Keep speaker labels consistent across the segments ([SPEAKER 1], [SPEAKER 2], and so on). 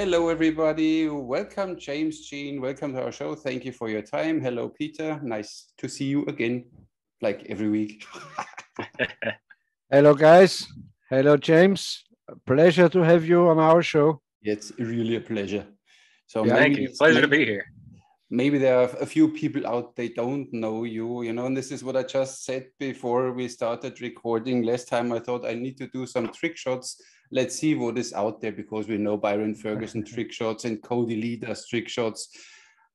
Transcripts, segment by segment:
[SPEAKER 1] Hello, everybody. Welcome, James, Jean. Welcome to our show. Thank you for your time. Hello, Peter. Nice to see you again, like every week.
[SPEAKER 2] Hello, guys. Hello, James. A pleasure to have you on our show.
[SPEAKER 1] It's really a pleasure. So
[SPEAKER 2] Yeah.
[SPEAKER 3] Thank you. Pleasure to be here.
[SPEAKER 1] Maybe there are a few people out, they don't know you, and this is what I just said before we started recording. Last time I thought I need to do some trick shots. Let's see what is out there, because we know Byron Ferguson trick shots and Cody Lee does trick shots.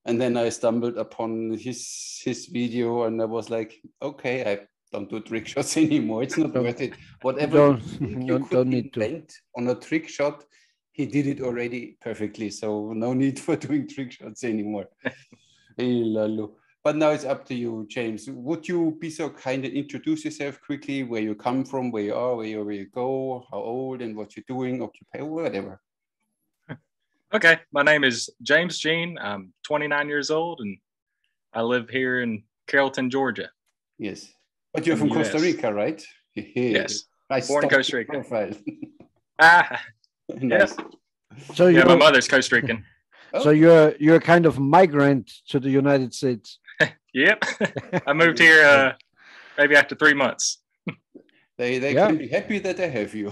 [SPEAKER 1] And then I stumbled upon his video and I was like, okay, I don't do trick shots anymore. It's not worth it. Whatever you could invent on a trick shot, he did it already perfectly. So no need for doing trick shots anymore. But now it's up to you, James. Would you be so kind and introduce yourself quickly, where you come from, where you are, where you go, how old and what you're doing, occupy, whatever.
[SPEAKER 3] Okay, my name is James Jean. I'm 29 years old and I live here in Carrollton, Georgia.
[SPEAKER 1] Yes, but you're from Costa Rica, right?
[SPEAKER 3] Yes,
[SPEAKER 1] nice.
[SPEAKER 3] Born in Costa Rica.
[SPEAKER 1] Profile.
[SPEAKER 3] Nice.
[SPEAKER 2] So
[SPEAKER 3] yeah, my mother's Costa Rican.
[SPEAKER 2] Oh. So you're kind of migrant to the United States.
[SPEAKER 3] Yep, I moved here maybe after 3 months.
[SPEAKER 1] They can be happy that they have you.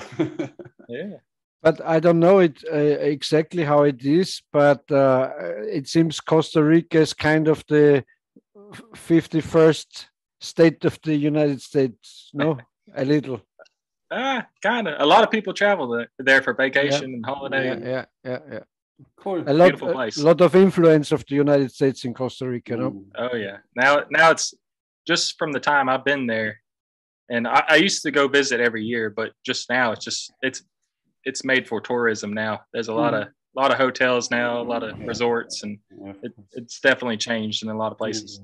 [SPEAKER 3] Yeah.
[SPEAKER 2] But I don't know it exactly how it is, but it seems Costa Rica is kind of the 51st state of the United States. No, a little.
[SPEAKER 3] Kind of. A lot of people travel there for vacation and holiday.
[SPEAKER 2] Yeah.
[SPEAKER 1] Cool.
[SPEAKER 3] Beautiful place.
[SPEAKER 2] A lot of influence of the United States in Costa Rica. No?
[SPEAKER 3] Oh yeah. Now it's just from the time I've been there, and I used to go visit every year, but just now it's made for tourism now. There's a lot of hotels now, a lot of resorts, and it's definitely changed in a lot of places.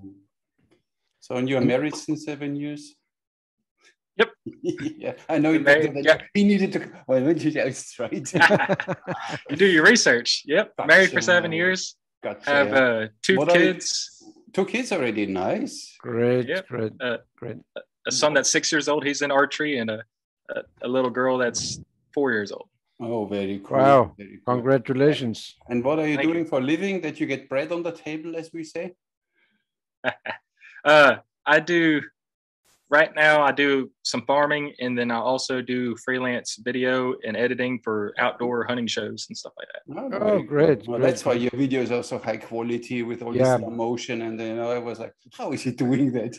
[SPEAKER 1] So, and you're married since 7 years?
[SPEAKER 3] Yep.
[SPEAKER 1] Yeah, I know. He needed to. Well, that's right.
[SPEAKER 3] You do your research. Yep. Gotcha. Married for 7 years.
[SPEAKER 1] Gotcha.
[SPEAKER 3] Have 2 kids.
[SPEAKER 1] 2 kids already. Nice.
[SPEAKER 2] Great.
[SPEAKER 3] Yep.
[SPEAKER 2] Great.
[SPEAKER 3] A son that's 6 years old. He's in archery, and a little girl that's 4 years old.
[SPEAKER 1] Oh, very cool.
[SPEAKER 2] Wow.
[SPEAKER 1] Very cool.
[SPEAKER 2] Congratulations.
[SPEAKER 1] And what are you doing for a living that you get bread on the table, as we say?
[SPEAKER 3] Right now, I do some farming, and then I also do freelance video and editing for outdoor hunting shows and stuff like that.
[SPEAKER 2] Oh, great.
[SPEAKER 1] Well, that's why your videos are so high quality with all this slow motion. And then I was like, how is he doing that?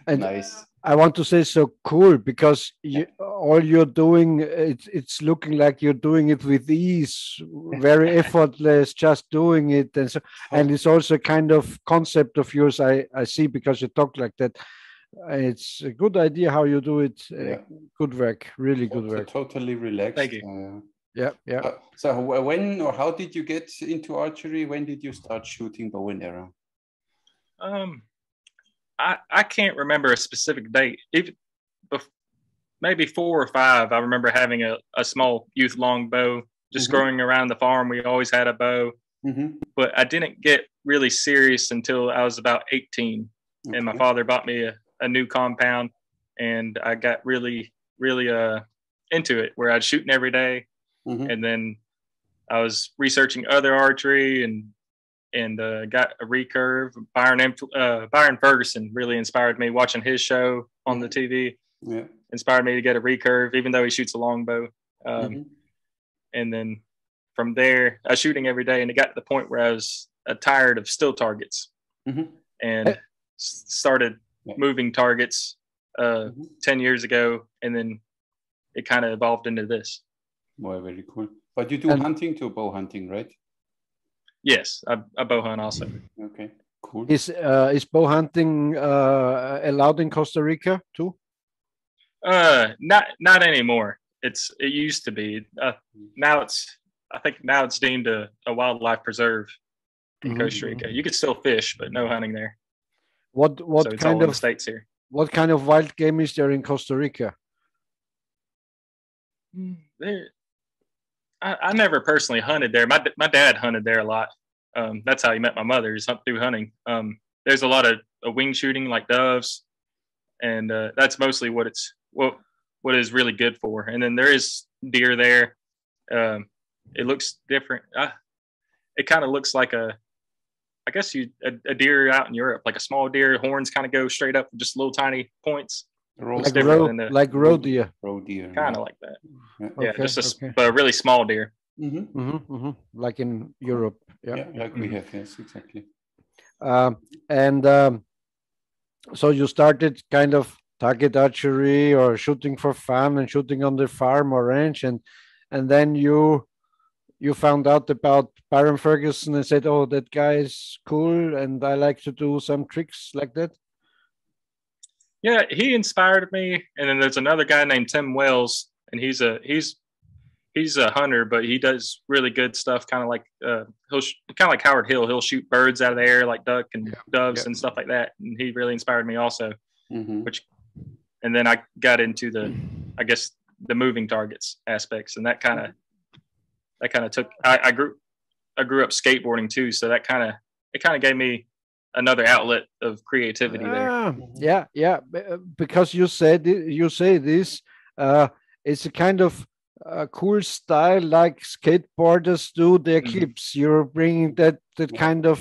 [SPEAKER 2] And
[SPEAKER 1] nice.
[SPEAKER 2] I want to say so cool, because all you're doing, it's looking like you're doing it with ease, very effortless, just doing it. And so, and it's also a kind of concept of yours I see, because you talk like that. It's a good idea how you do it. Good work, really good work.
[SPEAKER 1] Totally relaxed.
[SPEAKER 3] Thank you.
[SPEAKER 2] Yeah.
[SPEAKER 1] So when or how did you get into archery? When did you start shooting bow and arrow?
[SPEAKER 3] I can't remember a specific date. Maybe 4 or 5. I remember having a small youth longbow. Just growing around the farm, we always had a bow. But I didn't get really serious until I was about 18. And my father bought me a new compound, and I got really into it, where I'd shooting every day. And then I was researching other archery and got a recurve. Byron Ferguson really inspired me. Watching his show on the TV inspired me to get a recurve, even though he shoots a longbow. And then from there, I was shooting every day, and it got to the point where I was tired of still targets, and started moving targets 10 years ago, and then it kind of evolved into this.
[SPEAKER 1] Well, very cool. But you do hunting too, bow hunting, right?
[SPEAKER 3] Yes, I bow hunt also.
[SPEAKER 1] Okay, cool.
[SPEAKER 2] Is bow hunting allowed in Costa Rica too?
[SPEAKER 3] Not anymore. It used to be. Now I think it's deemed a wildlife preserve in Costa Rica. You could still fish, but no hunting there.
[SPEAKER 2] What
[SPEAKER 3] so it's
[SPEAKER 2] kind
[SPEAKER 3] all in
[SPEAKER 2] of
[SPEAKER 3] the States here?
[SPEAKER 2] What kind of wild game is there in Costa Rica?
[SPEAKER 3] I never personally hunted there. My dad hunted there a lot. That's how he met my mother, is through hunting. There's a lot of wing shooting, like doves, and that's mostly what is really good for. And then there is deer there. it looks different. It kind of looks like a deer out in Europe, like a small deer. Horns kind of go straight up, just little tiny points.
[SPEAKER 2] Like roe deer.
[SPEAKER 3] Kind of like that. Yeah,
[SPEAKER 2] Okay,
[SPEAKER 3] just but a really small deer.
[SPEAKER 2] Like in Europe. Yeah,
[SPEAKER 1] like we have. Yes, exactly.
[SPEAKER 2] So you started kind of target archery or shooting for fun and shooting on the farm or ranch, and then you found out about Byron Ferguson and said, "Oh, that guy is cool, and I like to do some tricks like that."
[SPEAKER 3] Yeah, he inspired me. And then there's another guy named Tim Wells, and he's a hunter, but he does really good stuff. Kind of like kind of like Howard Hill. He'll shoot birds out of the air like duck and doves and stuff like that. And he really inspired me also. And then I got into the moving targets aspects, and that kind of took. I grew up skateboarding too, so it kind of gave me another outlet of creativity there.
[SPEAKER 2] Yeah, because you say this, it's a kind of cool style like skateboarders do their clips. You're bringing that kind of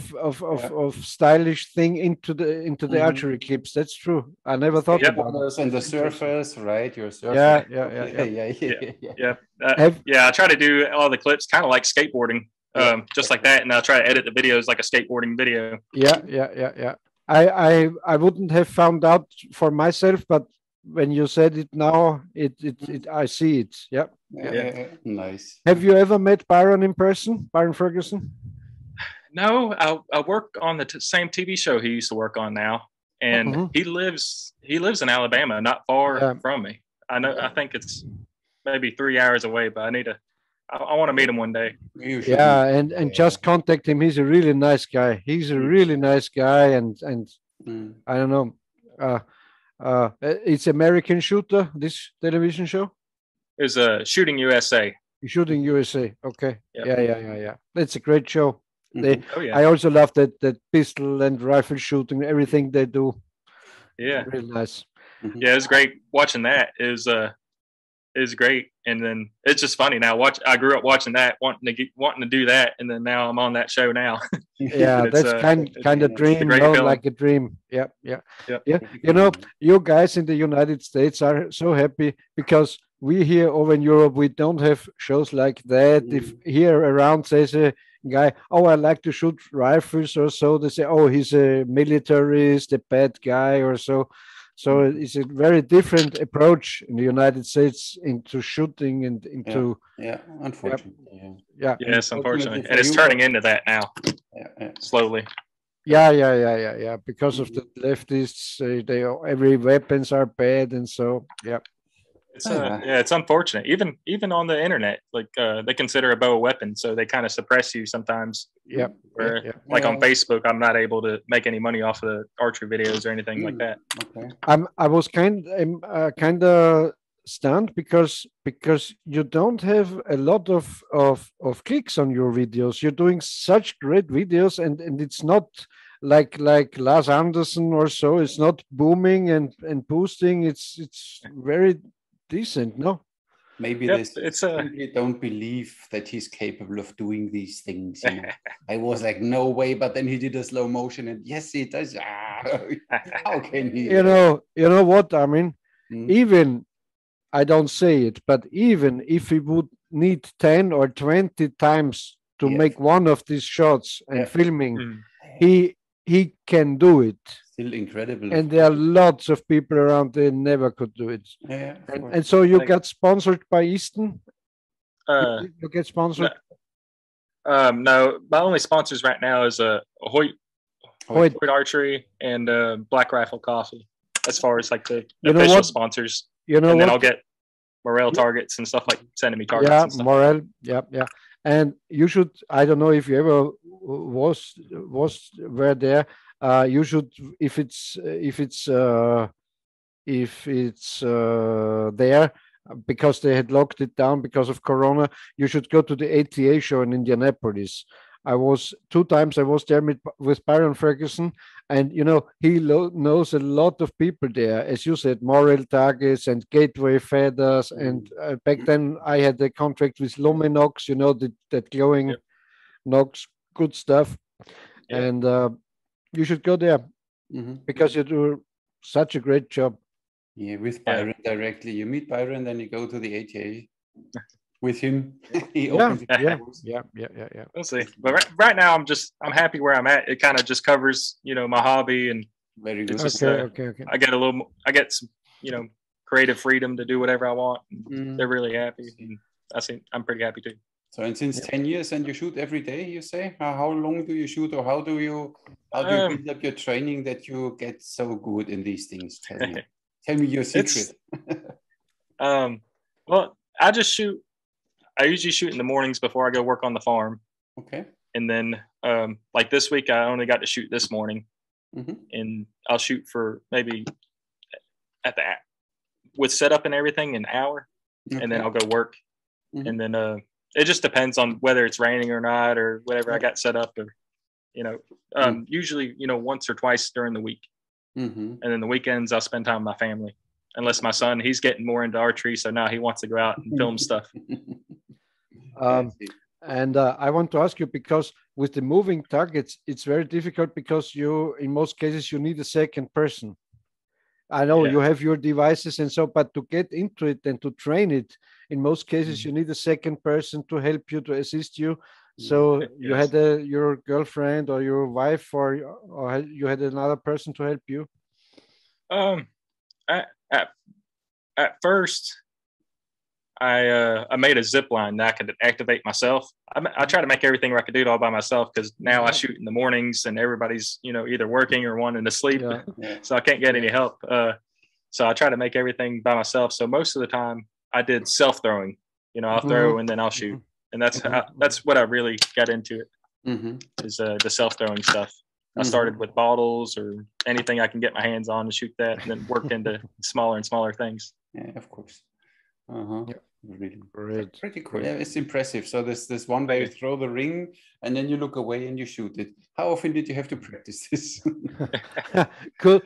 [SPEAKER 2] stylish thing into the archery clips. That's true. I never thought about it.
[SPEAKER 1] And the surfers, right? Your surfer.
[SPEAKER 3] I try to do all the clips kind of like skateboarding. Just like that, and I'll try to edit the videos like a skateboarding video.
[SPEAKER 2] Yeah. I wouldn't have found out for myself, but when you said it now, it I see it. Yeah.
[SPEAKER 1] Nice.
[SPEAKER 2] Have you ever met Byron in person, Byron Ferguson?
[SPEAKER 3] No, I work on the same TV show he used to work on now, and he lives in Alabama, not far from me. I think it's maybe 3 hours away, but I want to meet him one day.
[SPEAKER 2] Yeah, and just contact him. He's a really nice guy. And I don't know. It's American Shooter, this television show?
[SPEAKER 3] It's Shooting USA.
[SPEAKER 2] Shooting USA. Okay.
[SPEAKER 3] Yep.
[SPEAKER 2] Yeah. That's a great show. I also love that pistol and rifle shooting, everything they do.
[SPEAKER 3] Yeah.
[SPEAKER 2] Really nice.
[SPEAKER 3] Yeah, it's great. Watching that is great. And then it's just funny now. I grew up watching that, wanting to do that, and then now I'm on that show now.
[SPEAKER 2] Yeah, that's kind of dream, like a dream. Yeah. You know, you guys in the United States are so happy because we here over in Europe, we don't have shows like that. If here around says a guy, "Oh, I like to shoot rifles," or so, they say, "Oh, he's a militarist, a bad guy," or so. So it's a very different approach in the United States into shooting and into
[SPEAKER 1] unfortunately.
[SPEAKER 3] Yes, unfortunately, and it's turning into that now. Slowly.
[SPEAKER 2] Yeah. Because of the leftists, every weapons are bad, and so
[SPEAKER 3] it's unfortunate. Even on the internet, like they consider a bow a weapon, so they kind of suppress you sometimes. Like on Facebook, I'm not able to make any money off of the archery videos or anything like that.
[SPEAKER 1] Okay.
[SPEAKER 2] I was kind of stunned because you don't have a lot of clicks on your videos. You're doing such great videos, and it's not like Lars Anderson or so. It's not booming and boosting. It's very decent, no?
[SPEAKER 1] Maybe they simply don't believe that he's capable of doing these things. You know? I was like, no way, but then he did a slow motion, and yes, he does. How can he?
[SPEAKER 2] You know what I mean? Even, I don't say it, but even if he would need 10 or 20 times to make one of these shots and filming, he can do it.
[SPEAKER 1] Still incredible.
[SPEAKER 2] And there are lots of people around there never could do it. And so you got sponsored by Easton? You get sponsored?
[SPEAKER 3] No, my only sponsors right now is Hoyt Archery and Black Rifle Coffee, as far as like the official sponsors.
[SPEAKER 2] You know,
[SPEAKER 3] and then I'll get Morel targets and stuff, like sending me targets. Yeah, and stuff.
[SPEAKER 2] Morel. Yeah. And you should, I don't know if you ever were there. You should, if it's there, because they had locked it down because of Corona, you should go to the ATA show in Indianapolis. I was 2 times. I was there with Byron Ferguson, And he knows a lot of people there, as you said, Morel Targets and Gateway Feathers. And back then I had a contract with Luminox, that glowing Nox, good stuff. And you should go there because you do such a great job.
[SPEAKER 1] Yeah, with Byron directly. You meet Byron, then you go to the ATA with him. He opens
[SPEAKER 2] yeah.
[SPEAKER 3] We'll see. But right now, I'm happy where I'm at. It kind of just covers, my hobby, and
[SPEAKER 1] very good.
[SPEAKER 3] Just,
[SPEAKER 2] okay.
[SPEAKER 3] I get some, creative freedom to do whatever I want. They're really happy. And I'm pretty happy too.
[SPEAKER 1] So, and since 10 years, and you shoot every day, you say? How long do you shoot, or how do you build up your training that you get so good in these things? Tell me your secret.
[SPEAKER 3] Well, I just shoot. I usually shoot in the mornings before I go work on the farm.
[SPEAKER 1] Okay.
[SPEAKER 3] And then, like this week, I only got to shoot this morning, and I'll shoot for maybe with setup and everything an hour, and then I'll go work, and then it just depends on whether it's raining or not, or whatever I got set up, or usually once or twice during the week, and then the weekends I'll spend time with my family. Unless my son, he's getting more into archery, so now he wants to go out and film stuff.
[SPEAKER 2] And I want to ask you, because with the moving targets, it's very difficult because in most cases, you need a second person. I know you have your devices and so, but to get into it and to train it, in most cases, you need a second person to help you, to assist you. So you had your girlfriend or your wife, or you had another person to help you?
[SPEAKER 3] At first, I made a zip line that I could activate myself. I try to make everything where I could do it all by myself, because now I shoot in the mornings and everybody's either working or wanting to sleep, so I can't get any help. So I try to make everything by myself. So most of the time I did self throwing. I'll throw and then I'll shoot, and that's what I really got into it. Is the self throwing stuff. I started with bottles or anything I can get my hands on to shoot that, and then worked into smaller and smaller things.
[SPEAKER 1] Yeah, of course. Really
[SPEAKER 2] great.
[SPEAKER 1] Pretty cool. Yeah, it's impressive. So there's one way you throw the ring and then you look away and you shoot it. How often did you have to practice this?
[SPEAKER 2] Cool.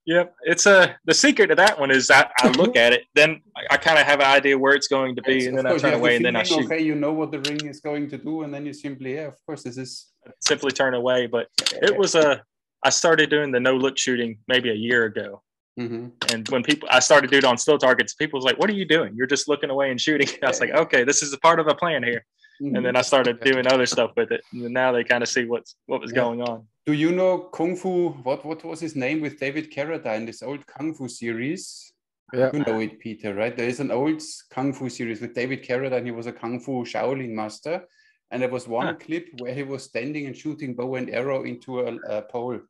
[SPEAKER 3] Yep. It's the secret to that one is I look at it, then I kind of have an idea where it's going to be, and then I turn away and then I shoot.
[SPEAKER 1] Okay, you know what the ring is going to do, and then you simply, of course, this is
[SPEAKER 3] simply turn away. But it was I started doing the no look shooting maybe a year ago. And when I started doing it on still targets, people was like, "What are you doing? You're just looking away and shooting." I was like, "Okay, this is a part of a plan here." And then I started doing other stuff with it, and now they kind of see what was going on.
[SPEAKER 1] Do you know Kung Fu? What was his name with David Carradine? This old Kung Fu series.
[SPEAKER 2] Yeah.
[SPEAKER 1] You know it, Peter, right? There is an old Kung Fu series with David Carradine. He was a Kung Fu Shaolin master, and there was one clip where he was standing and shooting bow and arrow into a pole.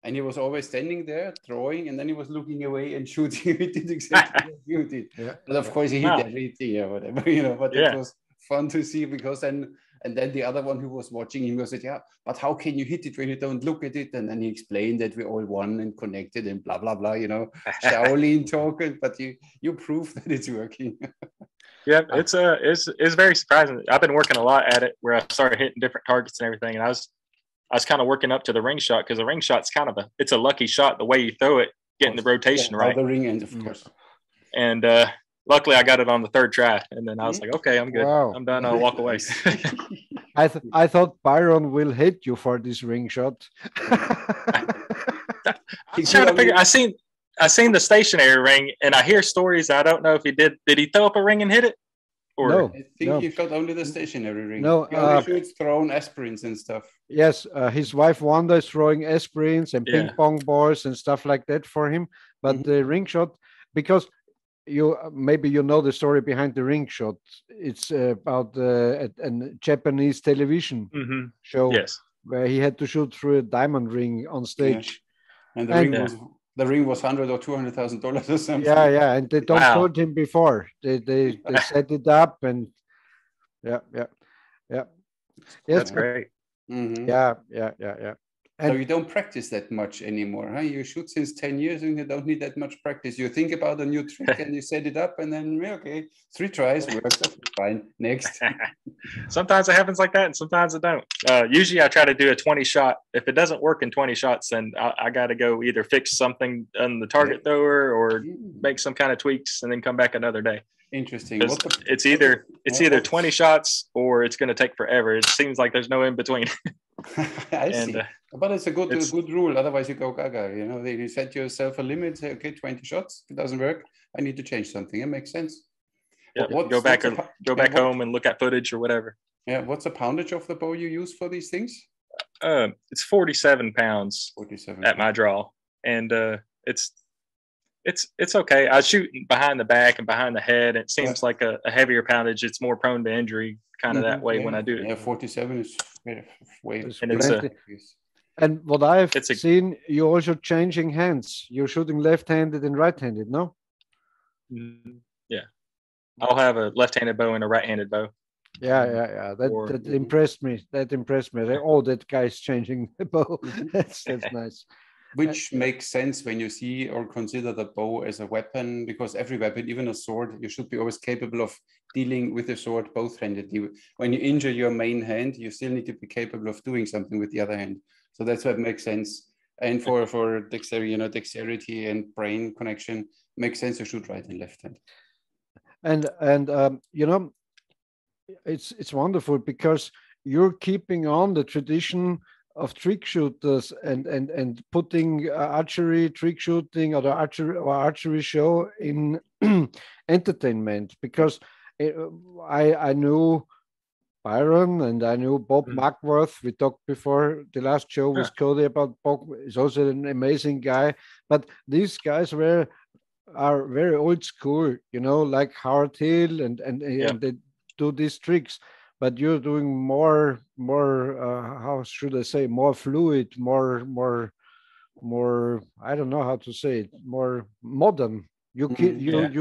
[SPEAKER 1] And he was always standing there, throwing, and then he was looking away and shooting. He did exactly what you did. But of course, he hit everything or whatever, but it was fun to see, because and then the other one who was watching him was said, but how can you hit it when you don't look at it? And then he explained that we all won and connected and blah, blah, blah, Shaolin talk, but you prove that it's working.
[SPEAKER 3] Yeah, it's very surprising. I've been working a lot at it, where I started hitting different targets and everything, and I was kind of working up to the ring shot, because the ring shot's kind of it's a lucky shot, the way you throw it, getting the rotation right.
[SPEAKER 1] The ring ends, of course.
[SPEAKER 3] And luckily I got it on the third try, and then I was like, okay, I'm good. Wow. I'm done. I'll walk away.
[SPEAKER 2] I thought Byron will hate you for this ring shot.
[SPEAKER 3] I'm trying to figure. I seen the stationary ring, and I hear stories. I don't know if he did he throw up a ring and hit it? Or
[SPEAKER 2] no,
[SPEAKER 1] I think he got only the stationary ring.
[SPEAKER 2] No,
[SPEAKER 1] he only shoots thrown aspirins and stuff.
[SPEAKER 2] Yes, his wife Wanda is throwing aspirins and ping pong balls and stuff like that for him. But the ring shot, because maybe you know the story behind the ring shot. It's about a Japanese television show where he had to shoot through a diamond ring on stage,
[SPEAKER 1] and the ring was $100,000 or $200,000 or something.
[SPEAKER 2] Yeah, and they don't told him before. They set it up, and yeah.
[SPEAKER 3] Yes, that's great.
[SPEAKER 2] Yeah.
[SPEAKER 1] So you don't practice that much anymore, huh? You shoot since 10 years and you don't need that much practice. You think about a new trick and you set it up and then, okay, 3 tries, works, okay, fine, next.
[SPEAKER 3] Sometimes it happens like that and sometimes it don't. Usually I try to do a 20 shot. If it doesn't work in 20 shots, then I got to go either fix something on the target thrower or make some kind of tweaks and then come back another day.
[SPEAKER 1] Interesting.
[SPEAKER 3] It's either 20 shots or it's going to take forever. It seems like there's no in between.
[SPEAKER 1] I see. But it's a good rule. Otherwise, you go gaga. You know, you set yourself a limit. Say, okay, 20 shots. If it doesn't work, I need to change something. It makes sense.
[SPEAKER 3] Yeah, go back home and look at footage or whatever.
[SPEAKER 1] Yeah. What's the poundage of the bow you use for these things?
[SPEAKER 3] It's 47 pounds.
[SPEAKER 1] 47
[SPEAKER 3] at my draw, and it's okay. I shoot behind the back and behind the head. It seems like a heavier poundage. It's more prone to injury, kind of that way when I do it.
[SPEAKER 1] Yeah, 47 is way.
[SPEAKER 2] And what I've seen, you're also changing hands. You're shooting left-handed and right-handed, no?
[SPEAKER 3] Yeah. I'll have a left-handed bow and a right-handed bow.
[SPEAKER 2] Yeah. That impressed me. That guy's changing the bow. That's nice.
[SPEAKER 1] Which makes sense when you see or consider the bow as a weapon, because every weapon, even a sword, you should be always capable of dealing with the sword both-handed. When you injure your main hand, you still need to be capable of doing something with the other hand. So that's what makes sense. And for dexterity and brain connection, makes sense to shoot right and left hand.
[SPEAKER 2] And it's wonderful because you're keeping on the tradition of trick shooters and putting archery, trick shooting, or the archery show in entertainment. Because I knew Byron and I knew Bob Mackworth. We talked before the last show with Cody about Bob. He's also an amazing guy. But these guys are very old school, like Howard Hill, and they do these tricks. But you're doing more how should I say, more fluid, more I don't know how to say it, more modern. You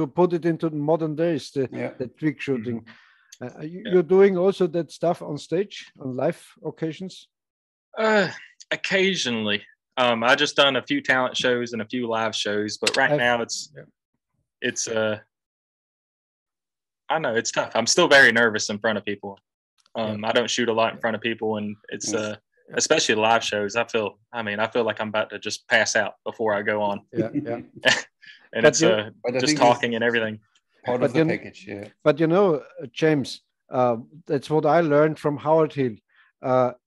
[SPEAKER 2] put it into modern days, the trick shooting. You're doing also that stuff on stage, on live occasions?
[SPEAKER 3] Occasionally. I just done a few talent shows and a few live shows, but now it's I know it's tough. I'm still very nervous in front of people. I don't shoot a lot in front of people, and it's especially live shows. I feel like I'm about to just pass out before I go on.
[SPEAKER 2] And
[SPEAKER 3] it's just talking and everything.
[SPEAKER 1] Part of the package, yeah.
[SPEAKER 2] But James, that's what I learned from Howard Hill.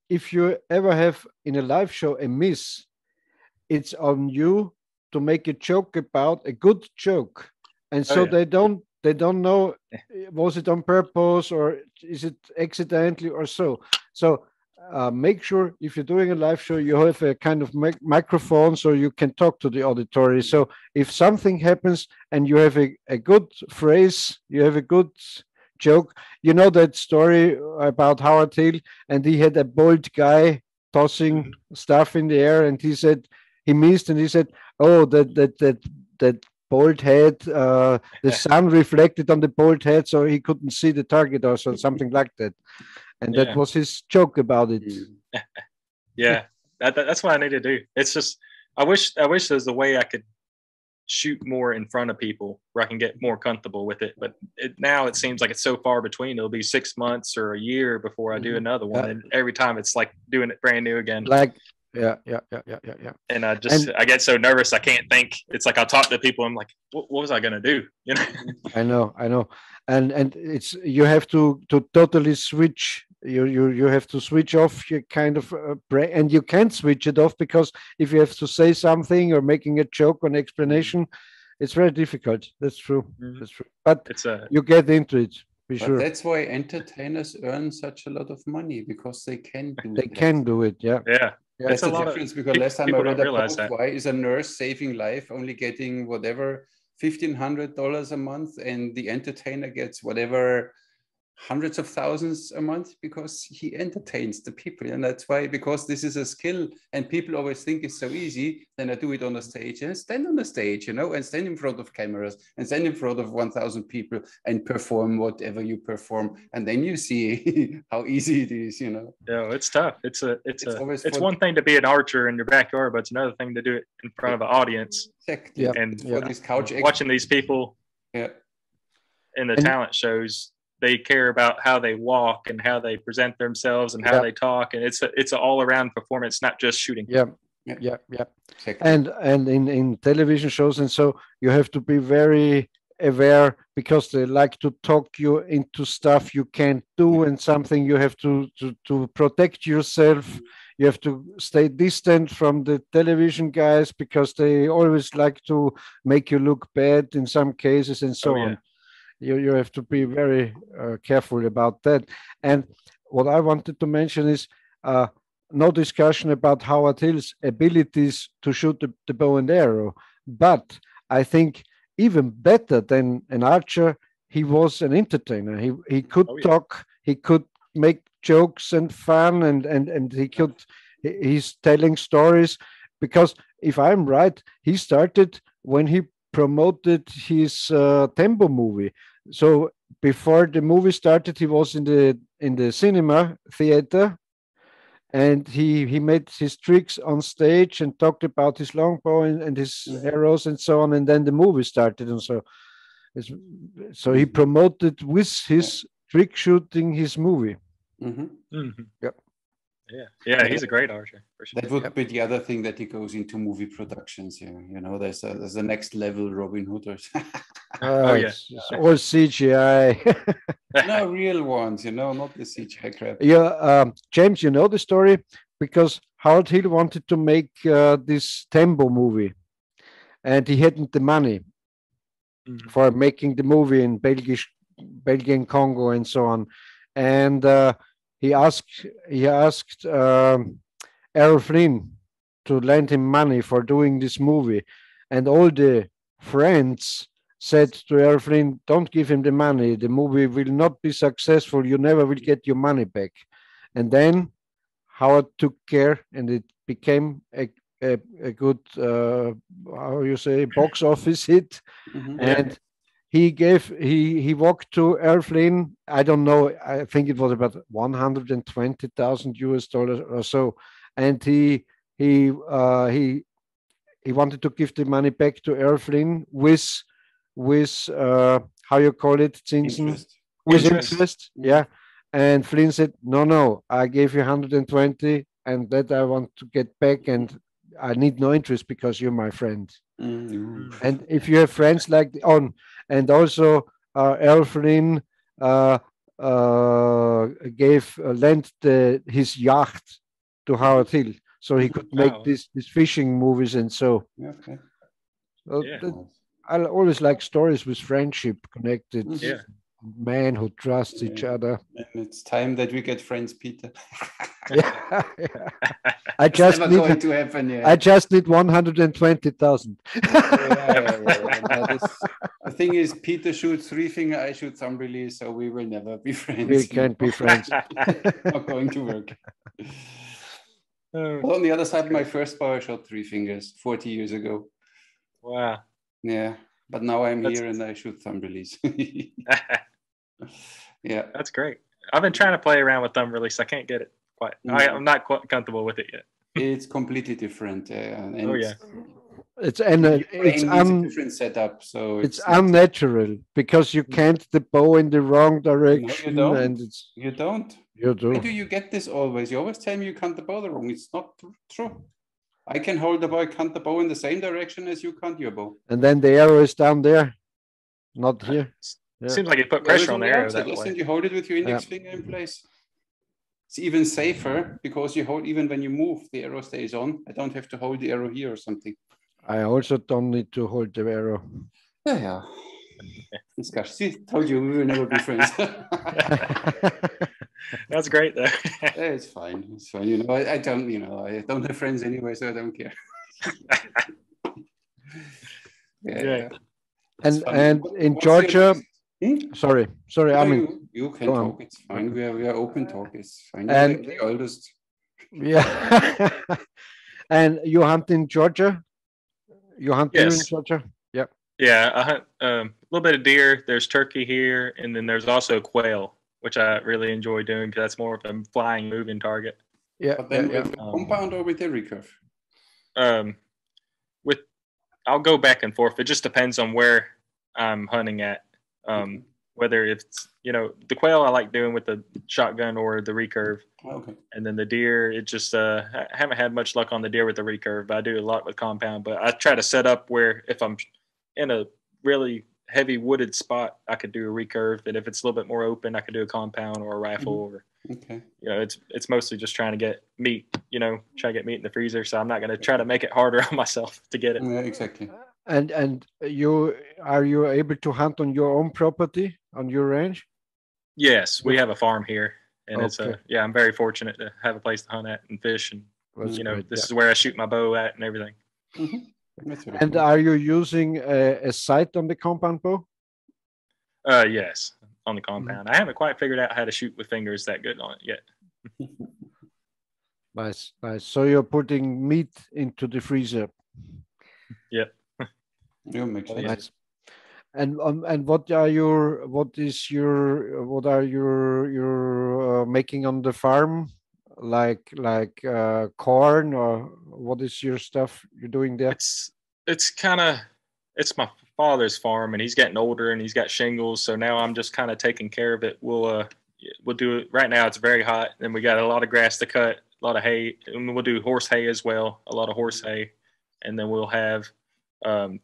[SPEAKER 2] If you ever have in a live show a miss, it's on you to make a joke about a good joke, and so they don't know, was it on purpose or is it accidentally or so. So make sure if you're doing a live show, you have a kind of microphone so you can talk to the auditory. So if something happens and you have a good phrase, you have a good joke, that story about Howard Hill, and he had a bold guy tossing stuff in the air, and he said he missed, and he said, oh, that bald head, the sun reflected on the bald head, so he couldn't see the target or something like that. And that was his joke about it.
[SPEAKER 3] Yeah, that's what I need to do. It's just, I wish there's a way I could shoot more in front of people where I can get more comfortable with it. But now it seems like it's so far between. It'll be 6 months or a year before I do another one. And every time it's like doing it brand new again.
[SPEAKER 2] Yeah.
[SPEAKER 3] And I get so nervous. I can't think. It's like I'll talk to people. I'm like, what was I going to do?
[SPEAKER 2] I know. And it's, you have to totally switch. You have to switch off your kind of brain, and you can't switch it off because if you have to say something or making a joke or an explanation, it's very difficult. That's true. That's true. But you get into it. Sure.
[SPEAKER 1] That's why entertainers earn such a lot of money, because they can do it.
[SPEAKER 2] They can do it. Yeah.
[SPEAKER 1] That's the difference, because last time I read a post, why is a nurse saving life only getting whatever $1,500 a month, and the entertainer gets whatever hundreds of thousands a month because he entertains the people. And that's why, because this is a skill and people always think it's so easy, then I do it on a stage and stand on the stage, and stand in front of cameras and stand in front of 1,000 people and perform whatever you perform. And then you see how easy it is,
[SPEAKER 3] Yeah, it's tough. It's one thing to be an archer in your backyard, but it's another thing to do it in front of an audience.
[SPEAKER 1] Exactly.
[SPEAKER 3] Yeah. And
[SPEAKER 1] for this couch
[SPEAKER 3] watching these people in the talent shows, they care about how they walk and how they present themselves and how they talk, and it's an all around performance, not just shooting.
[SPEAKER 2] Yeah. And in television shows, and so you have to be very aware because they like to talk you into stuff you can't do and something you have to protect yourself. You have to stay distant from the television guys because they always like to make you look bad in some cases and so on. You have to be very careful about that. And what I wanted to mention is no discussion about Howard Hill's abilities to shoot the bow and arrow, but I think even better than an archer, he was an entertainer. He could talk, he could make jokes and fun, and he's telling stories, because if I'm right, he started when he promoted his Tembo movie. So before the movie started, he was in the cinema theater, and he made his tricks on stage and talked about his longbow and his arrows and so on. And then the movie started, and so he promoted with his trick shooting his movie.
[SPEAKER 3] Yeah, he's a great archer. For sure.
[SPEAKER 1] That would be the other thing, that he goes into movie productions. There's the next level Robin Hooders.
[SPEAKER 2] It's all CGI.
[SPEAKER 1] No, real ones, not the CGI crap.
[SPEAKER 2] James, you know the story, because Howard Hill wanted to make this Tembo movie, and he hadn't the money for making the movie in Belgian Congo and so on, and he asked Errol Flynn to lend him money for doing this movie, and all the friends said to Errol Flynn, "Don't give him the money. The movie will not be successful. You never will get your money back." And then Howard took care, and it became a good box office hit. And he walked to Errol Flynn. I don't know. I think it was about $120,000 or so, and he wanted to give the money back to Errol Flynn with how you call it,
[SPEAKER 1] interest.
[SPEAKER 2] With interest. Yeah. And Flynn said, no, I gave you 120, and that I want to get back, and I need no interest because you're my friend. And if you have friends like and also Errol Flynn lent his yacht to Howard Hill, so he could make these fishing movies, and so. I always like stories with friendship connected. Men who trust each other.
[SPEAKER 1] And it's time that we get friends, Peter.
[SPEAKER 2] I just
[SPEAKER 1] never going to happen.
[SPEAKER 2] I just need 120,000.
[SPEAKER 1] The thing is, Peter shoots three finger, I shoot thumb release, so we will never be friends.
[SPEAKER 2] We can't be friends.
[SPEAKER 1] Not going to work. But on the other side, my first bow I shot three fingers 40 years ago.
[SPEAKER 3] Wow.
[SPEAKER 1] Yeah, but now I'm here and I shoot thumb release. Yeah,
[SPEAKER 3] that's great. I've been trying to play around with thumb release. I can't get it quite. I'm not quite comfortable with it yet.
[SPEAKER 1] It's completely different.
[SPEAKER 2] It's a
[SPEAKER 1] different setup, so
[SPEAKER 2] it's unnatural because you can't the bow in the wrong direction.
[SPEAKER 1] No, you don't.
[SPEAKER 2] And
[SPEAKER 1] you don't.
[SPEAKER 2] You do.
[SPEAKER 1] Why do you get this always? You always tell me you can't the bow the wrong. It's not true. I can hold the bow, I can't the bow in the same direction as you can't your bow.
[SPEAKER 2] And then the arrow is down there, not here.
[SPEAKER 3] Yeah. Seems like you put pressure on the arrow that way.
[SPEAKER 1] You hold it with your index finger in place. It's even safer because you hold, even when you move, the arrow stays on. I don't have to hold the arrow here or something.
[SPEAKER 2] I also don't need to hold the arrow.
[SPEAKER 1] Yeah. See, told you we will never be friends.
[SPEAKER 3] That's great though.
[SPEAKER 1] It's fine. It's fine. I don't have friends anyway, so I don't care.
[SPEAKER 2] And in Georgia, Sorry.
[SPEAKER 1] Yeah,
[SPEAKER 2] I mean,
[SPEAKER 1] you can
[SPEAKER 2] go on.
[SPEAKER 1] talk. It's fine.
[SPEAKER 2] Okay.
[SPEAKER 1] We are open talk. It's fine. You're
[SPEAKER 2] And
[SPEAKER 1] the oldest.
[SPEAKER 2] yeah, and you hunt in Georgia? You hunt deer in
[SPEAKER 3] Yes.
[SPEAKER 2] Georgia? Yeah.
[SPEAKER 3] Yeah, I hunt a little bit of deer. There's turkey here, and then there's also quail, which I really enjoy doing because that's more of a flying, moving target.
[SPEAKER 2] Yeah.
[SPEAKER 1] But then
[SPEAKER 2] Yeah.
[SPEAKER 1] with the compound or with the recurve?
[SPEAKER 3] With I'll go back and forth. It just depends on where I'm hunting at. Whether it's the quail I like doing with the shotgun or the recurve.
[SPEAKER 1] Okay.
[SPEAKER 3] And then the deer, it just I haven't had much luck on the deer with the recurve, but I do a lot with compound. But I try to set up where if I'm in a really heavy wooded spot, I could do a recurve, and if it's a little bit more open, I could do a compound or a rifle. Or
[SPEAKER 1] Okay.
[SPEAKER 3] it's mostly just trying to get meat. Try to get meat in the freezer. So I'm not going to try to make it harder on myself to get it.
[SPEAKER 1] Yeah, exactly.
[SPEAKER 2] And are you able to hunt on your own property on your range?
[SPEAKER 3] Yes, we have a farm here, and
[SPEAKER 2] Okay.
[SPEAKER 3] I'm very fortunate to have a place to hunt at and fish, and
[SPEAKER 2] That's great,
[SPEAKER 3] this is where I shoot my bow at and everything.
[SPEAKER 1] That's really
[SPEAKER 2] And
[SPEAKER 1] cool.
[SPEAKER 2] are you using a sight on the compound bow?
[SPEAKER 3] Yes, on the compound. I haven't quite figured out how to shoot with fingers that good on it yet.
[SPEAKER 2] Nice, nice. So you're putting meat into the freezer.
[SPEAKER 3] Yep.
[SPEAKER 1] You make sense.
[SPEAKER 2] Nice. And what are you making on the farm? Like corn, or what is your stuff you're doing there?
[SPEAKER 3] It's my father's farm, and he's getting older and he's got shingles, so now I'm just kind of taking care of it. We'll do it right now. It's very hot, and we got a lot of grass to cut, a lot of hay, and we'll do horse hay as well, a lot of horse hay, and then we'll have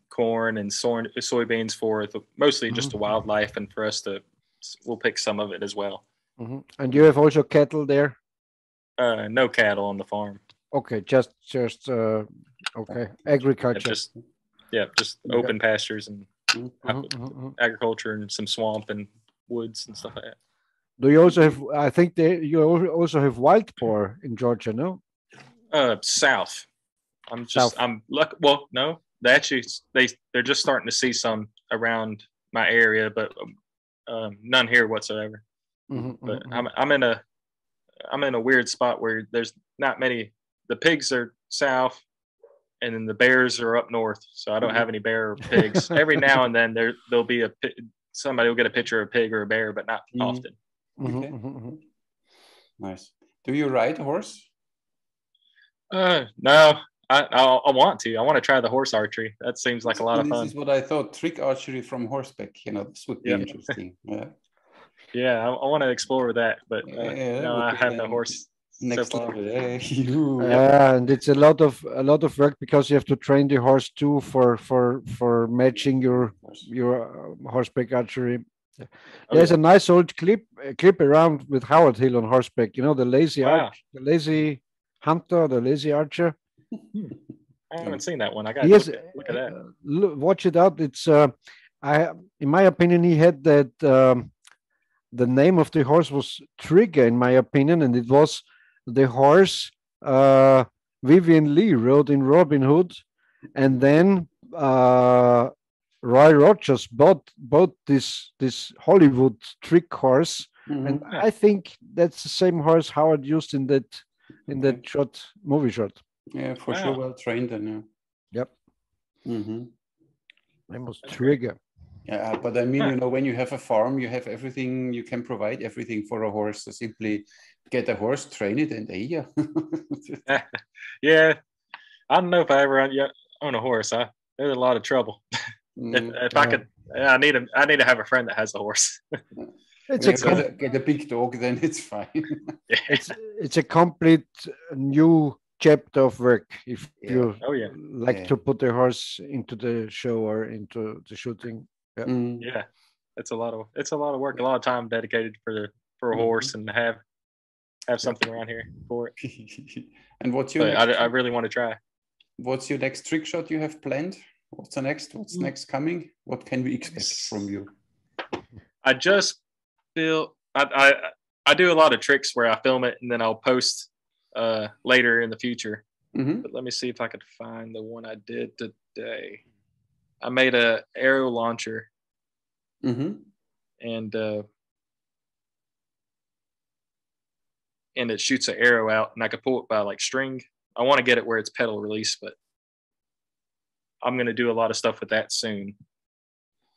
[SPEAKER 3] corn and soybeans for mostly just the wildlife, and for us we'll pick some of it as well.
[SPEAKER 2] And you have also cattle there?
[SPEAKER 3] No cattle on the farm.
[SPEAKER 2] Okay, just okay, agriculture.
[SPEAKER 3] Just open pastures and agriculture and some swamp and woods and stuff like that.
[SPEAKER 2] Do you also have? I think you also have wild boar in Georgia, no?
[SPEAKER 3] South.
[SPEAKER 2] South.
[SPEAKER 3] I'm lucky. Well, no, they're just starting to see some around my area, but none here whatsoever. But I'm in a weird spot where there's not many. The pigs are south, and then the bears are up north. So I don't have any bear or pigs. Every now and then there'll be somebody will get a picture of a pig or a bear, but not often.
[SPEAKER 1] Okay. Nice. Do you ride a horse?
[SPEAKER 3] No. I want to. I want to try the horse archery. That seems like a lot of fun.
[SPEAKER 1] This is what I thought. Trick archery from horseback. This would be interesting. Yeah.
[SPEAKER 3] Yeah, I want to explore that, but no, I have the horse.
[SPEAKER 1] Next level.
[SPEAKER 2] And it's a lot of work because you have to train the horse too for matching your horseback archery. There's a nice old clip around with Howard Hill on horseback. The lazy the lazy hunter, the lazy archer.
[SPEAKER 3] I haven't seen that one. I got to look at that.
[SPEAKER 2] Watch it out. It's in my opinion, he had that. The name of the horse was Trigger, in my opinion, and it was the horse Vivian Lee rode in Robin Hood, and then Roy Rogers bought this Hollywood trick horse, and I think that's the same horse Howard used in that movie shot.
[SPEAKER 1] Yeah, for sure, well trained then.
[SPEAKER 2] Yep. Name was Trigger.
[SPEAKER 1] Yeah, but I mean, when you have a farm, you have everything. You can provide everything for a horse. So simply get a horse, train it, and yeah.
[SPEAKER 3] Yeah, I don't know if I ever own a horse. There's a lot of trouble. If I could, I need to have a friend that has a horse.
[SPEAKER 1] Get a big dog, then it's fine.
[SPEAKER 2] It's a complete new chapter of work if you like to put the horse into the show or into the shooting.
[SPEAKER 3] Yeah, it's a lot of work, a lot of time dedicated for a horse, and have something around here for it.
[SPEAKER 1] And
[SPEAKER 3] I really want to try.
[SPEAKER 1] What's your next trick shot you have planned? What's next coming? What can we expect from you?
[SPEAKER 3] I just feel I do a lot of tricks where I film it and then I'll post later in the future. But let me see if I could find the one I did today. I made a arrow launcher, and it shoots an arrow out, and I could pull it by like string. I want to get it where it's pedal release, but I'm going to do a lot of stuff with that soon.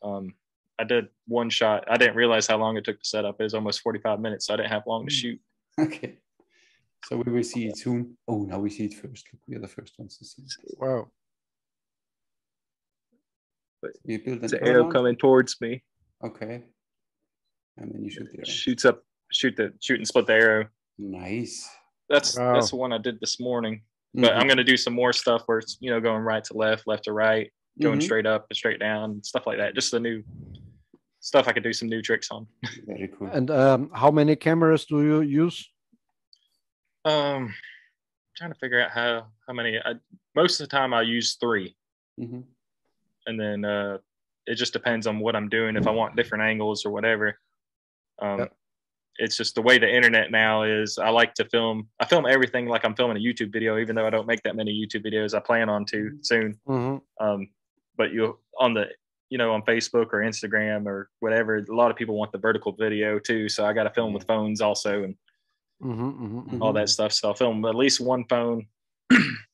[SPEAKER 3] I did one shot. I didn't realize how long it took to set up. It was almost 45 minutes, so I didn't have long to shoot.
[SPEAKER 1] Okay. So we will see it soon. Oh, now we see it first. Look, we are the first ones to see it.
[SPEAKER 2] Wow.
[SPEAKER 1] But you build an
[SPEAKER 3] arrow coming towards me.
[SPEAKER 1] Okay. And then you shoot the arrow.
[SPEAKER 3] Shoot and split the arrow.
[SPEAKER 1] Nice.
[SPEAKER 3] That's the one I did this morning. But I'm going to do some more stuff where it's, going right to left to right, going straight up and straight down, stuff like that. Just the new stuff I could do some new tricks on.
[SPEAKER 1] Very cool.
[SPEAKER 2] And how many cameras do you use?
[SPEAKER 3] Trying to figure out how many. Most of the time I use 3.
[SPEAKER 1] Mm-hmm.
[SPEAKER 3] And then it just depends on what I'm doing. If I want different angles or whatever. It's just the way the internet now is. I like to film. I film everything like I'm filming a YouTube video, even though I don't make that many YouTube videos. I plan on to soon.
[SPEAKER 2] Mm-hmm.
[SPEAKER 3] But on Facebook or Instagram or whatever, a lot of people want the vertical video too. So I got to film with phones also and all that stuff. So I'll film at least one phone,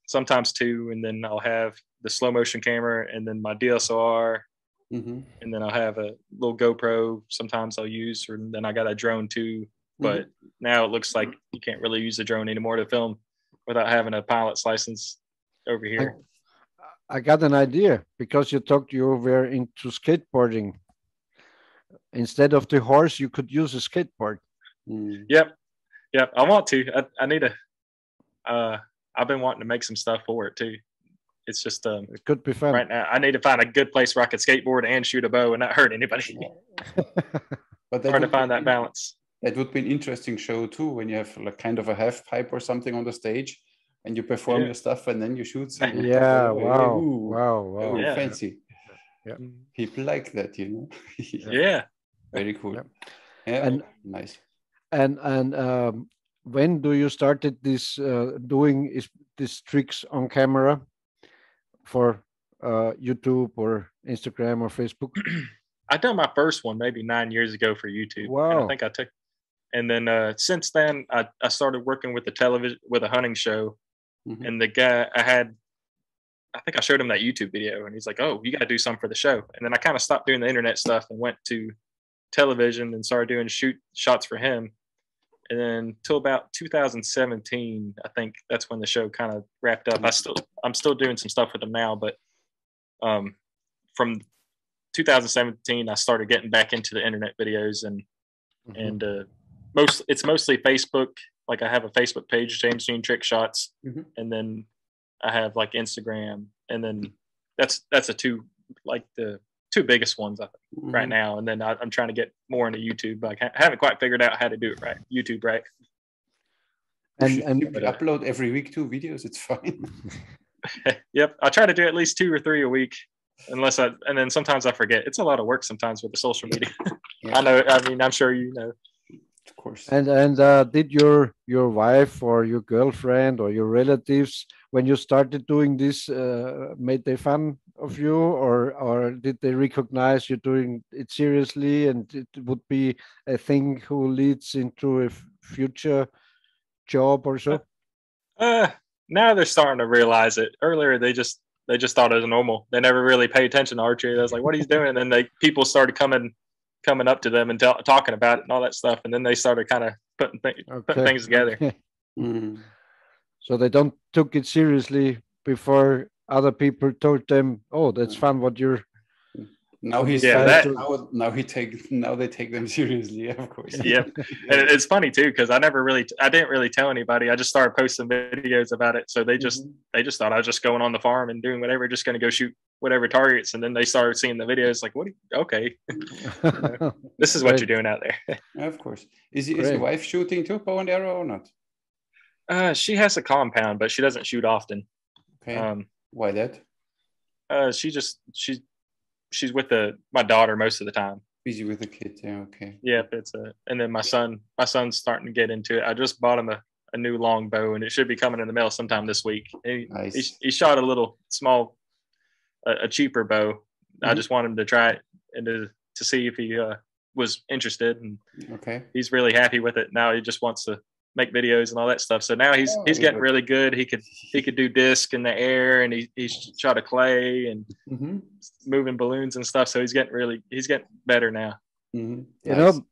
[SPEAKER 3] sometimes 2, and then I'll have the slow motion camera and then my DSLR. And then I'll have a little GoPro sometimes I'll use, and then I got a drone too. But now it looks like you can't really use a drone anymore to film without having a pilot's license over here.
[SPEAKER 2] I got an idea, because you were into skateboarding. Instead of the horse, you could use a skateboard.
[SPEAKER 3] Yep. I want to. I need to. I've been wanting to make some stuff for it too. It's just
[SPEAKER 2] it could be fun
[SPEAKER 3] right now. I need to find a good place where I could skateboard and shoot a bow and not hurt anybody.
[SPEAKER 1] But
[SPEAKER 3] hard to find that balance.
[SPEAKER 1] That would be an interesting show too, when you have like kind of a half pipe or something on the stage, and you perform your stuff, and then you shoot something.
[SPEAKER 2] Wow.
[SPEAKER 1] Yeah. Fancy.
[SPEAKER 2] Yeah.
[SPEAKER 1] People like that,
[SPEAKER 3] Yeah.
[SPEAKER 1] Very cool.
[SPEAKER 2] Yeah. And
[SPEAKER 1] nice.
[SPEAKER 2] And when do you started this doing these tricks on camera for YouTube or Instagram or Facebook?
[SPEAKER 3] I done my first one maybe 9 years ago for YouTube.
[SPEAKER 2] Wow.
[SPEAKER 3] I think I took, and then since then I started working with the television, with a hunting show, and the guy I think I showed him that YouTube video, and he's like, "Oh, you got to do something for the show." And then I kind of stopped doing the internet stuff and went to television and started doing shots for him. And then till about 2017, I think that's when the show kind of wrapped up. I'm still doing some stuff with him now, but from 2017, I started getting back into the internet videos, and it's mostly Facebook. Like I have a Facebook page, James Dean Trickshots, and then I have like Instagram, and then that's the two biggest ones I think right now. And then I'm trying to get more into YouTube, but I haven't quite figured out how to do it right. YouTube, right?
[SPEAKER 1] And you upload every week 2 videos. It's fine.
[SPEAKER 3] Yep, I try to do at least 2 or 3 a week, and then sometimes I forget. It's a lot of work sometimes with the social media. I know. I mean, I'm sure you know.
[SPEAKER 1] Of course.
[SPEAKER 2] And did your wife or your girlfriend or your relatives, when you started doing this, made they fun of you, or did they recognize you doing it seriously, and it would be a thing who leads into a future job or so?
[SPEAKER 3] Now they're starting to realize it. Earlier they just thought it was normal. They never really pay attention to archery. I was like, "What are you doing?" And then people started coming up to them and talking about it and all that stuff, and then they started kind of putting things together.
[SPEAKER 2] So they don't took it seriously before other people told them, "Oh, that's fun what you're."
[SPEAKER 1] Now he's now they take them seriously, of course.
[SPEAKER 3] Yeah, and it's funny too, because I didn't really tell anybody. I just started posting videos about it, so they just thought I was just going on the farm and doing whatever, just going to go shoot whatever targets, and then they started seeing the videos like, okay, this is what you're doing out there.
[SPEAKER 1] Of course. Is your wife shooting too, bow and arrow, or not?
[SPEAKER 3] She has a compound, but she doesn't shoot often.
[SPEAKER 1] Okay. Why that?
[SPEAKER 3] She's with my daughter most of the time.
[SPEAKER 1] Busy with the kids, yeah. Okay.
[SPEAKER 3] Yeah, and then my son's starting to get into it. I just bought him a new long bow, and it should be coming in the mail sometime this week. He shot a little small, a cheaper bow. I just want him to try it and to see if he was interested, and
[SPEAKER 1] Okay.
[SPEAKER 3] he's really happy with it. Now he just wants to make videos and all that stuff. So now he's getting really good. He could do disc in the air, and he's shot a clay and moving balloons and stuff. So he's getting better now.
[SPEAKER 2] You know,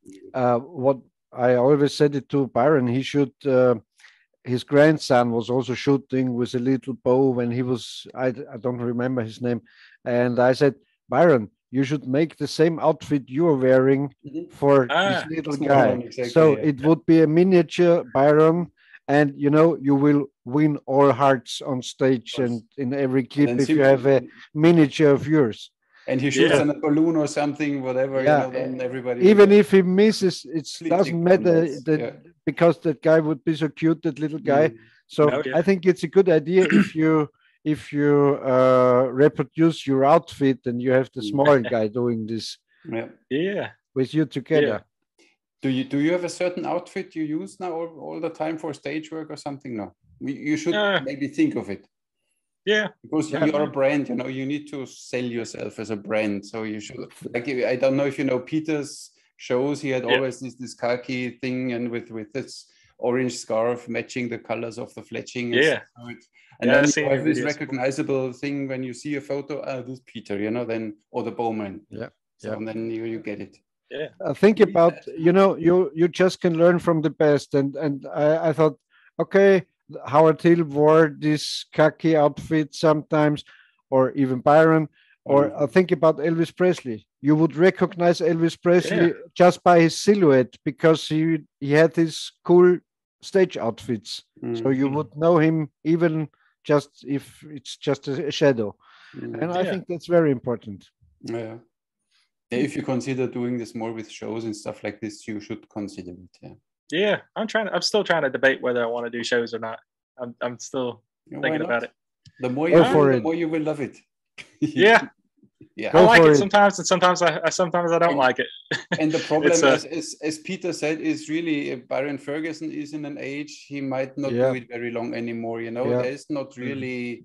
[SPEAKER 2] what I always said it to Byron, he should, his grandson was also shooting with a little bow when he was, I don't remember his name. And I said, Byron, you should make the same outfit you're wearing for this little guy. Exactly, so it would be a miniature Byron, and you know, you will win all hearts on stage and in every clip if you have a miniature of yours.
[SPEAKER 1] And he shoots on a balloon or something, whatever, you know, then everybody.
[SPEAKER 2] Even if he misses, it doesn't matter because that guy would be so cute, that little guy. So I think it's a good idea if you reproduce your outfit and you have the small guy doing this with you together.
[SPEAKER 1] Do you have a certain outfit you use now all the time for stage work or something? No, you should maybe think of it.
[SPEAKER 3] Yeah,
[SPEAKER 1] because you're a brand, you know, you need to sell yourself as a brand. So you should, like, I don't know if you know Peter's shows, he had always this khaki thing and with this orange scarf matching the colors of the fletching. And then you have this recognizable thing when you see a photo, this Peter, you know, then, or the Bowman. And then you get it.
[SPEAKER 2] Think about, you know, you just can learn from the best. And I thought, okay, Howard Hill wore this khaki outfit sometimes, or even Byron, or I think about Elvis Presley. You would recognize Elvis Presley just by his silhouette because he had these cool stage outfits. So you would know him even just if it's just a shadow. And I think that's very important.
[SPEAKER 1] If you consider doing this more with shows and stuff like this, you should consider it.
[SPEAKER 3] I'm still trying to debate whether I want to do shows or not. I'm still thinking about it.
[SPEAKER 1] The more you do, the more you will love it.
[SPEAKER 3] I like it sometimes, and sometimes I don't like it.
[SPEAKER 1] And the problem, as Peter said, is really Byron Ferguson is in an age he might not do it very long anymore. You know, there's not really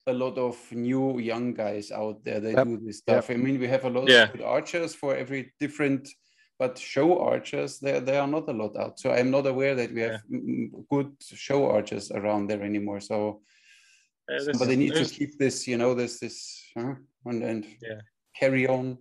[SPEAKER 1] a lot of new young guys out there that do this stuff. I mean, we have a lot of good archers for every different. But show archers, there are not a lot out. So I'm not aware that we have good show archers around there anymore. So somebody needs to keep this, you know, and carry on.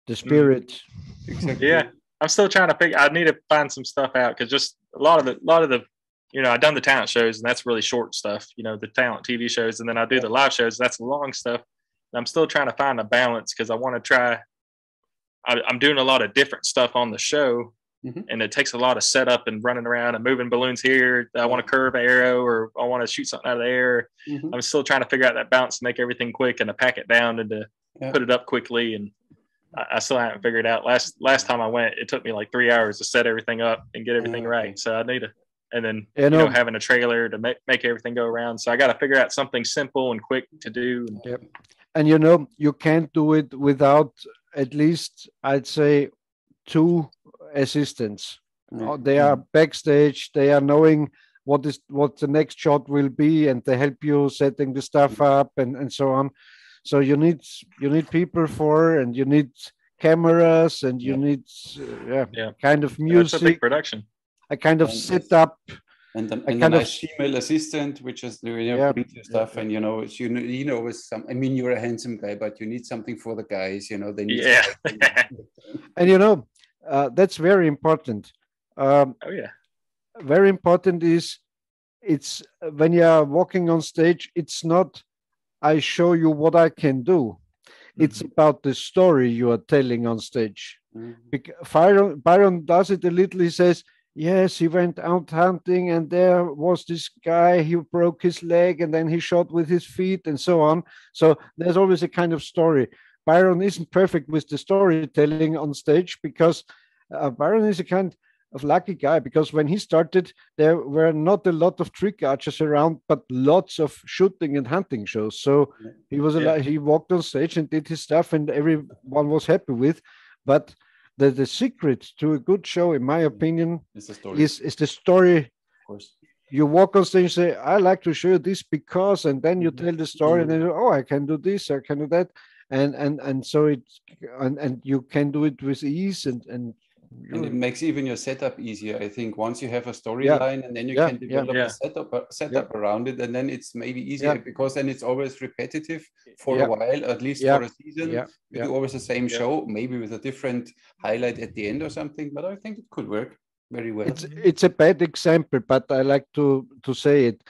[SPEAKER 2] The spirit.
[SPEAKER 1] Exactly.
[SPEAKER 3] I'm still trying to figure. I need to find some stuff out because just a lot of the, you know, I've done the talent shows and that's really short stuff. You know, the talent TV shows, and then I do the live shows. That's long stuff. And I'm still trying to find a balance because I want to try. I'm doing a lot of different stuff on the show, and it takes a lot of setup and running around and moving balloons here. I want to curve an arrow, or I want to shoot something out of the air. I'm still trying to figure out that balance to make everything quick and to pack it down and to put it up quickly. And I still haven't figured it out. Last time I went, it took me like 3 hours to set everything up and get everything right. So I need to, and then you know, having a trailer to make everything go around. So I got to figure out something simple and quick to do.
[SPEAKER 2] And you know, you can't do it without at least, I'd say, 2 assistants. They are backstage. They are knowing what the next shot will be, and they help you setting the stuff up and so on. So you need people and you need cameras, and you need kind of music.
[SPEAKER 3] That's a big production.
[SPEAKER 2] A kind of setup.
[SPEAKER 1] And a nice female assistant, which is doing stuff, and you know, it's, you know, with some. I mean, you're a handsome guy, but you need something for the guys. You know, they need.
[SPEAKER 2] And you know, that's very important. Very important is it's when you are walking on stage. It's not I show you what I can do. It's about the story you are telling on stage. Byron does it a little. He says, yes, he went out hunting and there was this guy, he broke his leg and then he shot with his feet and so on. So there's always a kind of story. Byron isn't perfect with the storytelling on stage because Byron is a kind of lucky guy, because when he started, there were not a lot of trick archers around, but lots of shooting and hunting shows. So he was he walked on stage and did his stuff and everyone was happy with. But the secret to a good show, in my opinion, is the story. Of course. You walk on stage and say, I like to show you this because, and then you tell the story and then, oh, I can do this, I can do that. and so it's and you can do it with ease and
[SPEAKER 1] it makes even your setup easier. I think once you have a
[SPEAKER 2] Yeah.
[SPEAKER 1] storyline and then you
[SPEAKER 2] Yeah,
[SPEAKER 1] can
[SPEAKER 2] yeah.
[SPEAKER 1] develop a setup around it, and then it's maybe easier because then it's always repetitive for a while, at least for a season. You do always the same show, maybe with a different highlight at the end or something. But I think it could work very well.
[SPEAKER 2] It's a bad example, but I like to say it.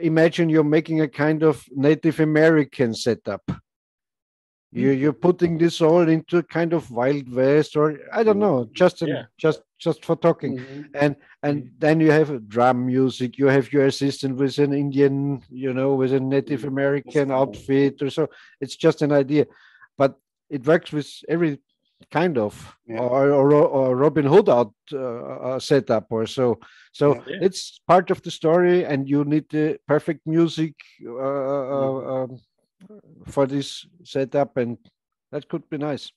[SPEAKER 2] Imagine you're making a kind of Native American setup. You're putting this all into a kind of Wild West, or I don't know, just for talking, and then you have drum music. You have your assistant with an Indian, with a Native American outfit, or so. It's just an idea, but it works with every kind of or Robin Hood out setup or so. So it's part of the story, and you need the perfect music for this setup, and that could be nice.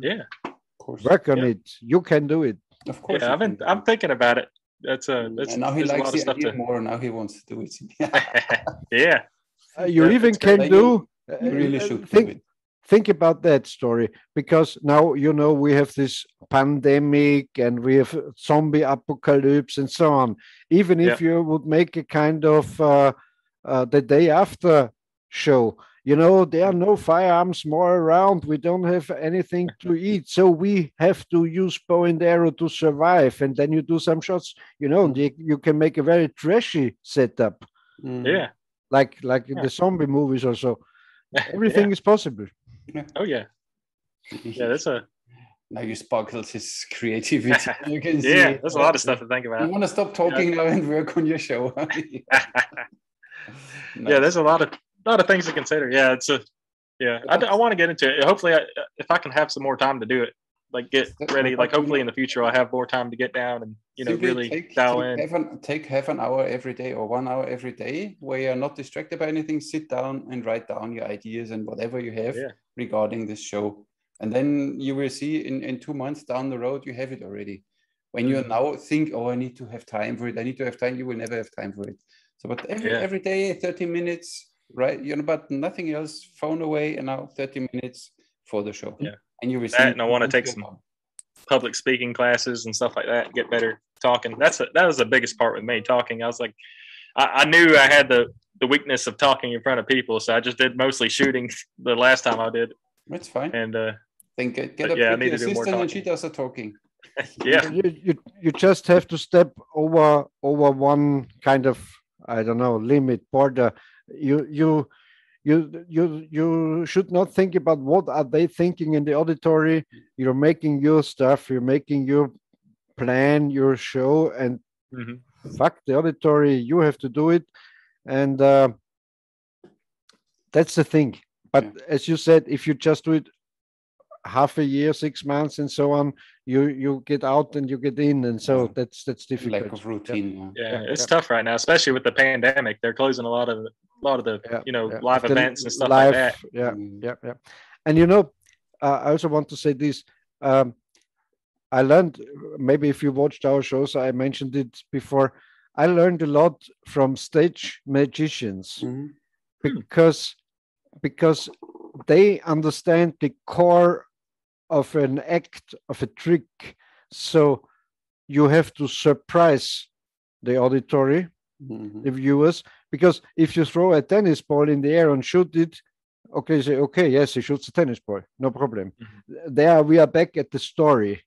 [SPEAKER 3] Yeah,
[SPEAKER 1] of course.
[SPEAKER 2] Work on it. You can do it.
[SPEAKER 1] Of course.
[SPEAKER 3] Yeah, I'm thinking about it. That's
[SPEAKER 1] and now he likes the idea more. Now he wants to do it.
[SPEAKER 3] Yeah.
[SPEAKER 2] You even can do.
[SPEAKER 1] You really should do it.
[SPEAKER 2] Think about that story, because now we have this pandemic and we have zombie apocalypse and so on. Even if you would make a kind of the day after show, there are no firearms more around. We don't have anything to eat, so we have to use bow and arrow to survive. And then you do some shots. You can make a very trashy setup.
[SPEAKER 3] Yeah,
[SPEAKER 2] like in the zombie movies or so. Everything is possible.
[SPEAKER 3] Oh yeah. Yeah, that's a.
[SPEAKER 1] Now you sparkled his creativity. You can see.
[SPEAKER 3] Yeah, there's a lot of stuff to think about.
[SPEAKER 1] You want to stop talking now and work on your show.
[SPEAKER 3] Yeah, there's a lot of things to consider. Yeah, it's I want to get into it. Hopefully, if I can have some more time to do it, like get ready. Like hopefully in the future, I'll have more time to get down and really dial in.
[SPEAKER 1] Take half an hour every day or 1 hour every day where you're not distracted by anything. Sit down and write down your ideas and whatever you have regarding this show. And then you will see in 2 months down the road, you have it already. When you now think, I need to have time for it. I need to have time. You will never have time for it. So, but every day, 30 minutes, right? But nothing else, phone away, and now 30 minutes for the show.
[SPEAKER 3] Yeah.
[SPEAKER 1] And you will see.
[SPEAKER 3] And I want to take some public speaking classes and stuff like that, get better talking. That was the biggest part with me, talking. I was like, I knew I had the weakness of talking in front of people, so I just did mostly shooting the last time I did.
[SPEAKER 1] That's fine.
[SPEAKER 3] And
[SPEAKER 1] then get a pretty assistant and she does the talking.
[SPEAKER 3] Yeah.
[SPEAKER 2] You just have to step over one kind of, I don't know, limit, border. You should not think about what are they thinking in the auditory. You're making your stuff, you're making your plan, your show, and fuck the auditory. You have to do it, and that's the thing. But as you said, if you just do it half a year, 6 months, and so on, you get out and you get in, and so that's difficult.
[SPEAKER 1] Lack of routine.
[SPEAKER 3] Yeah, it's tough right now, especially with the pandemic. They're closing a lot of the live events and stuff like that.
[SPEAKER 2] Yeah. And I also want to say this. I learned, maybe if you watched our shows, I mentioned it before. I learned a lot from stage magicians because they understand the core of an act, of a trick. So you have to surprise the auditory, the viewers, because if you throw a tennis ball in the air and shoot it, yes, he shoots a tennis ball, no problem. There we are back at the story.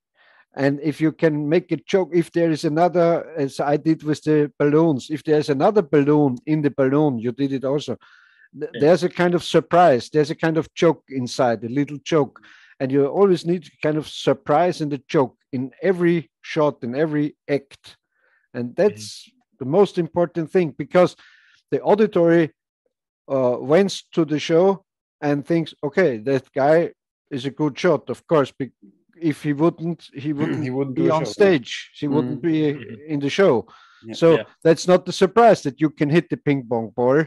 [SPEAKER 2] And if you can make a joke, if there is another, as I did with the balloons, if there's another balloon in the balloon, you did it also. There's a kind of surprise. There's a kind of joke inside, a little joke. And you always need kind of surprise in the joke in every shot, in every act. And that's the most important thing, because the auditory went to the show and thinks, okay, that guy is a good shot, of course. If he wouldn't be on stage. He wouldn't be in the show. So that's not the surprise that you can hit the ping pong ball.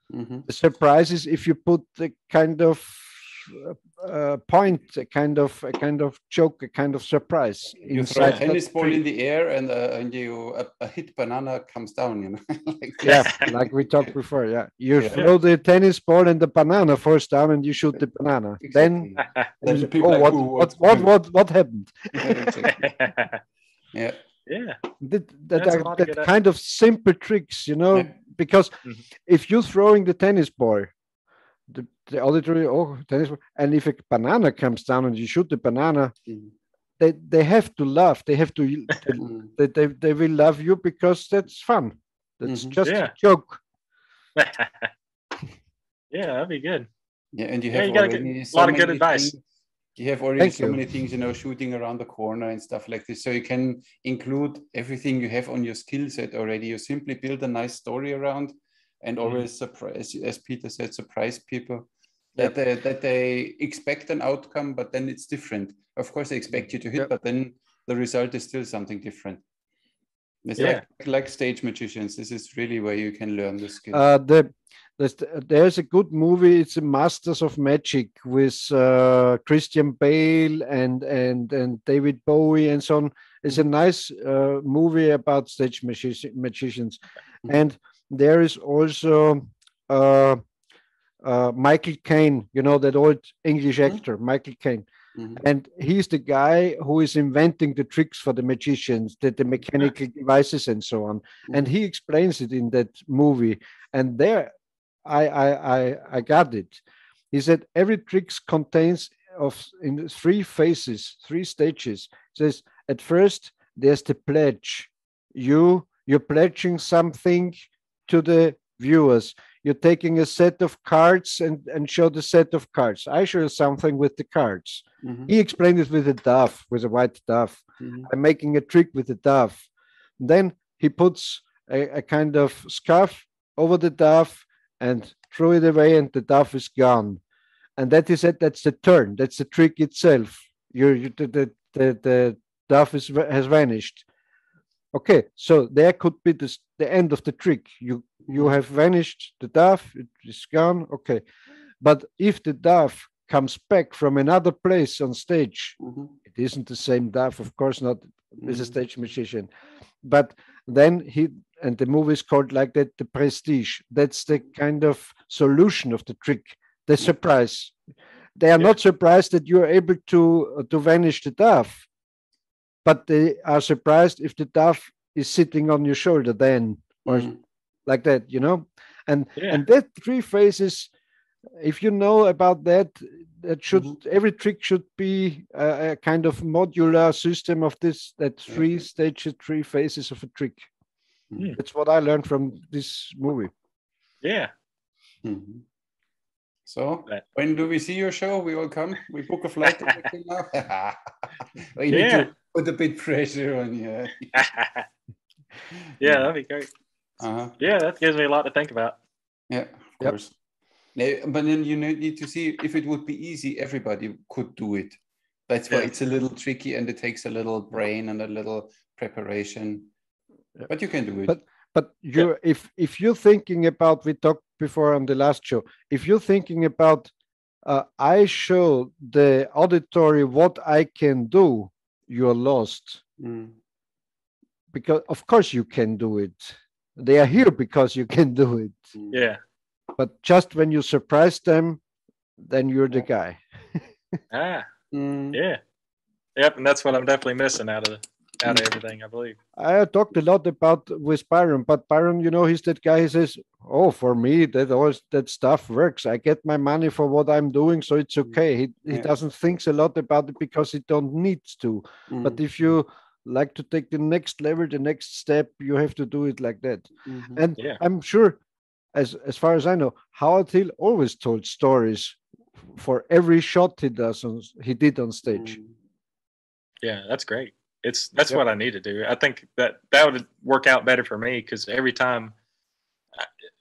[SPEAKER 2] The surprise is if you put the kind of point, a kind of joke, a kind of surprise.
[SPEAKER 1] You throw a
[SPEAKER 2] inside
[SPEAKER 1] tennis
[SPEAKER 2] that
[SPEAKER 1] ball
[SPEAKER 2] tree.
[SPEAKER 1] in the air, and you a hit banana comes down. You know, like
[SPEAKER 2] Yeah, like we talked before. Yeah, you
[SPEAKER 1] Yeah.
[SPEAKER 2] throw the tennis ball and the banana falls down, and you shoot the banana.
[SPEAKER 1] Exactly.
[SPEAKER 2] Then you say,
[SPEAKER 1] people
[SPEAKER 2] "Oh,
[SPEAKER 1] like,
[SPEAKER 2] what happened?"
[SPEAKER 1] Yeah, exactly. Yeah.
[SPEAKER 3] Yeah.
[SPEAKER 2] That
[SPEAKER 3] That's a
[SPEAKER 2] are
[SPEAKER 3] lot to
[SPEAKER 2] that
[SPEAKER 3] get at.
[SPEAKER 2] kind of simple tricks, you know,
[SPEAKER 1] Yeah.
[SPEAKER 2] because
[SPEAKER 3] Mhm.
[SPEAKER 2] if you're throwing the tennis ball, the auditory, oh, tennis ball, and if a banana comes down and you shoot the banana,
[SPEAKER 1] Mhm.
[SPEAKER 2] they have to laugh. They have to,
[SPEAKER 1] Mhm.
[SPEAKER 2] they will love you because that's fun. That's
[SPEAKER 1] Mhm.
[SPEAKER 2] just
[SPEAKER 3] Yeah.
[SPEAKER 2] a joke.
[SPEAKER 3] Yeah, that'd be good.
[SPEAKER 1] Yeah, and you
[SPEAKER 3] Yeah,
[SPEAKER 1] have
[SPEAKER 3] you got a
[SPEAKER 1] already
[SPEAKER 3] lot of good advice.
[SPEAKER 1] You have already
[SPEAKER 2] Thank
[SPEAKER 1] so
[SPEAKER 2] you.
[SPEAKER 1] many things, you know, shooting around the corner and stuff like this. So you can include everything you have on your skill set already. You simply build a nice story around, and always surprise, as Peter said, surprise people that they expect an outcome, but then it's different. Of course, they expect you to hit,
[SPEAKER 2] Yep.
[SPEAKER 1] but then the result is still something different. It's
[SPEAKER 3] Yeah.
[SPEAKER 1] like stage magicians. This is really where you can learn the skill.
[SPEAKER 2] There's a good movie. It's a Masters of Magic with Christian Bale and David Bowie and so on. It's a nice movie about stage magicians, and there is also Michael Caine. You know, that old English actor, Michael Caine. And he's the guy who is inventing the tricks for the magicians, the mechanical devices and so on. And he explains it in that movie. And there, I got it. He said every trick contains in 3 phases, 3 stages. He says at first there's the pledge. You're pledging something to the viewers. You're taking a set of cards and show the set of cards. I show something with the cards. He explained it with a dove, with a white dove. I'm making a trick with a dove. Then he puts a kind of scarf over the dove and throw it away, and the dove is gone. And that is it. That's the turn. That's the trick itself. The dove has vanished. Okay, so there could be the end of the trick. You have vanished the dove, it is gone. Okay, but if the dove comes back from another place on stage, it isn't the same dove, of course not, with a stage magician. But then and the movie is called like that, the prestige. That's the kind of solution of the trick, the surprise. They are not surprised that you are able to vanish the dove, but they are surprised if the dove is sitting on your shoulder then, or like that, you know. And that 3 phases, if you know about that, every trick should be a kind of modular system of this, that 3 stages, 3 phases of a trick. That's what I learned from this movie.
[SPEAKER 3] Yeah.
[SPEAKER 1] So when do we see your show? We all come. We book a flight now. We need to put a bit pressure on you.
[SPEAKER 3] Yeah, that'd be great. Yeah, that gives me a lot to think about.
[SPEAKER 1] Yeah, of course. But then you need to see if it would be easy, everybody could do it. That's why it's a little tricky, and it takes a little brain and a little preparation. But you can do it.
[SPEAKER 2] But if you're thinking about, we talked before on the last show, if you're thinking about I show the auditory what I can do, you're lost. Because of course you can do it. They are here because you can do it.
[SPEAKER 3] Yeah.
[SPEAKER 2] But just when you surprise them, then you're the guy.
[SPEAKER 3] Yeah. Yep, and that's what I'm definitely missing out of everything, I believe.
[SPEAKER 2] I talked a lot about with Byron, but Byron, you know, he's that guy who says, "Oh, for me, that stuff works. I get my money for what I'm doing, so it's okay." He doesn't think a lot about it because he don't need to. But if you like to take the next level, the next step, you have to do it like that. And I'm sure, as far as I know, Howard Hill always told stories for every shot he did on stage.
[SPEAKER 3] Yeah, that's great. That's what I need to do. I think that would work out better for me, because every time,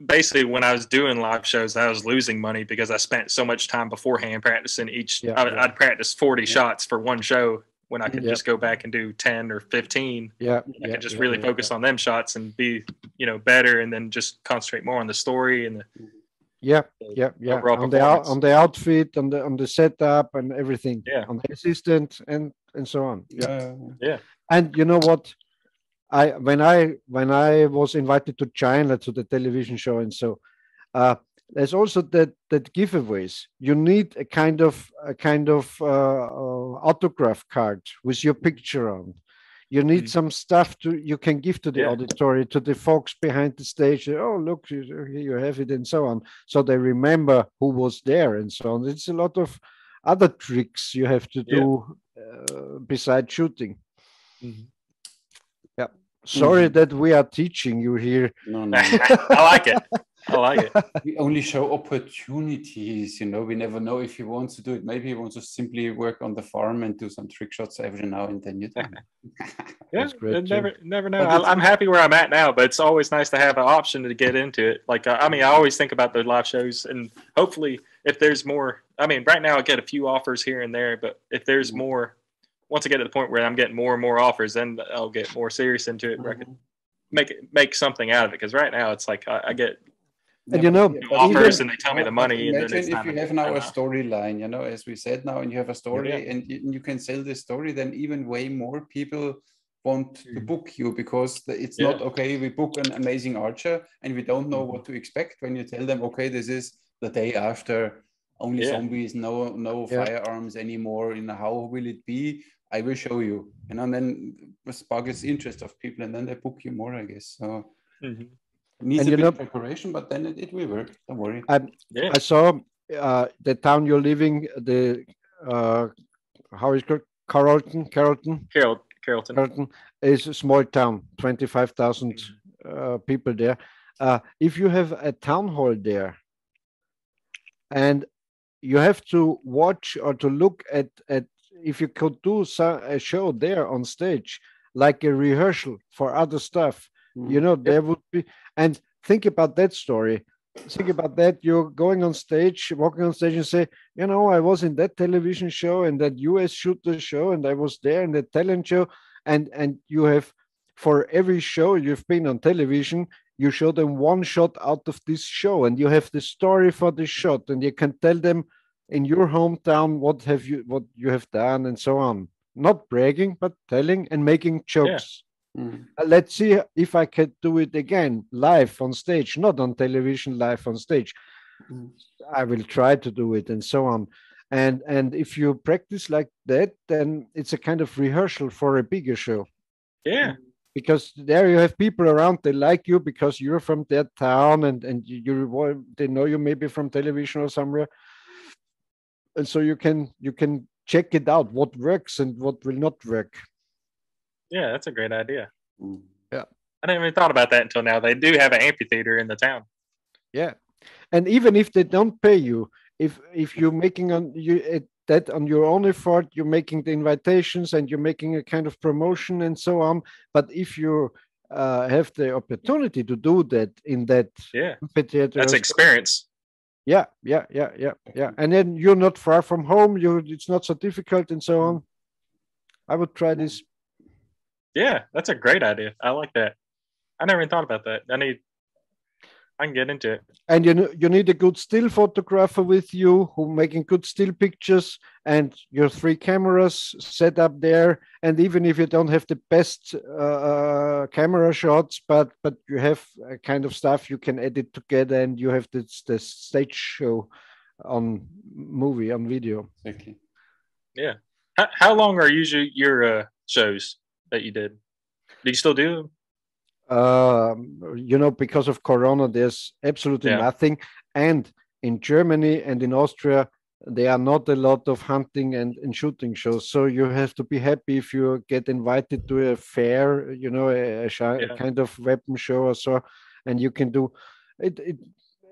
[SPEAKER 3] basically when I was doing live shows, I was losing money because I spent so much time beforehand practicing I'd practice 40 shots for one show when I could just go back and do 10 or 15. I could just focus on them shots and be, better, and then just concentrate more on the story and
[SPEAKER 2] Yeah,
[SPEAKER 3] the
[SPEAKER 2] yeah, yeah.
[SPEAKER 3] overall
[SPEAKER 2] On
[SPEAKER 3] performance.
[SPEAKER 2] the outfit, on the setup, and everything.
[SPEAKER 3] Yeah.
[SPEAKER 2] On the assistant and so on.
[SPEAKER 1] Yeah.
[SPEAKER 3] Yeah.
[SPEAKER 2] And you know what? When I was invited to China to the television show, and so there's also that giveaways. You need a kind of autograph card with your picture on. You need some stuff you can give to the
[SPEAKER 3] Yeah.
[SPEAKER 2] auditory, to the folks behind the stage. Oh, look, here you have it, and so on. So they remember who was there, and so on. It's a lot of other tricks you have to do besides shooting. Yeah. Sorry that we are teaching you here.
[SPEAKER 1] No, no.
[SPEAKER 3] I like it. I like it.
[SPEAKER 1] We only show opportunities, you know. We never know if he wants to do it. Maybe he wants to simply work on the farm and do some trick shots every now and then. You don't know.
[SPEAKER 3] Yeah,
[SPEAKER 2] That's great,
[SPEAKER 3] never know.
[SPEAKER 1] But
[SPEAKER 3] I'm happy where I'm at now, but it's always nice to have an option to get into it. Like, I mean, I always think about the live shows, and hopefully, if there's more, I mean, right now I get a few offers here and there, but if there's more, once I get to the point where I'm getting more and more offers, then I'll get more serious into it. Where I can make something out of it. Because right now it's like I get
[SPEAKER 2] And you know,
[SPEAKER 3] offers and they tell me the money. And then
[SPEAKER 1] Imagine
[SPEAKER 3] it's
[SPEAKER 1] if
[SPEAKER 3] time
[SPEAKER 1] you
[SPEAKER 3] to-
[SPEAKER 1] have now a storyline, you know, as we said now, and you have a story
[SPEAKER 3] Yeah.
[SPEAKER 1] and you can sell this story, then even way more people want to book you, because it's not okay. We book an amazing archer and we don't know what to expect when you tell them, okay, this is the day after, only zombies, no firearms anymore. You know, how will it be? I will show you. You know, and then sparks interest of people, and then they book you more, I guess. So. Needs a bit of preparation, but then it will work. Don't worry.
[SPEAKER 2] I saw the town you're living, the how is it called? Carrollton is a small town, 25,000 people there. If you have a town hall there, and you have to watch or to look at if you could do a show there on stage, like a rehearsal for other stuff. You know, there would be, and think about that story. Think about that. You're going on stage, walking on stage and say, you know, I was in that television show and that US shooter show, and I was there in the talent show. And you have, for every show you've been on television, you show them one shot out of this show, and you have the story for the shot, and you can tell them in your hometown what you have done and so on. Not bragging, but telling and making jokes. Let's see if I can do it again live on stage, not on television, live on stage. I will try to do it and so on. And if you practice like that, then it's a kind of rehearsal for a bigger show.
[SPEAKER 3] Yeah.
[SPEAKER 2] Because there you have people around, they like you because you're from that town, and they know you maybe from television or somewhere. And so you can check it out, what works and what will not work.
[SPEAKER 3] Yeah, that's a great idea.
[SPEAKER 2] Yeah.
[SPEAKER 3] I didn't even thought about that until now. They do have an amphitheater in the town.
[SPEAKER 2] Yeah. And even if they don't pay you, if you're making that on your own effort, you're making the invitations and you're making a kind of promotion and so on. But if you have the opportunity to do that in that amphitheater,
[SPEAKER 3] that's experience.
[SPEAKER 2] Yeah. And then you're not far from home. It's not so difficult and so on. I would try this.
[SPEAKER 3] Yeah, that's a great idea. I like that. I never even thought about that. I can get into it.
[SPEAKER 2] And you need a good still photographer with you who making good still pictures, and your 3 cameras set up there. And even if you don't have the best camera shots, but you have a kind of stuff you can edit together, and you have the stage show on video.
[SPEAKER 1] Exactly.
[SPEAKER 3] Yeah. How long are usually your shows that you did? Do you still do them?
[SPEAKER 2] You know, because of Corona, there's absolutely nothing. And in Germany and in Austria, there are not a lot of hunting and shooting shows. So you have to be happy if you get invited to a fair, you know, a kind of weapon show or so, and you can do it.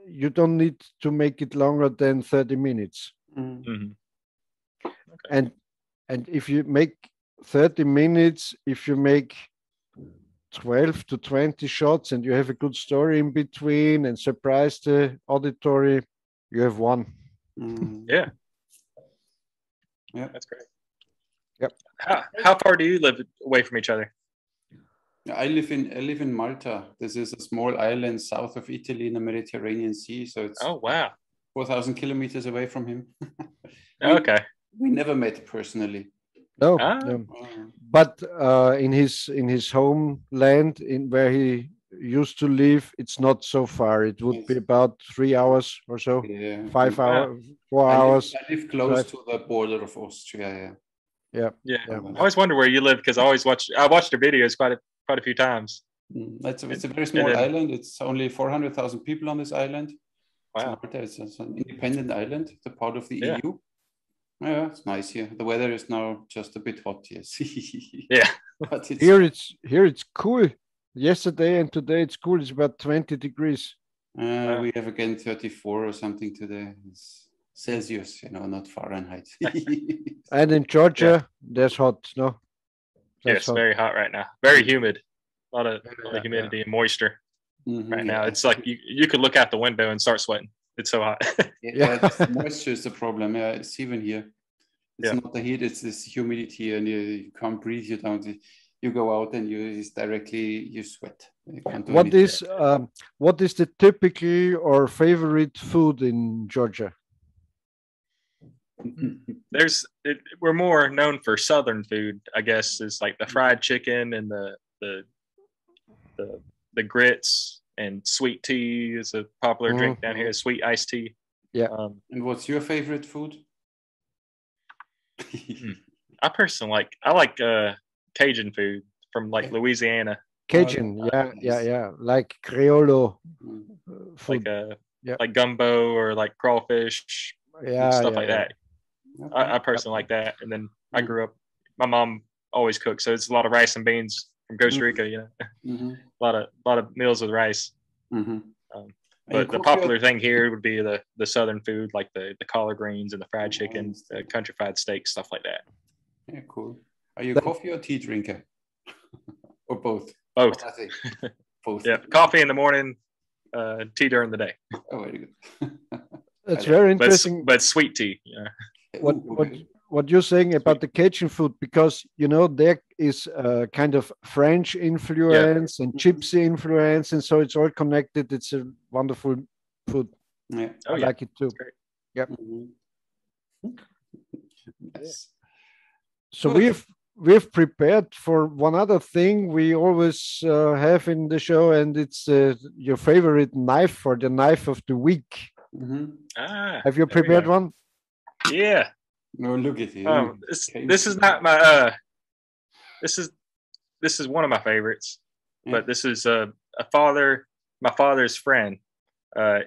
[SPEAKER 2] You don't need to make it longer than 30 minutes.
[SPEAKER 3] Okay.
[SPEAKER 2] And if you make 30 minutes, if you make 12 to 20 shots and you have a good story in between and surprise the auditory, you have won.
[SPEAKER 3] Yeah, that's great.
[SPEAKER 2] Yep.
[SPEAKER 3] How far do you live away from each other?
[SPEAKER 1] I live in Malta. This is a small island south of Italy in the Mediterranean Sea. So it's
[SPEAKER 3] Oh wow.
[SPEAKER 1] 4,000 kilometers away from him.
[SPEAKER 3] Okay.
[SPEAKER 1] We never met personally.
[SPEAKER 2] No,
[SPEAKER 3] Ah.
[SPEAKER 2] no. But in his homeland, in where he used to live, it's not so far. It would be about 3 hours or so.
[SPEAKER 1] Yeah.
[SPEAKER 2] 5 hours, 4
[SPEAKER 1] I
[SPEAKER 2] hours.
[SPEAKER 1] I live close
[SPEAKER 2] drive.
[SPEAKER 1] to the border of Austria.
[SPEAKER 2] Yeah.
[SPEAKER 3] Yeah.
[SPEAKER 2] Yeah.
[SPEAKER 3] I always wonder where you live because I watched their videos quite a few times.
[SPEAKER 1] It's a very small island. It's only 400,000 people on this island.
[SPEAKER 3] Wow.
[SPEAKER 1] It's an independent island. It's a part of the
[SPEAKER 3] Yeah.
[SPEAKER 1] EU. Yeah, it's nice here. The weather is now just a bit hot, yes.
[SPEAKER 3] Yeah.
[SPEAKER 1] But it's,
[SPEAKER 2] Here it's cool. Yesterday and today it's cool. It's about 20 degrees.
[SPEAKER 1] we have again 34 or something today. It's Celsius, not Fahrenheit.
[SPEAKER 2] And in Georgia, there's hot. No.
[SPEAKER 3] Yes,
[SPEAKER 2] Hot.
[SPEAKER 3] very hot right now. Very humid. A lot of humidity and moisture right now. It's like you could look out the window and start sweating. It's so hot.
[SPEAKER 1] The moisture is the problem. Yeah, it's even here. It's
[SPEAKER 3] Yeah.
[SPEAKER 1] not the heat, it's this humidity, and you can't breathe. You go out and you sweat. You can't do anything.
[SPEAKER 2] What is the typical or favorite food in Georgia?
[SPEAKER 3] We're more known for southern food, I guess, is like the fried chicken and the grits, and sweet tea is a popular drink down here, sweet iced tea.
[SPEAKER 2] Yeah.
[SPEAKER 1] And what's your favorite food?
[SPEAKER 3] I personally like Cajun food from like Louisiana.
[SPEAKER 2] Cajun, yeah, like Creole food.
[SPEAKER 3] Like gumbo or like crawfish, stuff like that. Okay. I personally like that. And then I grew up, my mom always cooks, so it's a lot of rice and beans from Costa Rica, a lot of meals with rice. But the popular thing here would be the southern food, like the collard greens and the fried chicken, the country fried steaks, stuff like that.
[SPEAKER 1] Yeah, cool. Are you a coffee or tea drinker? Or both?
[SPEAKER 3] Both.
[SPEAKER 1] Both.
[SPEAKER 3] Yeah, coffee in the morning, tea during the day.
[SPEAKER 1] Oh, very good.
[SPEAKER 2] That's very interesting.
[SPEAKER 3] But sweet tea. Yeah.
[SPEAKER 2] What you're saying about the Cajun food, because there is a kind of French influence and gypsy influence, and so it's all connected. It's a wonderful food.
[SPEAKER 1] Yeah,
[SPEAKER 2] I like it too. Yep.
[SPEAKER 1] Yes.
[SPEAKER 2] So we've prepared for one other thing we always have in the show, and it's your favorite knife for the knife of the week. Have you prepared one?
[SPEAKER 3] Yeah.
[SPEAKER 1] No, look at you.
[SPEAKER 3] This is not my. This is one of my favorites, but this is my father's friend.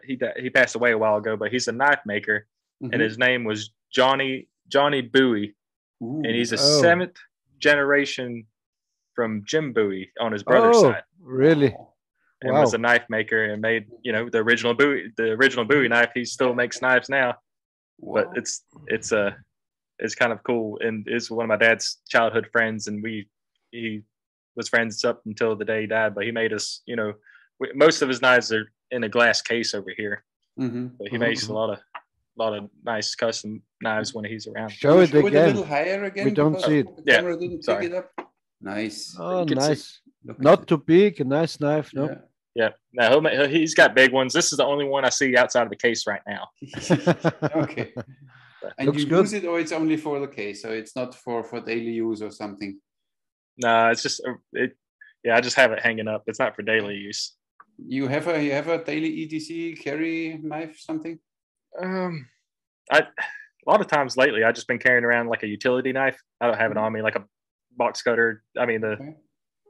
[SPEAKER 3] He passed away a while ago, but he's a knife maker, and his name was Johnny Bowie, and he's a 7th generation from Jim Bowie on his brother's side.
[SPEAKER 2] Really?
[SPEAKER 3] And was a knife maker and made the original Bowie knife. He still makes knives now, but it's kind of cool, and is one of my dad's childhood friends, and he was friends up until the day he died. But he made us, most of his knives are in a glass case over here. But he makes a lot of nice custom knives when he's around.
[SPEAKER 2] Show it again.
[SPEAKER 1] A little higher again.
[SPEAKER 2] We don't see it.
[SPEAKER 1] The camera didn't pick it up. Nice.
[SPEAKER 2] Oh, nice. Not too big. A nice knife. No.
[SPEAKER 3] Yeah. Now he's got big ones. This is the only one I see outside of the case right now.
[SPEAKER 1] Okay. And you use it, or it's only for the case, so it's not for daily use or something?
[SPEAKER 3] No, it's just I just have it hanging up. It's not for daily use.
[SPEAKER 1] You have a daily EDC carry knife, something?
[SPEAKER 3] A lot of times lately I've just been carrying around like a utility knife. I don't have it on me, like a box cutter. I mean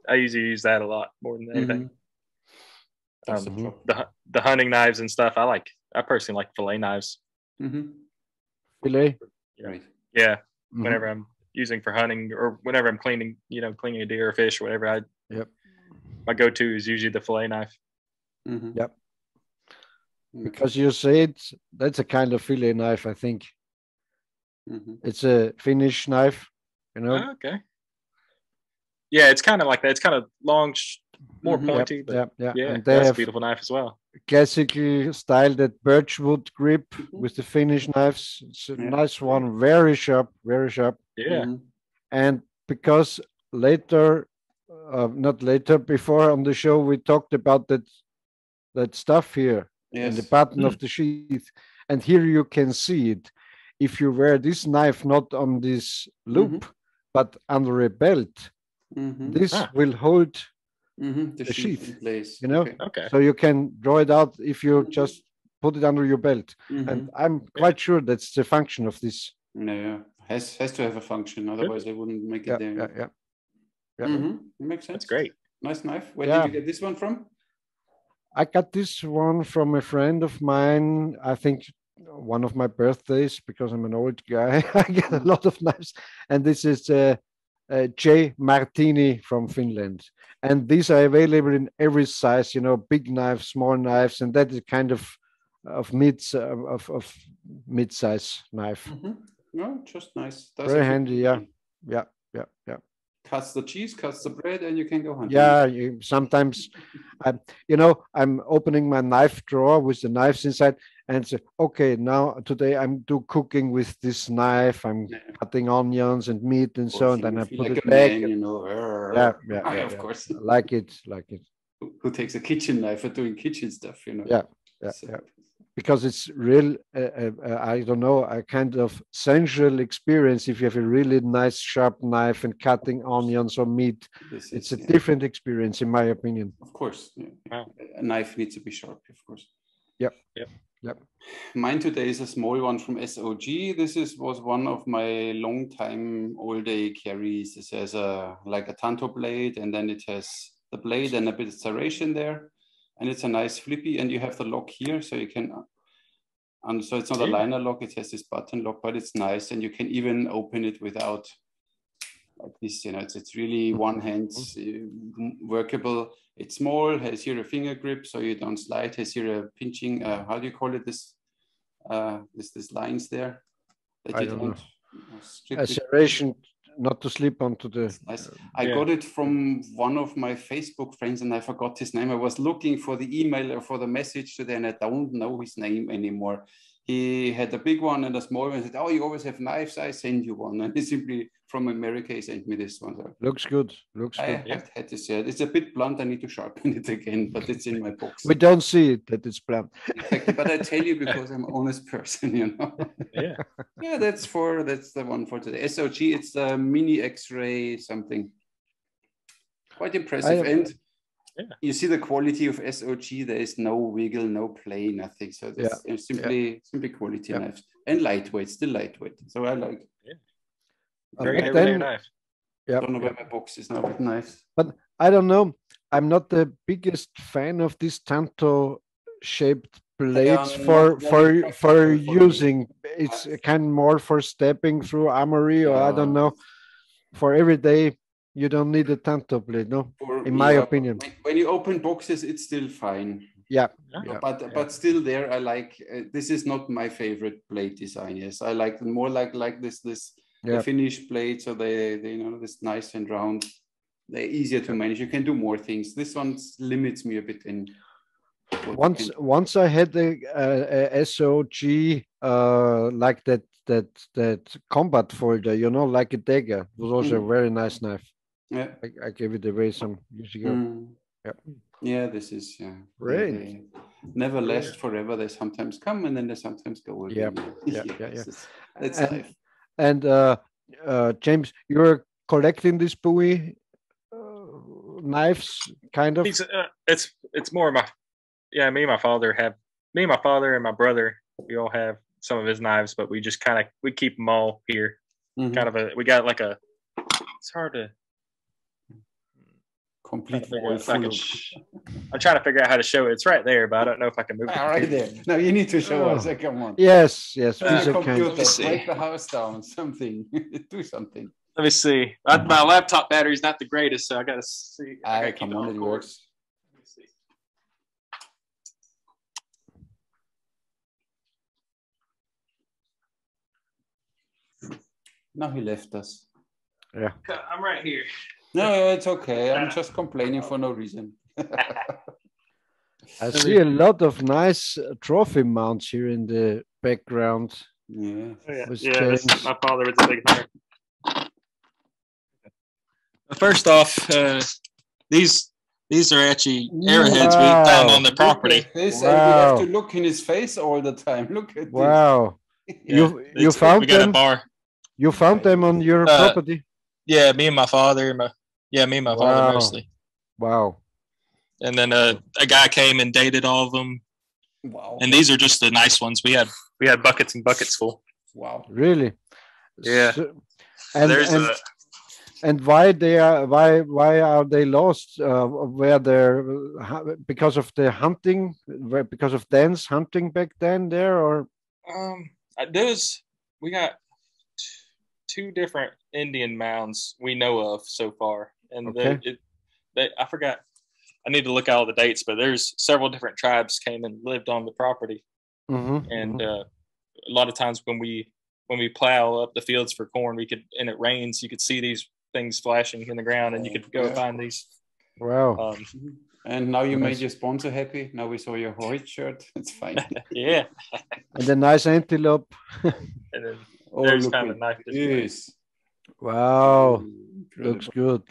[SPEAKER 3] I usually use that a lot more than anything. The hunting knives and stuff, I personally like fillet knives.
[SPEAKER 2] Fillet?
[SPEAKER 1] Right.
[SPEAKER 3] Yeah. Whenever I'm using for hunting, or whenever I'm cleaning a deer or fish or whatever, my go-to is usually the fillet knife.
[SPEAKER 2] Yep. Because you said that's a kind of fillet knife, I think. It's a Finnish knife,
[SPEAKER 3] Okay. Yeah, it's kind of like that. It's kind of long, more pointy.
[SPEAKER 2] Yeah.
[SPEAKER 3] And that's a beautiful knife as well.
[SPEAKER 2] Classical style, that birchwood grip with the Finnish knives. It's a nice one, very sharp, very sharp.
[SPEAKER 3] Yeah.
[SPEAKER 2] And because later not later, before on the show, we talked about that stuff here in the bottom of the sheath. And here you can see it. If you wear this knife not on this loop, but under a belt, this will hold the sheath
[SPEAKER 1] in place.
[SPEAKER 2] You know,
[SPEAKER 3] Okay.
[SPEAKER 2] so you can draw it out if you just put it under your belt. And I'm quite sure that's the function of this.
[SPEAKER 1] Yeah, has to have a function, otherwise I wouldn't make it there.
[SPEAKER 2] Yeah.
[SPEAKER 1] Makes sense.
[SPEAKER 3] That's great.
[SPEAKER 1] Nice knife. Where did you get this one from?
[SPEAKER 2] I got this one from a friend of mine. I think one of my birthdays, because I'm an old guy. I get a lot of knives, and this is J. Martini from Finland. And these are available in every size. You know, big knives, small knives, and that is kind of mid-size knife.
[SPEAKER 1] No, just nice.
[SPEAKER 2] Very handy. Yeah.
[SPEAKER 1] Cuts the cheese, cuts the bread, and you can go hunting.
[SPEAKER 2] Yeah, sometimes, I'm opening my knife drawer with the knives inside and say, okay, now today I'm do cooking with this knife. I'm cutting onions and meat and so on. Then I put it back.
[SPEAKER 1] Yeah, of course.
[SPEAKER 2] Like it.
[SPEAKER 1] Who takes a kitchen knife for doing kitchen stuff?
[SPEAKER 2] Yeah. Because it's real, I don't know, a kind of sensual experience. If you have a really nice sharp knife and cutting onions or meat, it's a different experience, in my opinion.
[SPEAKER 1] Of course. Yeah. A knife needs to be sharp, of course.
[SPEAKER 2] Yep.
[SPEAKER 1] Mine today is a small one from SOG. This was one of my long time all-day carries. This has like a tanto blade, and then it has the blade and a bit of serration there. And it's a nice flippy, and you have the lock here, so you can, and so it's not a liner lock, it has this button lock, but it's nice, and you can even open it without, like this, it's really one hand workable. It's small, has here a finger grip, so you don't slide, has here a pinching, how do you call it, this lines there? That
[SPEAKER 2] I don't know. A serration, not to slip onto the.
[SPEAKER 1] Nice. I got it from one of my Facebook friends, and I forgot his name. I was looking for the email or for the message today, and I don't know his name anymore. He had a big one and a small one. He said, "Oh, you always have knives. I send you one." And he simply from America, he sent me this one. So
[SPEAKER 2] looks good.
[SPEAKER 1] I had to say it. It's a bit blunt. I need to sharpen it again, but it's in my box.
[SPEAKER 2] We don't see it that it's blunt.
[SPEAKER 1] Exactly, but I tell you because I'm an honest person, Yeah, that's the one for today. SOG. It's the mini X-ray something. Quite impressive, and you see the quality of SOG. There is no wiggle, no play, nothing. So it's simply quality knives, and lightweight, still lightweight. So I like.
[SPEAKER 3] Very everyday knife.
[SPEAKER 1] I don't know where my box is now with knives.
[SPEAKER 2] But I don't know. I'm not the biggest fan of these tanto shaped blades for using. It's kind of more for stepping through armory, or I don't know. For every day, you don't need a tanto blade, no? In my opinion.
[SPEAKER 1] When you open boxes, it's still fine.
[SPEAKER 2] Yeah.
[SPEAKER 1] But still there, I like, this is not my favorite blade design. Yes, I like more like this the finished blade, so they this nice and round. They're easier to manage. You can do more things. This one limits me a bit in.
[SPEAKER 2] Once I had a SOG like that combat folder, like a dagger. It was also a very nice knife.
[SPEAKER 1] Yeah,
[SPEAKER 2] I gave it away some years ago.
[SPEAKER 1] Yeah, this is
[SPEAKER 2] great.
[SPEAKER 1] They never last forever. They sometimes come and then they sometimes go again. That's life.
[SPEAKER 2] And James, you're collecting this Bowie knives, kind of.
[SPEAKER 3] It's more of my me and my father and my brother. We all have some of his knives, but we just we keep them all here. We got like a. It's hard to.
[SPEAKER 1] Complete wall
[SPEAKER 3] I'm trying to figure out how to show it. It's right there, but I don't know if I can move it.
[SPEAKER 1] Right there. No, you need to show us. Come on.
[SPEAKER 2] Yes.
[SPEAKER 1] Computer, break the house down. Something. Do something.
[SPEAKER 3] Let me see. My laptop battery is not the greatest, so I got to see.
[SPEAKER 1] Come on, it works.
[SPEAKER 3] Let me see.
[SPEAKER 1] Now he left us.
[SPEAKER 2] Yeah.
[SPEAKER 3] I'm right here.
[SPEAKER 1] No, it's okay. I'm just complaining for no reason.
[SPEAKER 2] I see a lot of nice trophy mounts here in the background.
[SPEAKER 1] Yeah.
[SPEAKER 3] My father was a big hunter. First off, these are actually arrowheads we found on the property.
[SPEAKER 1] Look at this, and we have to look in his face all the time. Look at this.
[SPEAKER 2] Wow. You found them? You found them on your property?
[SPEAKER 3] Yeah, me and my father. Me and my father mostly.
[SPEAKER 2] Wow.
[SPEAKER 3] And then a guy came and dated all of them.
[SPEAKER 1] Wow.
[SPEAKER 3] And these are just the nice ones. We had buckets and buckets full.
[SPEAKER 1] Wow.
[SPEAKER 2] Really?
[SPEAKER 3] Yeah.
[SPEAKER 2] So, and why are they lost? Were there because of the hunting, because of Dan's hunting back then there, or?
[SPEAKER 3] We got two different Indian mounds we know of so far, and I forgot. I need to look at all the dates, but there's several different tribes came and lived on the property, and a lot of times when we plow up the fields for corn, and it rains, you could see these things flashing in the ground, and you could go find these.
[SPEAKER 2] Wow.
[SPEAKER 1] And now you made your sponsor happy. Now we saw your white shirt. It's fine.
[SPEAKER 3] Yeah.
[SPEAKER 2] And a nice antelope.
[SPEAKER 3] And then there's kind of a nice.
[SPEAKER 1] Yes.
[SPEAKER 2] Wow. Looks good.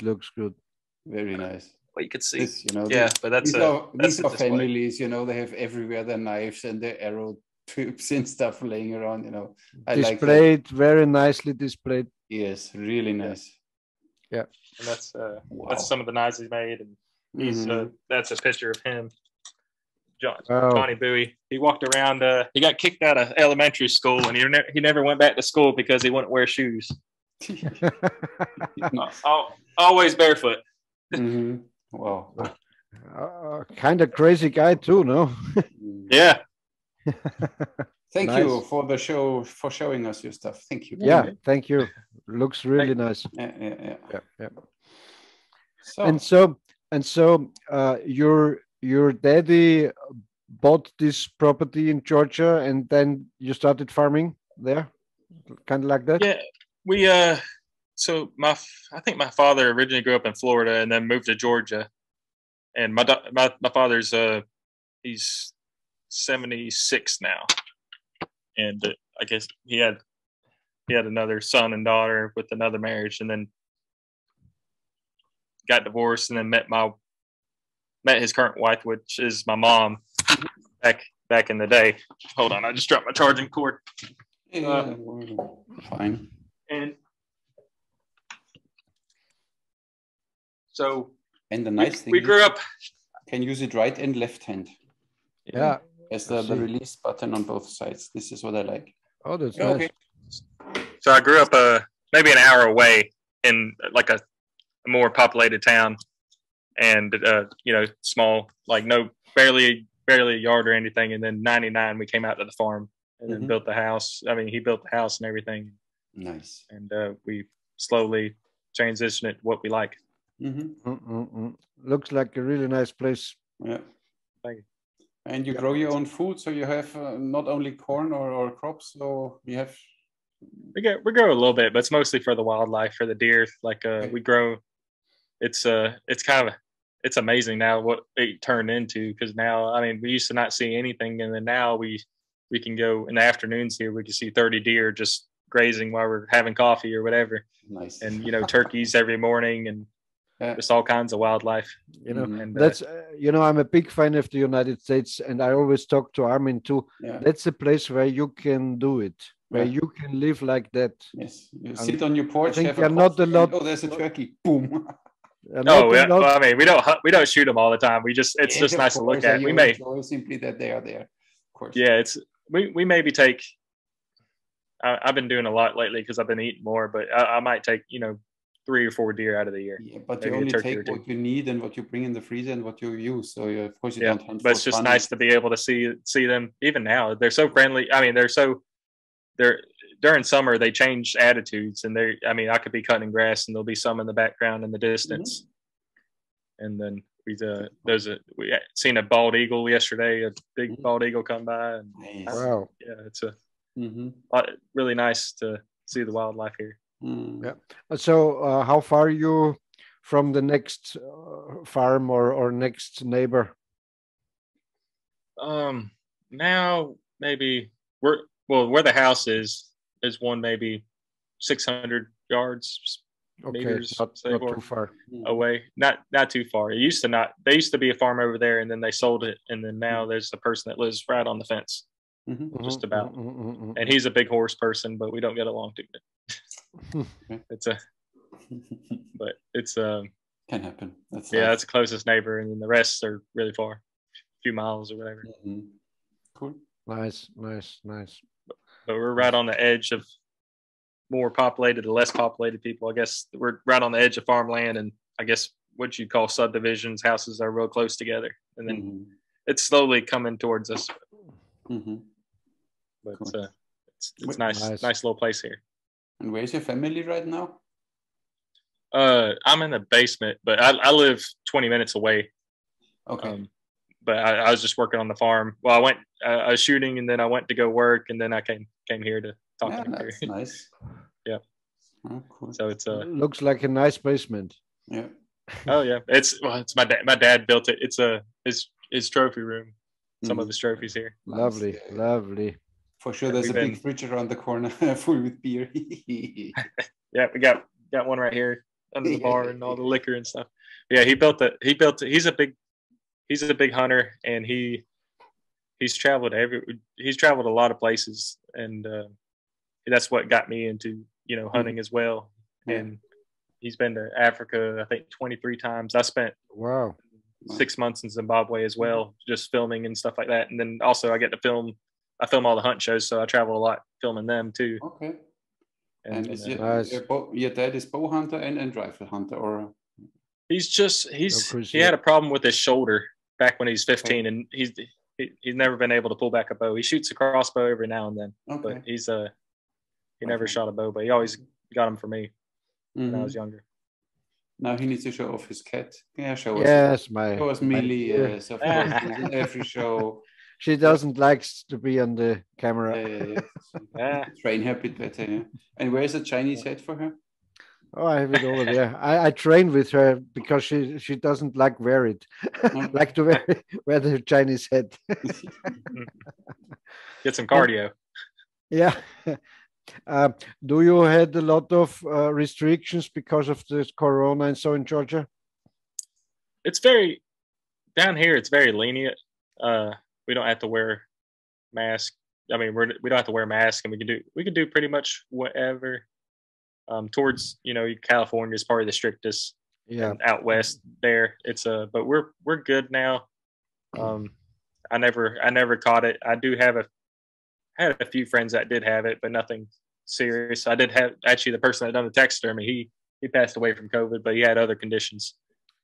[SPEAKER 1] Very nice.
[SPEAKER 3] Well, you could see.
[SPEAKER 1] This,
[SPEAKER 3] but that's
[SPEAKER 1] these are families. They have everywhere their knives and their arrow tips and stuff laying around.
[SPEAKER 2] Displayed, very nicely displayed.
[SPEAKER 1] Yes, really nice.
[SPEAKER 2] Yeah.
[SPEAKER 3] And that's some of the knives he made, and he's that's a picture of him, Johnny Bowie. He walked around. He got kicked out of elementary school, and he never went back to school because he wouldn't wear shoes. Always barefoot.
[SPEAKER 1] Wow.
[SPEAKER 2] Kind of crazy guy too, no?
[SPEAKER 3] Yeah.
[SPEAKER 1] Thank you for the show, for showing us your stuff. Thank you.
[SPEAKER 2] Yeah, thank you. Looks really nice.
[SPEAKER 1] Yeah.
[SPEAKER 2] So your daddy bought this property in Georgia, and then you started farming there, kind of like that.
[SPEAKER 3] Yeah, we so I think my father originally grew up in Florida and then moved to Georgia, and my father's he's 76 now, and I guess he had another son and daughter with another marriage, and then got divorced, and then met his current wife, which is my mom, back in the day. Hold on, I just dropped my charging cord.
[SPEAKER 1] Fine.
[SPEAKER 3] And so,
[SPEAKER 1] and the nice thing
[SPEAKER 3] we grew up.
[SPEAKER 1] Can use it right and left hand.
[SPEAKER 2] Yeah.
[SPEAKER 1] As the release button on both sides. This is what I like.
[SPEAKER 2] Oh, that's nice.
[SPEAKER 3] So I grew up maybe an hour away in like a more populated town, and small, like barely a yard or anything. And then 99 we came out to the farm and then built the house. I mean, he built the house and everything.
[SPEAKER 1] Nice.
[SPEAKER 3] And we slowly transitioned it to what we like.
[SPEAKER 2] Looks like a really nice place.
[SPEAKER 1] Yeah.
[SPEAKER 3] Thank you.
[SPEAKER 1] And you grow your own food, so you have not only corn or crops, so you have.
[SPEAKER 3] We grow a little bit, but it's mostly for the wildlife, for the deer. Like we grow. It's amazing now what it turned into, because now, I mean, we used to not see anything, and then now we can go in the afternoons here. We can see 30 deer just grazing while we're having coffee or whatever.
[SPEAKER 1] Nice.
[SPEAKER 3] And turkeys every morning, and just all kinds of wildlife.
[SPEAKER 2] And that's I'm a big fan of the United States, and I always talk to Armin too.
[SPEAKER 1] Yeah.
[SPEAKER 2] That's a place where you can do it, where you can live like that.
[SPEAKER 1] Yes, you sit on your porch.
[SPEAKER 2] I think you're not a lot.
[SPEAKER 1] Oh, there's a turkey! Boom.
[SPEAKER 3] Well, I mean, we don't shoot them all the time. It's just nice to look at. We may
[SPEAKER 1] simply that they are there. Of course.
[SPEAKER 3] Yeah, we maybe take. I've been doing a lot lately because I've been eating more, but I might take 3 or 4 deer out of the year.
[SPEAKER 1] Yeah, but you only take what you need and what you bring in the freezer and what you use. So of course you don't hunt.
[SPEAKER 3] But it's just nice to be able to see them. Even now, they're so friendly. I mean, they're during summer they change attitudes, and I could be cutting grass and there'll be some in the background in the distance, and then we seen a bald eagle yesterday, a big bald eagle come by. And
[SPEAKER 2] wow!
[SPEAKER 3] Yeah, it's really nice to see the wildlife here.
[SPEAKER 2] Yeah. So how far are you from the next farm or next neighbor?
[SPEAKER 3] Now maybe where the house is one maybe 600 yards
[SPEAKER 2] Okay,
[SPEAKER 3] meters
[SPEAKER 2] not
[SPEAKER 3] say,
[SPEAKER 2] too far.
[SPEAKER 3] away. Not too far. It used to not. They used to be a farm over there, and then they sold it, and then now there's a person that lives right on the fence, just about. And he's a big horse person, but we don't get along too good. But it's
[SPEAKER 1] can happen. That's
[SPEAKER 3] yeah,
[SPEAKER 1] life.
[SPEAKER 3] that's the closest neighbor, and then the rest are really far, a few miles or whatever.
[SPEAKER 1] Cool.
[SPEAKER 2] Nice.
[SPEAKER 3] But we're right on the edge of more populated to less populated people. I guess we're right on the edge of farmland, and I guess what you call subdivisions, houses are real close together, and then it's slowly coming towards us. But
[SPEAKER 1] Cool.
[SPEAKER 3] it's nice little place here.
[SPEAKER 1] And where's your family right now?
[SPEAKER 3] I'm in the basement, but I live 20 minutes away.
[SPEAKER 1] Okay.
[SPEAKER 3] But I was just working on the farm. Well, I was shooting, and then I went to go work, and then I came here to talk to you.
[SPEAKER 1] That's nice.
[SPEAKER 3] Yeah.
[SPEAKER 1] Oh, cool.
[SPEAKER 3] So it's
[SPEAKER 2] looks like a nice basement.
[SPEAKER 1] Yeah.
[SPEAKER 3] Oh yeah, it's my dad. My dad built it. It's his trophy room. Some of his trophies here.
[SPEAKER 2] Lovely.
[SPEAKER 1] For sure, there's a big fridge around the corner full with beer.
[SPEAKER 3] Yeah, we got one right here under the bar and all the liquor and stuff. Yeah, he built it. He's a big hunter, and he's traveled a lot of places, and that's what got me into hunting as well. And he's been to Africa, I think 23 times. I spent 6 months in Zimbabwe as well, just filming and stuff like that. And then also I film all the hunt shows, so I travel a lot filming them too.
[SPEAKER 1] Okay.
[SPEAKER 3] And
[SPEAKER 1] is your dad is bow hunter and rifle hunter, or
[SPEAKER 3] he had a problem with his shoulder back when he's 15, and he's never been able to pull back a bow. He shoots a crossbow every now and then, but he never shot a bow, but he always got them for me when I was younger.
[SPEAKER 1] Now he needs to show off his cat. Yeah, show us Millie. Yes, of course, in every show.
[SPEAKER 2] She doesn't like to be on the camera.
[SPEAKER 1] Train her a bit better. Yeah. And where's the Chinese hat for her?
[SPEAKER 2] Oh, I have it over there. I train with her because she doesn't like wear it. Like to wear the Chinese hat.
[SPEAKER 3] Get some cardio.
[SPEAKER 2] Yeah. Do you had a lot of restrictions because of this corona and so in Georgia?
[SPEAKER 3] It's down here. It's very lenient. We don't have to wear masks. I mean, we don't have to wear masks, and we can do pretty much whatever. Towards California is probably the strictest. Yeah. And out west there, it's but we're good now. I never caught it. I had a few friends that did have it, but nothing serious. I did have actually the person that done the taxidermy. He passed away from COVID, but he had other conditions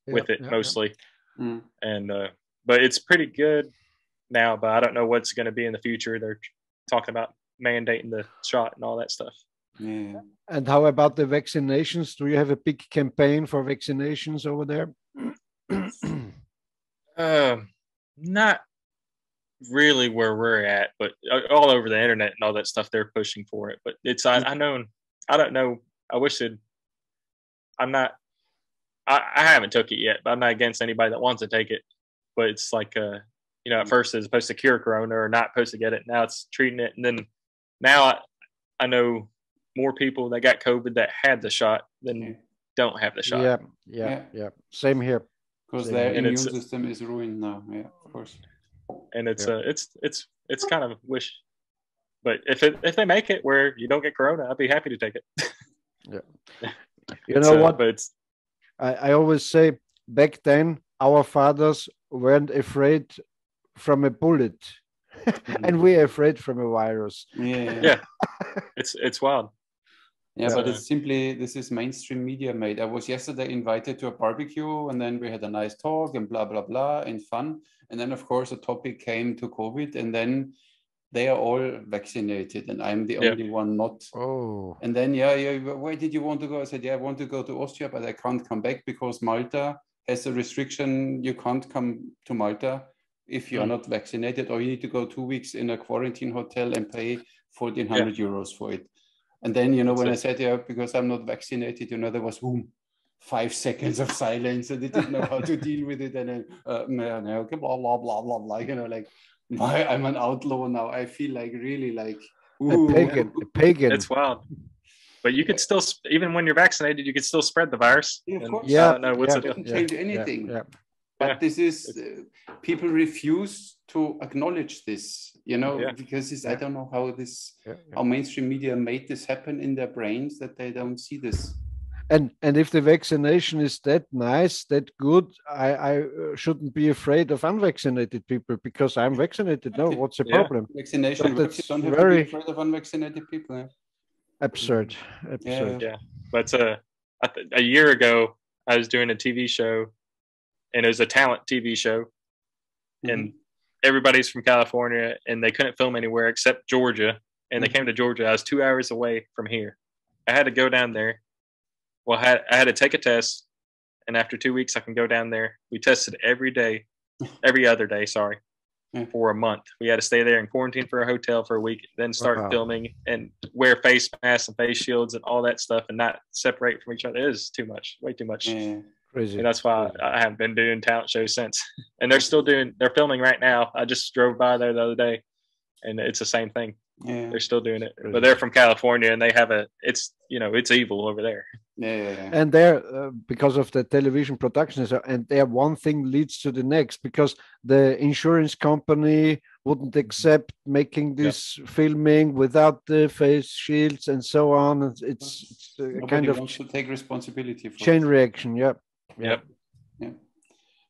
[SPEAKER 3] with it mostly. And but it's pretty good now. But I don't know what's going to be in the future. They're talking about mandating the shot and all that stuff.
[SPEAKER 1] Yeah.
[SPEAKER 2] And how about the vaccinations? Do you have a big campaign for vaccinations over there?
[SPEAKER 3] Not really where we're at, but all over the internet and all that stuff, they're pushing for it. But it's I don't know. I wish I haven't took it yet, but I'm not against anybody that wants to take it. But it's like at first it's supposed to cure corona or not supposed to get it. Now it's treating it, and then now I know more people that got COVID that had the shot than don't have the shot.
[SPEAKER 2] Yeah. Same here.
[SPEAKER 1] Because their immune system is ruined now. Yeah, of course.
[SPEAKER 3] And it's kind of a wish, but if they make it where you don't get corona, I'd be happy to take it.
[SPEAKER 2] Yeah. You know what? But I always say back then our fathers weren't afraid from a bullet, and we're afraid from a virus.
[SPEAKER 3] Yeah. It's wild.
[SPEAKER 1] Yeah, but it's simply, this is mainstream media made. I was yesterday invited to a barbecue, and then we had a nice talk and blah, blah, blah, and fun. And then, of course, the topic came to COVID, and then they are all vaccinated, and I'm the only one not.
[SPEAKER 2] Oh.
[SPEAKER 1] And then, where did you want to go? I said, I want to go to Austria, but I can't come back because Malta has a restriction. You can't come to Malta if you are not vaccinated, or you need to go 2 weeks in a quarantine hotel and pay 1,400 euros for it. And then, when I said, because I'm not vaccinated, there was 5 seconds of silence, and they didn't know how to deal with it. And then, blah, blah, blah, blah, blah, like, I'm an outlaw now. I feel like really like
[SPEAKER 2] a pagan.
[SPEAKER 3] It's wild. But you could still, even when you're vaccinated, you could still spread the virus.
[SPEAKER 1] Yeah, of course.
[SPEAKER 2] Yeah,
[SPEAKER 3] I don't know what's
[SPEAKER 1] It
[SPEAKER 3] the deal.
[SPEAKER 1] doesn't change anything.
[SPEAKER 2] Yeah.
[SPEAKER 1] But this is people refuse to acknowledge this, because I don't know how how mainstream media made this happen in their brains that they don't see this.
[SPEAKER 2] And if the vaccination is that nice, that good, I shouldn't be afraid of unvaccinated people because I'm vaccinated. No, what's the problem?
[SPEAKER 1] Vaccination works. You don't have to be afraid of unvaccinated people. Yeah?
[SPEAKER 2] Absurd.
[SPEAKER 3] Yeah. But a year ago, I was doing a TV show, and it was a talent TV show, and everybody's from California, and they couldn't film anywhere except Georgia, and they came to Georgia. I was 2 hours away from here. I had to go down there. Well, I had to take a test, and after 2 weeks, I can go down there. We tested every other day, for a month. We had to stay there in quarantine for a hotel for a week, then start filming and wear face masks and face shields and all that stuff and not separate from each other. It is too much, way too much.
[SPEAKER 1] Yeah.
[SPEAKER 2] Crazy.
[SPEAKER 3] And that's why I haven't been doing talent shows since. And they're filming right now. I just drove by there the other day, and it's the same thing. Yeah. They're still doing it, but they're from California, and they have it's evil over there.
[SPEAKER 1] Yeah.
[SPEAKER 2] And they're because of the television production, and there one thing leads to the next, because the insurance company wouldn't accept making this filming without the face shields and so on. It's kind of
[SPEAKER 1] wants to take responsibility for
[SPEAKER 2] chain reaction.
[SPEAKER 3] Yeah.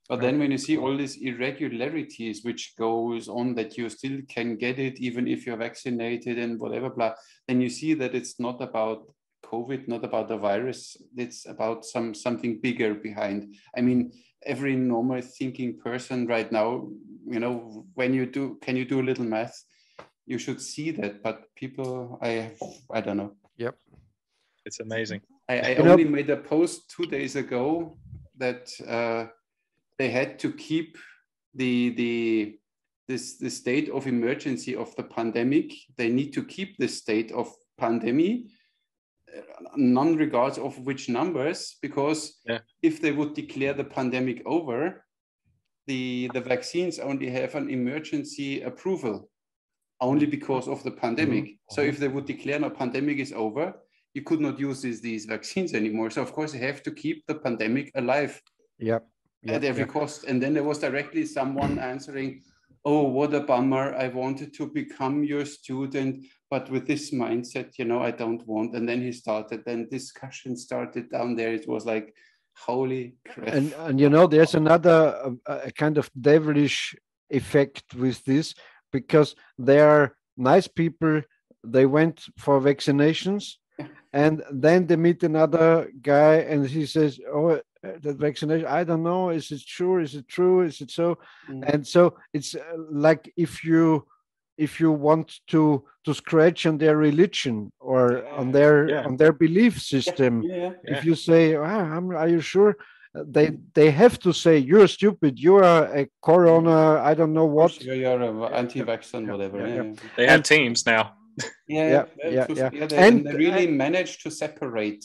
[SPEAKER 1] But then when you see all these irregularities which goes on, that you still can get it even if you're vaccinated and whatever, blah, then you see that it's not about COVID, not about the virus. It's about something bigger behind. I mean, every normal thinking person right now, when can you do a little math? You should see that. But people, I don't know.
[SPEAKER 2] Yep.
[SPEAKER 3] It's amazing.
[SPEAKER 1] I only made a post 2 days ago that they had to keep the state of emergency of the pandemic. They need to keep the state of pandemic, none regards of which numbers, because if they would declare the pandemic over, the vaccines only have an emergency approval only because of the pandemic. So if they would declare no pandemic is over, you could not use these vaccines anymore. So of course they have to keep the pandemic alive. At every cost. And then there was directly someone answering, "Oh, what a bummer. I wanted to become your student, but with this mindset, I don't want." And then discussion started down there. It was like, holy crap.
[SPEAKER 2] And there's another kind of devilish effect with this, because they are nice people. They went for vaccinations, and then they meet another guy, and he says, "Oh, that vaccination, I don't know, is it sure, is it true, is it so?" And so it's like if you want to scratch on their religion or on their belief system, if you say, "Are you sure?" They have to say, "You're stupid, you are a corona, I don't know what,
[SPEAKER 1] you're an anti-vaxxer," whatever.
[SPEAKER 3] They have teams now.
[SPEAKER 1] And they really managed to separate.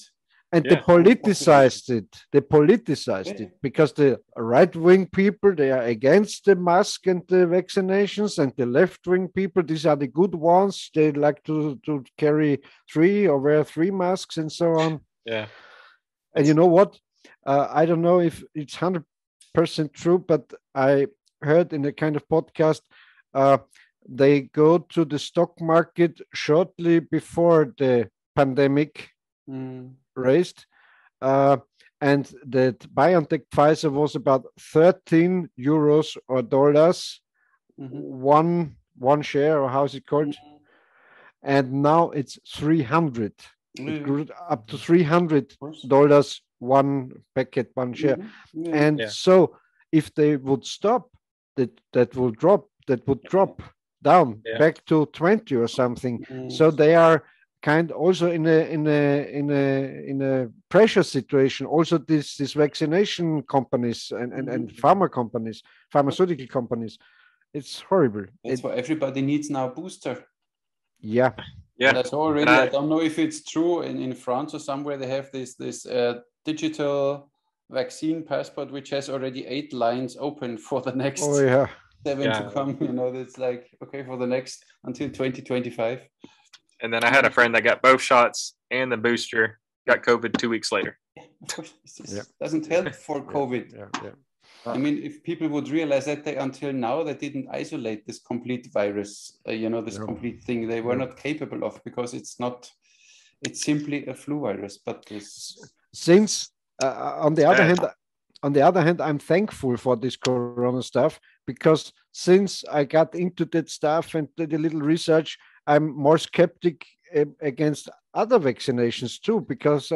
[SPEAKER 2] And they politicized it. They politicized it because the right-wing people, they are against the mask and the vaccinations, and the left-wing people, these are the good ones. They like to carry 3 or wear 3 masks and so on.
[SPEAKER 3] Yeah.
[SPEAKER 2] And you know what? I don't know if it's 100% true, but I heard in a kind of podcast, they go to the stock market shortly before the pandemic raised, and that BioNTech Pfizer was about 13 euros or dollars, one share, or how is it called? And now it's 300. It grew up to $300 one packet, one share. And so if they would stop, that would drop down back to 20 or something. So they are also in a pressure situation. Also, this vaccination companies and pharmaceutical companies, it's horrible.
[SPEAKER 1] That's why everybody needs now a booster.
[SPEAKER 2] Yeah.
[SPEAKER 1] That's already. I don't know if it's true in France or somewhere. They have this digital vaccine passport, which has already 8 lines open for the next 7 to come. It's like, okay, for the next until 2025.
[SPEAKER 3] And then I had a friend that got both shots and the booster, got COVID 2 weeks later.
[SPEAKER 1] This doesn't help for COVID. I mean, if people would realize that until now they didn't isolate this complete virus, this complete thing, they were not capable of, because it's simply a flu virus. But
[SPEAKER 2] since on the other hand, I'm thankful for this corona stuff, because since I got into that stuff and did a little research, I'm more skeptic against other vaccinations too, because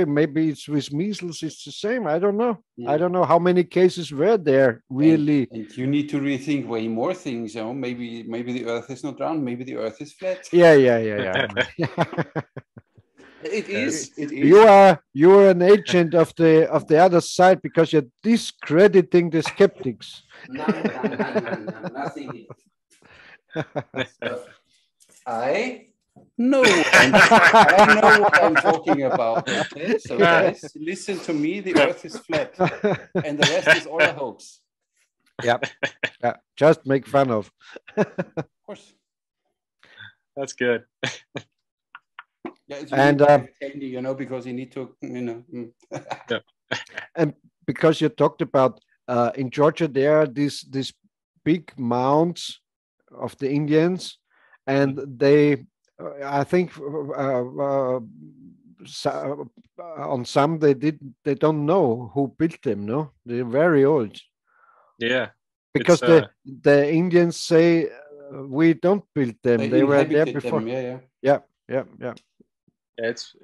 [SPEAKER 2] maybe it's with measles, it's the same. I don't know. I don't know how many cases were there really.
[SPEAKER 1] And you need to rethink way more things. Maybe the Earth is not round. Maybe the Earth is flat.
[SPEAKER 2] Yeah.
[SPEAKER 1] It is.
[SPEAKER 2] You are an agent of the other side, because you're discrediting the skeptics.
[SPEAKER 1] No, nothing. I know what I'm talking about. Okay? So guys, listen to me. The Earth is flat, and the rest is all a hoax.
[SPEAKER 2] Yeah. Just make fun of.
[SPEAKER 1] Of course.
[SPEAKER 3] That's good.
[SPEAKER 1] Yeah, it's
[SPEAKER 2] and
[SPEAKER 1] handy, because you need to,
[SPEAKER 2] And because you talked about in Georgia, there are these big mounds of the Indians, and they, I think, on some they don't know who built them. No, they're very old.
[SPEAKER 3] Yeah,
[SPEAKER 2] because the Indians say we don't build them. They were there before.
[SPEAKER 1] Them,
[SPEAKER 2] yeah.
[SPEAKER 3] Yeah, it's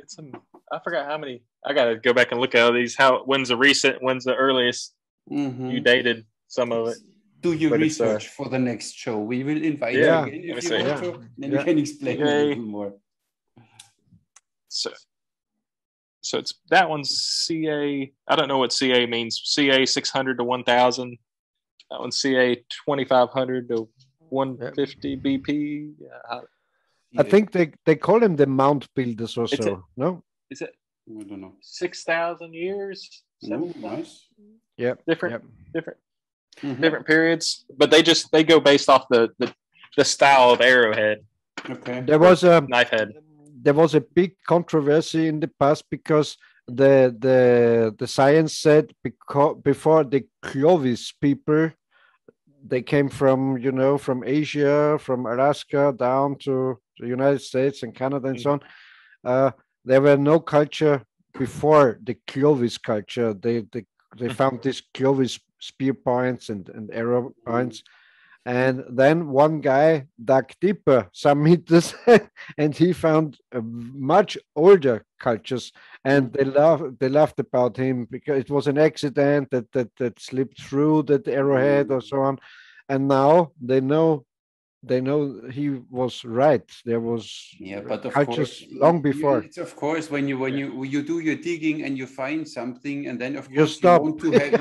[SPEAKER 3] I forgot how many. I gotta go back and look at all these. When's the earliest you dated some of it?
[SPEAKER 1] Do your research for the next show. We will invite you again if you want to. Then you can explain a little more.
[SPEAKER 3] So it's that one's CA. I don't know what CA means. CA 600 to 1000. That one's CA 2500 to 150 BP. Yeah.
[SPEAKER 2] I think they call them the mount builders or so. No?
[SPEAKER 3] Is it?
[SPEAKER 1] I don't know.
[SPEAKER 3] 6,000 years?
[SPEAKER 1] Ooh, nice.
[SPEAKER 2] Yeah.
[SPEAKER 3] Different periods. But they go based off the style of arrowhead.
[SPEAKER 1] Okay.
[SPEAKER 2] There was a
[SPEAKER 3] knife head.
[SPEAKER 2] There was a big controversy in the past, because the science said before the Clovis people, they came from Asia, from Alaska down to the United States and Canada and so on. There were no culture before the Clovis culture. They found these Clovis spear points and arrow points. And then one guy dug deeper some meters and he found much older cultures, and they laughed about him because it was an accident that slipped through that arrowhead or so on. And now they know he was right. There was
[SPEAKER 1] but of
[SPEAKER 2] cultures
[SPEAKER 1] course,
[SPEAKER 2] long before.
[SPEAKER 1] It's of course when you do your digging and you find something, and then of course
[SPEAKER 2] you stop.
[SPEAKER 1] You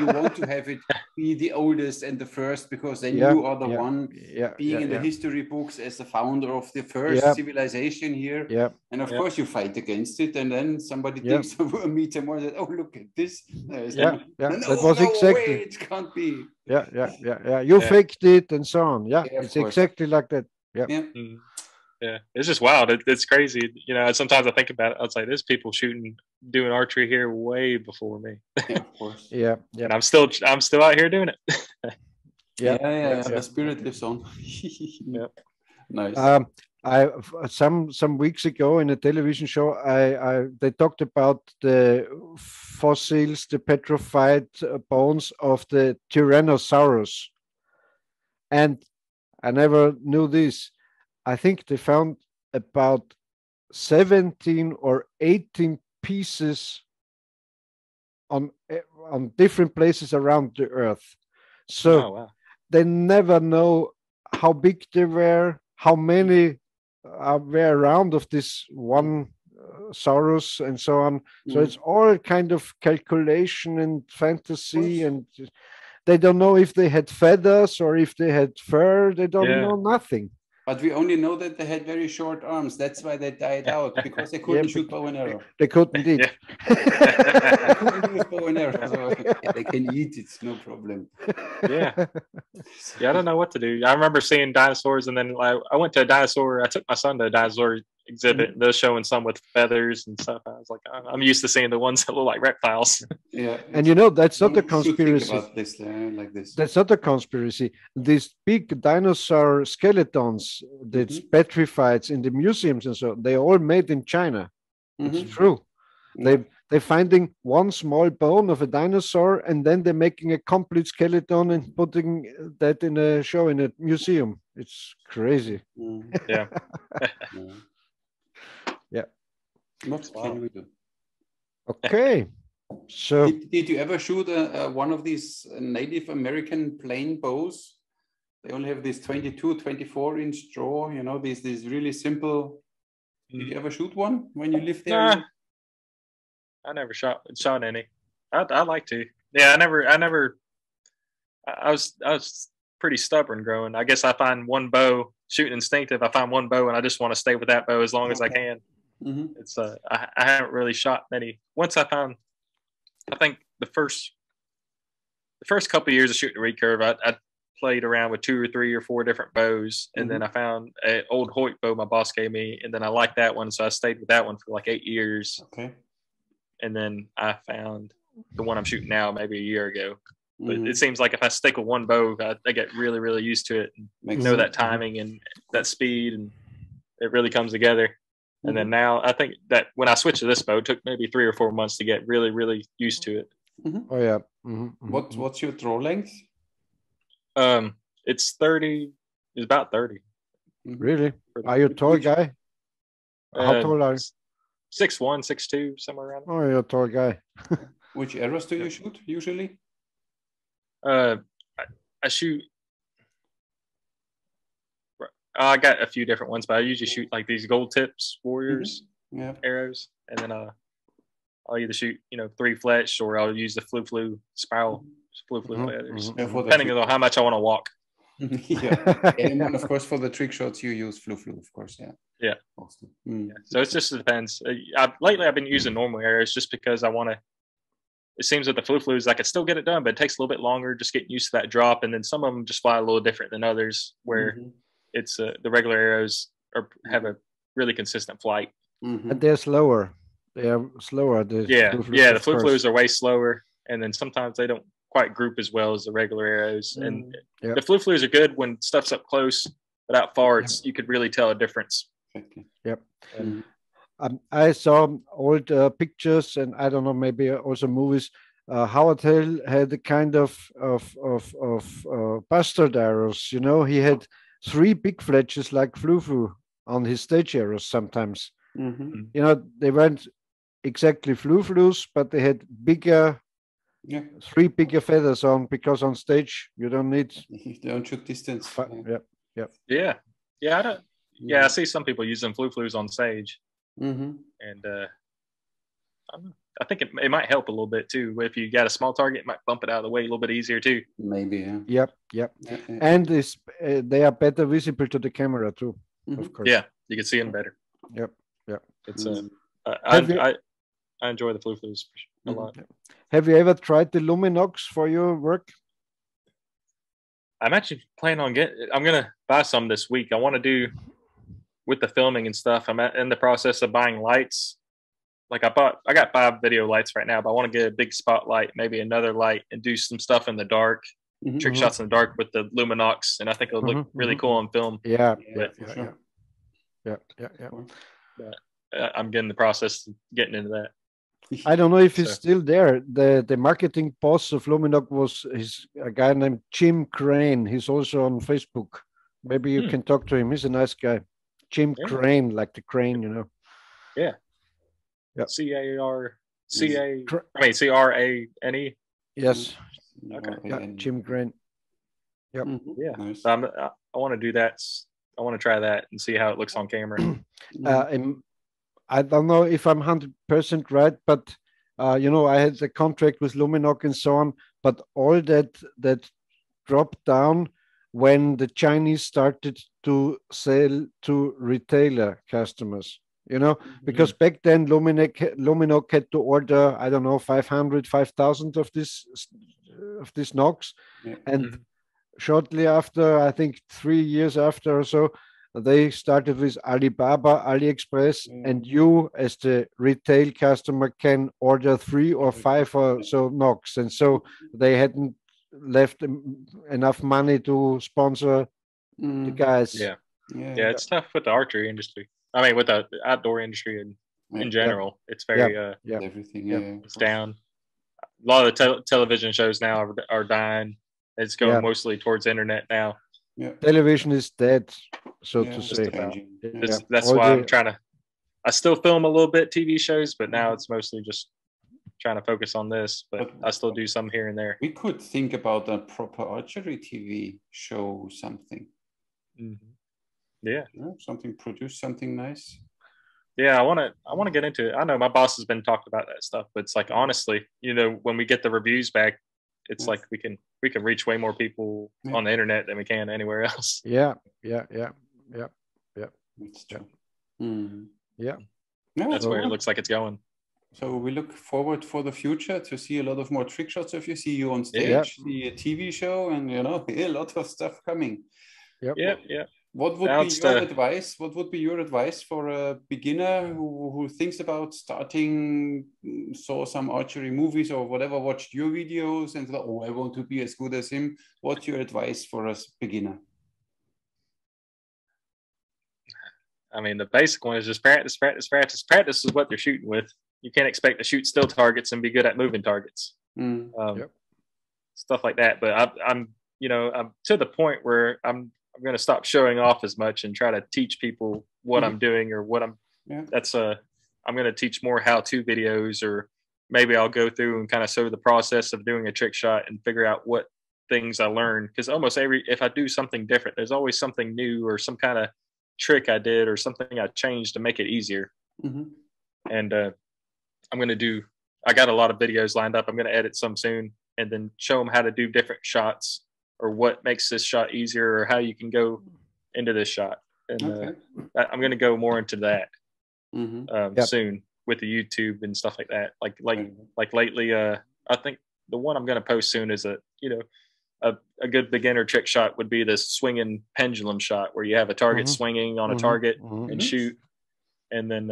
[SPEAKER 1] want to have it be the oldest and the first, because then you are the one being in the history books as the founder of the first civilization here.
[SPEAKER 2] Yeah.
[SPEAKER 1] And of course you fight against it, and then somebody digs a meter more and says, oh, look at this.
[SPEAKER 2] That was exactly.
[SPEAKER 1] Way, it can't be.
[SPEAKER 2] Yeah. You faked it and so on. Yeah, it's exactly like that. Yeah.
[SPEAKER 3] Yeah, it's just wild. It's crazy. Sometimes I think about it. I was like, there's people doing archery here way before me.
[SPEAKER 1] Yeah, of course.
[SPEAKER 2] Yeah.
[SPEAKER 3] And I'm still out here doing it.
[SPEAKER 1] Yeah. The spirit lives on.
[SPEAKER 3] Yeah.
[SPEAKER 1] Nice.
[SPEAKER 2] I some weeks ago in a television show, they talked about the fossils, the petrified bones of the Tyrannosaurus, and I never knew this. I think they found about 17 or 18 pieces on different places around the Earth. So they never know how big they were, how many were around of this one Saurus and so on. So it's all kind of calculation and fantasy, and they don't know if they had feathers or if they had fur. They don't know nothing.
[SPEAKER 1] But we only know that they had very short arms. That's why they died out, because they couldn't shoot bow and arrow.
[SPEAKER 2] They couldn't eat.
[SPEAKER 1] They couldn't use bow and arrow. So they can eat, it's no problem.
[SPEAKER 3] Yeah, I don't know what to do. I remember seeing dinosaurs, and then I went to a dinosaur. I took my son to a dinosaur exhibit. They're showing some with feathers and stuff. I was like, I'm used to seeing the ones that look like reptiles.
[SPEAKER 1] Yeah,
[SPEAKER 2] and you know that's not a conspiracy.
[SPEAKER 1] Think about this, like this.
[SPEAKER 2] That's not a conspiracy. These big dinosaur skeletons that's petrified in the museums and so they all made in China. It's true. They're finding one small bone of a dinosaur and then they're making a complete skeleton and putting that in a show in a museum. It's crazy.
[SPEAKER 3] Yeah.
[SPEAKER 2] Yeah.
[SPEAKER 1] What can we do?
[SPEAKER 2] Okay. So
[SPEAKER 1] did you ever shoot one of these Native American plain bows? They only have this 22, 24 inch draw, you know, these really simple. Did you ever shoot one when you lived there?
[SPEAKER 3] Nah, I never shot any. I'd like to. Yeah, I was pretty stubborn growing. I guess I find one bow, shooting instinctive. I find one bow and I just want to stay with that bow as long as I can. It's I haven't really shot many. Once I think the first couple of years of shooting the recurve, I played around with 2 or 3 or 4 different bows, and then I found an old Hoyt bow my boss gave me, and then I liked that one, so I stayed with that one for like 8 years.
[SPEAKER 1] Okay.
[SPEAKER 3] And then I found the one I'm shooting now maybe a year ago. But it seems like if I stick with one bow, I get really, really used to it and know that timing and that speed, and it really comes together. And then now I think that when I switched to this bow, it took maybe 3 or 4 months to get really, really used to it.
[SPEAKER 2] Oh yeah.
[SPEAKER 1] What's your draw length?
[SPEAKER 3] It's 30. It's about 30.
[SPEAKER 2] Really? Are you a tall guy? How tall are you?
[SPEAKER 3] 6'1", 6'2", somewhere around there.
[SPEAKER 2] Oh, you're a tall guy.
[SPEAKER 1] Which arrows do you shoot usually?
[SPEAKER 3] I shoot. I got a few different ones, but I usually shoot like these gold tips warriors arrows, and then I'll either shoot 3 fletch or I'll use the flu spiral feathers, depending on how much I want to walk.
[SPEAKER 1] And then of course for the trick shots you use flu, of course.
[SPEAKER 3] Yeah. Awesome. So it just depends. Lately I've been using normal arrows just because I want to. It seems with the flus I could still get it done, but it takes a little bit longer just getting used to that drop. And then some of them just fly a little different than others, where it's the regular arrows have a really consistent flight.
[SPEAKER 2] And they're slower. They are slower. The
[SPEAKER 3] flus are way slower, and then sometimes they don't quite group as well as the regular arrows. And the flus are good when stuff's up close, but out far, you could really tell a difference.
[SPEAKER 2] Yep. I saw old pictures, and I don't know, maybe also movies. Howard Hill had a kind of bastard arrows. You know, he had 3 big fletches like flu on his stage arrows sometimes. You know, they weren't exactly flus, but they had bigger. 3 bigger feathers on, because on stage you don't need.
[SPEAKER 1] You don't shoot distance.
[SPEAKER 3] I see some people using flus on stage, and I think it might help a little bit too. If you got a small target, it might bump it out of the way a little bit easier too.
[SPEAKER 1] Maybe,
[SPEAKER 2] Yep. And they are better visible to the camera too, of course.
[SPEAKER 3] Yeah, you can see them better.
[SPEAKER 2] Yep.
[SPEAKER 3] It's I enjoy the flus a lot.
[SPEAKER 2] Have you ever tried the Luminox for your work?
[SPEAKER 3] I'm actually planning on I'm gonna buy some this week. I want to do with the filming and stuff. I'm in the process of buying lights. Like I got 5 video lights right now, but I want to get a big spotlight, maybe another light, and do some stuff in the dark, trick shots in the dark with the Luminox, and I think it'll look really cool on film.
[SPEAKER 2] Yeah.
[SPEAKER 3] But I'm getting the process of getting into that.
[SPEAKER 2] I don't know if he's still there. The marketing boss of Luminox was a guy named Jim Crane. He's also on Facebook. Maybe you can talk to him. He's a nice guy. Jim Crane, like the crane, you know.
[SPEAKER 3] Yeah. CRANE.
[SPEAKER 2] Yes.
[SPEAKER 3] Okay.
[SPEAKER 2] Yeah, Jim Crane. Yep.
[SPEAKER 3] Yeah. Nice. I want to do that. I want to try that and see how it looks on camera.
[SPEAKER 2] I don't know if I'm 100% right, but you know, I had a contract with Luminox and so on, but all that dropped down when the Chinese started to sell to retailer customers, you know, because back then Luminox had to order, I don't know, 5,000 of these Knocks. And shortly after, I think 3 years after or so, they started with Alibaba, AliExpress, and you, as the retail customer, can order 3 or 5 or so Knocks, and so they hadn't left enough money to sponsor the guys.
[SPEAKER 3] Yeah, it's tough with the archery industry. I mean, with the outdoor industry in general, it's very
[SPEAKER 1] everything.
[SPEAKER 3] It's down. A lot of the television shows now are dying. It's going mostly towards internet now.
[SPEAKER 1] Yeah,
[SPEAKER 2] television is dead, so to say.
[SPEAKER 3] That's why I'm trying to. I still film a little bit TV shows, but now it's mostly just trying to focus on this. But I still do some here and there.
[SPEAKER 1] We could think about a proper archery TV show, something.
[SPEAKER 3] Yeah,
[SPEAKER 1] something, produce something nice.
[SPEAKER 3] Yeah, I want to get into it. I know my boss has been talking about that stuff, but it's like, honestly, you know, when we get the reviews back, it's like we can reach way more people on the internet than we can anywhere else.
[SPEAKER 2] Yeah.
[SPEAKER 1] It's true.
[SPEAKER 3] That's where it looks like it's going.
[SPEAKER 1] So we look forward for the future to see a lot of more trick shots of you, see you on stage, see a TV show, and a lot of stuff coming. What would be your advice? What would be your advice for a beginner who thinks about starting, saw some archery movies or whatever, watched your videos and thought, I want to be as good as him? What's your advice for a beginner?
[SPEAKER 3] I mean, the basic one is just practice. Practice is what they're shooting with. You can't expect to shoot still targets and be good at moving targets. Stuff like that. But I'm to the point where I'm going to stop showing off as much and try to teach people what I'm doing or what I'm going to teach more how-to videos, or maybe I'll go through and kind of show the process of doing a trick shot and figure out what things I learned. Because almost if I do something different, there's always something new or some kind of trick I did or something I changed to make it easier. And I got a lot of videos lined up. I'm going to edit some soon and then show them how to do different shots, or what makes this shot easier, or how you can go into this shot. And I'm going to go more into that soon with the YouTube and stuff like that. Like lately, I think the one I'm going to post soon is a good beginner trick shot would be this swinging pendulum shot where you have a target swinging on a target and shoot. And then,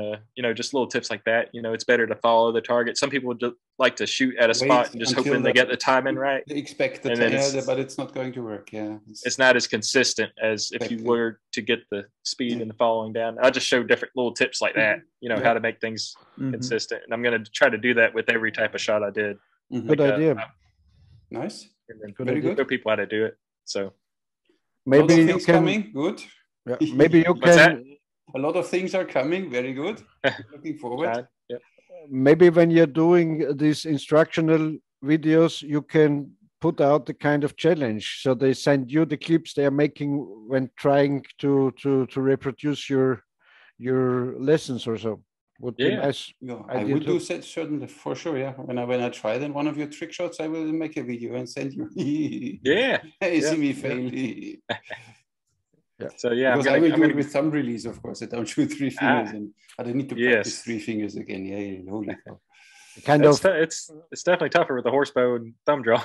[SPEAKER 3] just little tips like that. It's better to follow the target. Some people like to shoot at a spot and just hoping they get the timing right.
[SPEAKER 1] They expect the timing, but it's not going to work. Yeah,
[SPEAKER 3] it's not as consistent as if you were to get the speed and the following down. I just show different little tips like that, how to make things consistent. And I'm going to try to do that with every type of shot I did.
[SPEAKER 2] Good idea.
[SPEAKER 1] Nice.
[SPEAKER 3] Very good. Show people how to do it. So
[SPEAKER 2] maybe you can.
[SPEAKER 1] Coming. Good.
[SPEAKER 2] Yeah, maybe you can.
[SPEAKER 1] A lot of things are coming. Very good. Looking forward.
[SPEAKER 2] Maybe when you're doing these instructional videos, you can put out the kind of challenge. So they send you the clips they are making when trying to reproduce your lessons or so. Would be nice.
[SPEAKER 1] I will do that certainly, for sure. Yeah. When I try then one of your trick shots, I will make a video and send you. Hey, see me fail.
[SPEAKER 3] So
[SPEAKER 1] because I will do it with thumb release, of course. I don't shoot 3 fingers, and I don't need to practice 3 fingers again. Holy cow!
[SPEAKER 3] It's definitely tougher with the horse bow and thumb draw.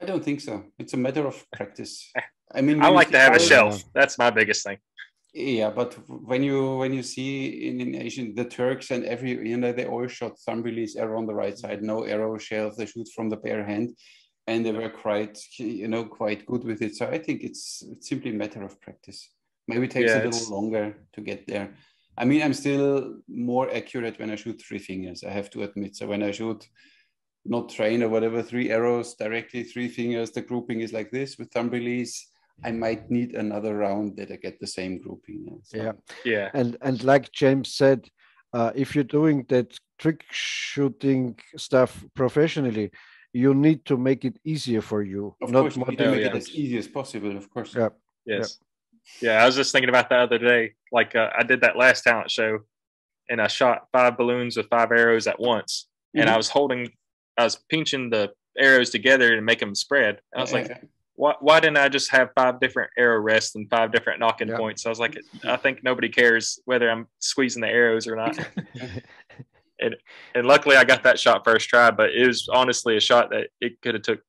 [SPEAKER 1] I don't think so. It's a matter of practice. I mean,
[SPEAKER 3] I like to have a shelf. That's my biggest thing.
[SPEAKER 1] Yeah, but when you see in Asian, the Turks and they all shot thumb release arrow on the right side, no arrow shelf. They shoot from the bare hand. And they were quite good with it. So I think it's simply a matter of practice. Maybe it takes a little longer to get there. I mean, I'm still more accurate when I shoot 3 fingers, I have to admit. So when I shoot not train or whatever, 3 arrows directly, 3 fingers, the grouping is like this with thumb release. I might need another round that I get the same grouping. So.
[SPEAKER 2] Yeah. And like James said, if you're doing that trick shooting stuff professionally, you need to make it easier for you.
[SPEAKER 1] Of course, you need to make it as easy as possible, of course.
[SPEAKER 2] Yeah.
[SPEAKER 3] Yes. Yeah, I was just thinking about the other day. Like, I did that last talent show, and I shot 5 balloons with 5 arrows at once. And I was pinching the arrows together and make them spread. And I was like, why didn't I just have 5 different arrow rests and 5 different knocking points? I was like, I think nobody cares whether I'm squeezing the arrows or not. And luckily I got that shot first try, but it was honestly a shot that it could have took.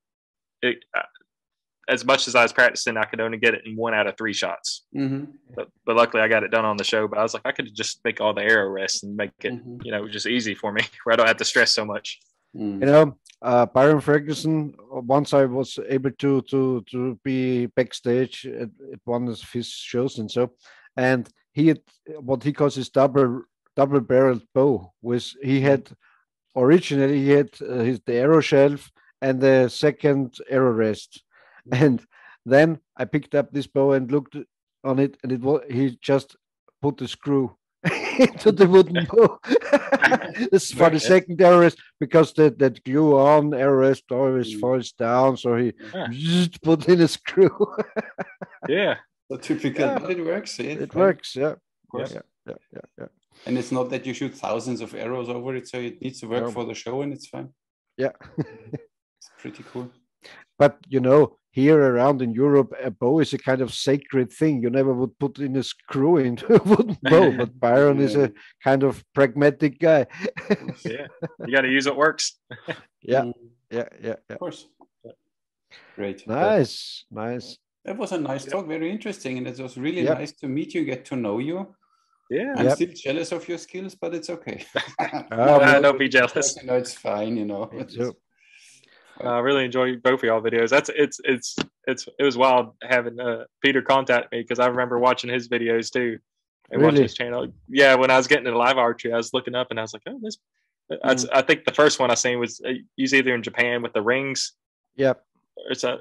[SPEAKER 3] as much as I was practicing, I could only get it in 1 out of 3 shots. But luckily, I got it done on the show. But I was like, I could just make all the arrow rests and make it, just easy for me, where I don't have to stress so much.
[SPEAKER 2] Byron Ferguson. Once I was able to be backstage at one of his shows and he had what he calls his double-barreled bow. Originally he had the arrow shelf and the second arrow rest, and then I picked up this bow and looked on it, and he just put the screw into the wooden bow. This is for the second arrow rest, because that glue on arrow rest always falls down, so he just put in a screw.
[SPEAKER 1] So typical, but it works.
[SPEAKER 2] It works, yeah.
[SPEAKER 1] Of course.
[SPEAKER 2] Yeah.
[SPEAKER 1] And it's not that you shoot thousands of arrows over it, so it needs to work for the show, and it's fine.
[SPEAKER 2] Yeah.
[SPEAKER 1] It's pretty cool.
[SPEAKER 2] But here around in Europe, a bow is a kind of sacred thing. You never would put in a screw into a wooden bow, but Byron is a kind of pragmatic guy.
[SPEAKER 3] You got to use what works.
[SPEAKER 2] Yeah.
[SPEAKER 1] Of course. Great.
[SPEAKER 2] Nice.
[SPEAKER 1] That was a nice talk, very interesting, and it was really nice to meet you, get to know you.
[SPEAKER 3] Yeah,
[SPEAKER 1] I'm still jealous of your skills, but it's okay.
[SPEAKER 3] Don't be jealous.
[SPEAKER 1] It's fine,
[SPEAKER 3] I really enjoy both of y'all videos. It was wild having Peter contact me, because I remember watching his videos too, and watching his channel. Yeah, when I was getting into live archery, I was looking up and I was like, oh, this. I think the first one I seen was he's either in Japan with the rings.
[SPEAKER 2] Yep.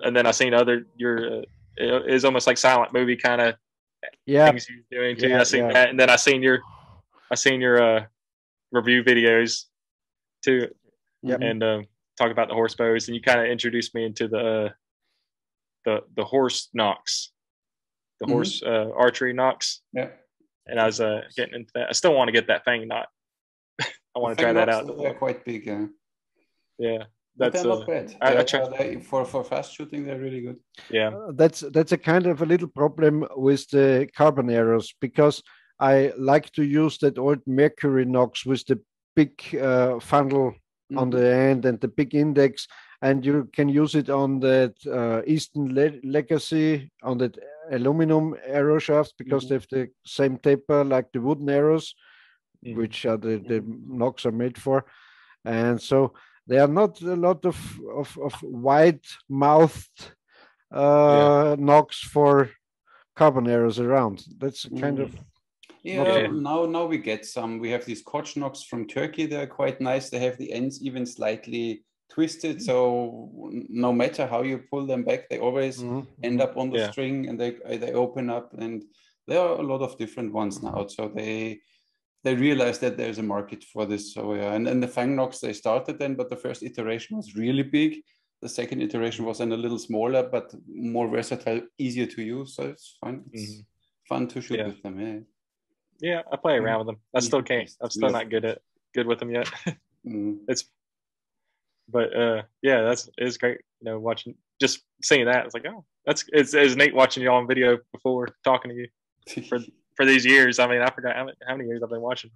[SPEAKER 3] And then I seen it's almost like silent movie kind of things he's doing too. I seen that, and then I seen your review videos too, and talk about the horse bows, and you kind of introduced me into the horse knocks, the horse archery knocks.
[SPEAKER 1] Yeah,
[SPEAKER 3] and I was getting into that. I still want to get that fang knot. I want to try that out.
[SPEAKER 1] They're quite big.
[SPEAKER 3] Yeah.
[SPEAKER 1] They're not bad. For fast shooting, they're really good.
[SPEAKER 3] Yeah,
[SPEAKER 2] that's a kind of a little problem with the carbon arrows, because I like to use that old Mercury Knocks with the big funnel on the end and the big index, and you can use it on that Eastern Legacy, on that aluminum arrow shafts, because they have the same taper like the wooden arrows, which are the knocks are made for, and so there are not a lot of wide-mouthed knocks for carbon arrows around. That's kind of
[SPEAKER 1] now we get some. We have these Koch Knocks from Turkey. They're quite nice. They have the ends even slightly twisted, so no matter how you pull them back, they always end up on the string, and they open up. And there are a lot of different ones now. So they realized that there's a market for this. So and the Fang Knocks, they started then, but the first iteration was really big. The second iteration was then a little smaller, but more versatile, easier to use. So it's fun. It's fun to shoot with them.
[SPEAKER 3] Yeah, I play around with them. I still can't. I'm still not good with them yet. It's great. Watching, just seeing that, it's like, oh, it's neat watching you all on video before talking to you for these years. I mean, I forgot how many years I've been watching.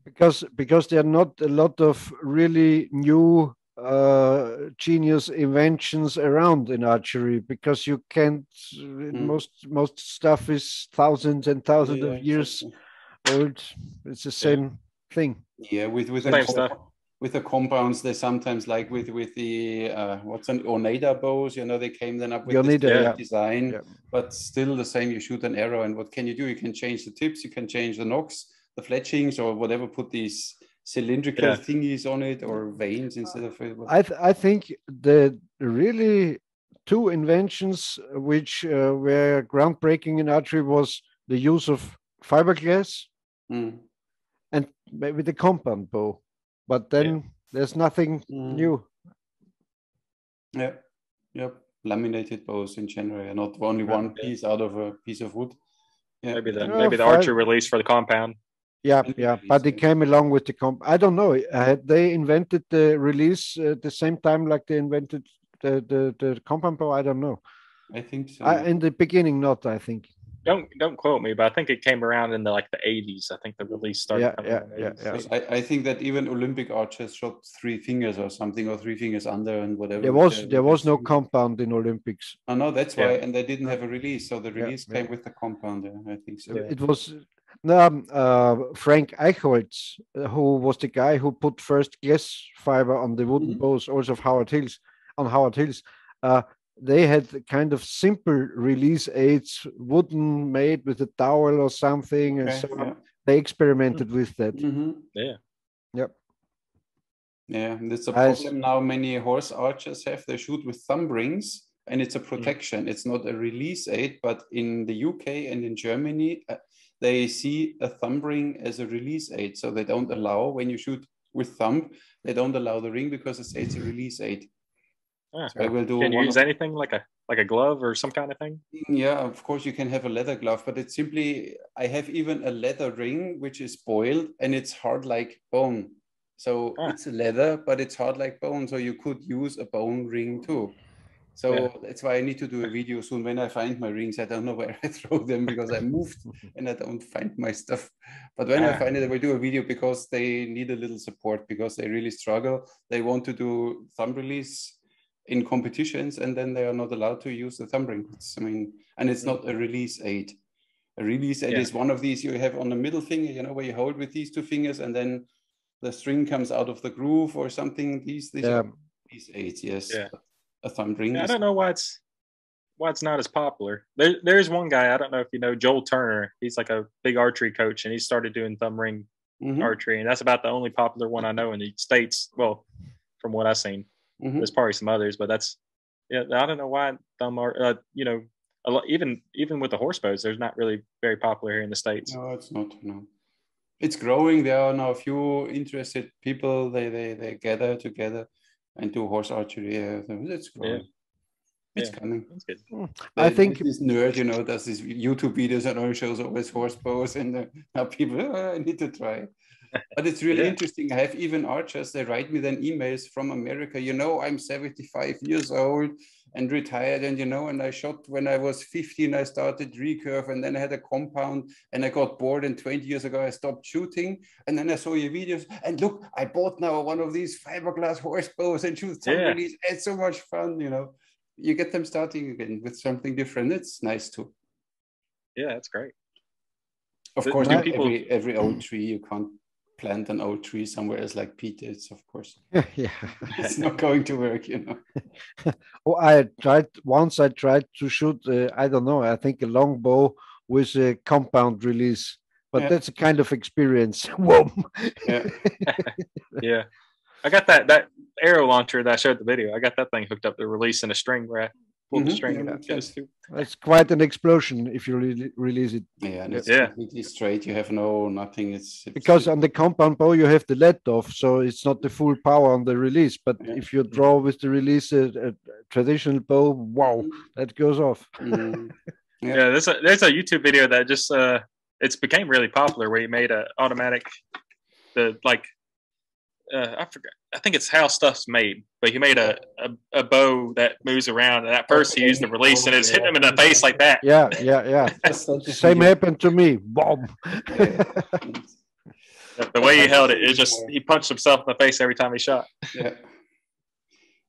[SPEAKER 2] Because there are not a lot of really new genius inventions around in archery, because you can't most stuff is thousands and thousands of years old. It's the same thing.
[SPEAKER 1] With the compounds, they sometimes, like with the what's an Oneida bows, they came then up with this design, but still the same. You shoot an arrow, and what can you do? You can change the tips, you can change the nocks, the fletchings, or whatever. Put these cylindrical thingies on it, or vanes instead of it.
[SPEAKER 2] I think the really two inventions which were groundbreaking in archery was the use of fiberglass and maybe the compound bow. But then there's nothing new.
[SPEAKER 1] Laminated bows in general, not only one piece out of a piece of wood.
[SPEAKER 3] Maybe the Archer release for the compound.
[SPEAKER 2] But it came along with the I don't know. Had they invented the release at the same time like they invented the compound bow? I don't know.
[SPEAKER 1] I think so.
[SPEAKER 2] In the beginning, not. I think.
[SPEAKER 3] don't quote me, but I think it came around in the 80s. I think the release started coming in the 80s.
[SPEAKER 1] I think that even Olympic archers shot 3 fingers or something, or 3 fingers under and whatever.
[SPEAKER 2] There was no compound in Olympics.
[SPEAKER 1] Oh no, that's why, and they didn't have a release, so the release came with the compound. I think so.
[SPEAKER 2] It was Frank Eichholz, who was the guy who put first glass fiber on the wooden bows, also of Howard Hills. They had kind of simple release aids, wooden, made with a towel or something, and so they experimented with that.
[SPEAKER 1] Yeah, and it's a problem now many horse archers have. They shoot with thumb rings, and it's a protection. It's not a release aid, but in the UK and in Germany, they see a thumb ring as a release aid. So they don't allow, when you shoot with thumb, they don't allow the ring because they say it's a release aid.
[SPEAKER 3] So I will do. Can you use anything like a glove or some kind of thing?
[SPEAKER 1] Yeah, of course you can have a leather glove, but it's simply, I have even a leather ring which is boiled and it's hard like bone. So it's a leather, but it's hard like bone. So you could use a bone ring too. So that's why I need to do a video soon. When I find my rings, I don't know where I throw them because I moved and I don't find my stuff. But when I find it, I will do a video because they need a little support because they really struggle. They want to do thumb release in competitions, and then they are not allowed to use the thumb ring. And it's not a release aid. A release aid is one of these you have on the middle finger, where you hold with these 2 fingers, and then the string comes out of the groove or something. These are release aids, yes. Yeah. A thumb ring.
[SPEAKER 3] I don't know why it's not as popular. There's one guy, I don't know if you know, Joel Turner. He's like a big archery coach, and he started doing thumb ring archery, and that's about the only popular one I know in the States. Well, from what I've seen. There's probably some others, but I don't know why thumb art. Even with the horse bows, there's not really very popular here in the States.
[SPEAKER 1] No, it's not. No, it's growing. There are now a few interested people. They gather together and do horse archery. It's growing. It's coming. That's good.
[SPEAKER 2] I think
[SPEAKER 1] this nerd, does these YouTube videos and only shows always horse bows, and now people, I need to try. But it's really interesting. I have even archers, they write me then emails from America, I'm 75 years old and retired, and I shot when I was 15, I started recurve, and then I had a compound, and I got bored, and 20 years ago I stopped shooting, and then I saw your videos, and look, I bought now one of these fiberglass horse bows and shoot some release. It's so much fun, You get them starting again with something different. It's nice too.
[SPEAKER 3] Yeah, that's great.
[SPEAKER 1] Of course, every old tree, you can't plant an old tree somewhere else like Pete is, of course. It's not going to work,
[SPEAKER 2] I tried to shoot, I don't know, I think a long bow with a compound release, but that's a kind of experience. Whoa.
[SPEAKER 3] Yeah. I got that arrow launcher that I showed the video. I got that thing hooked up to release in a string where I pulled the string.
[SPEAKER 2] It's quite an explosion if you release it.
[SPEAKER 1] Yeah, and it's completely straight. You have nothing. It's
[SPEAKER 2] because on the compound bow you have the let off, so it's not the full power on the release. But if you draw with the release a traditional bow, wow, that goes off.
[SPEAKER 3] There's a YouTube video that just it's became really popular where he made a automatic I forgot. I think it's how stuff's made, but he made a bow that moves around, and at first he used the release, and it's hitting him in the face like that.
[SPEAKER 2] Yeah. Same happened to me. Boom.
[SPEAKER 3] The way he held it, he punched himself in the face every time he shot.
[SPEAKER 1] Yeah.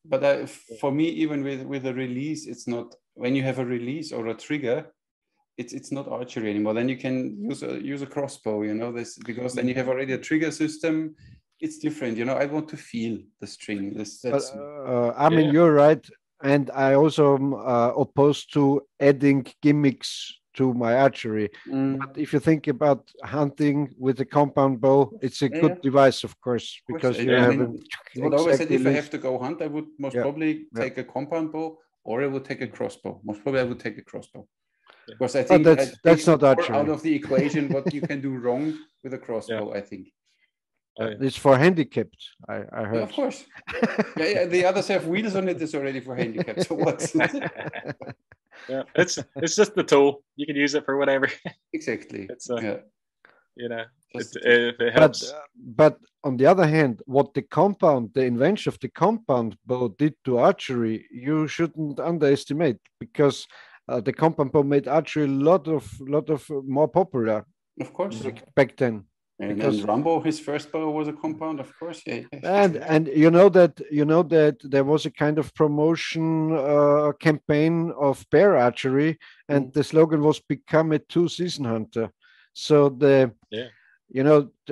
[SPEAKER 1] But for me, even with a release, it's not, when you have a release or a trigger, it's not archery anymore. Then you can use a crossbow, because then you have already a trigger system. It's different, I want to feel the string.
[SPEAKER 2] You're right, and I also am opposed to adding gimmicks to my archery. But if you think about hunting with a compound bow, it's a good device, of course, because you have.
[SPEAKER 1] I always said if I have to go hunt, I would most probably take a compound bow, or I would take a crossbow. Most probably, I would take a crossbow. Because I think
[SPEAKER 2] that's not archery.
[SPEAKER 1] Out of the equation, what you can do wrong with a crossbow, I think.
[SPEAKER 2] It's for handicapped, I heard.
[SPEAKER 1] Yeah, of course. The others have wheels on it. It's already for handicapped. So what's
[SPEAKER 3] it's just the tool. You can use it for whatever.
[SPEAKER 1] Exactly.
[SPEAKER 3] It's it helps.
[SPEAKER 2] But on the other hand, what the invention of the compound bow did to archery, you shouldn't underestimate, because the compound bow made archery a lot of more popular.
[SPEAKER 1] Of course.
[SPEAKER 2] Back then.
[SPEAKER 1] And then Rambo, his first bow was a compound, of course. Yeah.
[SPEAKER 2] And you know that there was a kind of promotion campaign of bear archery, and the slogan was "Become a two-season hunter." So the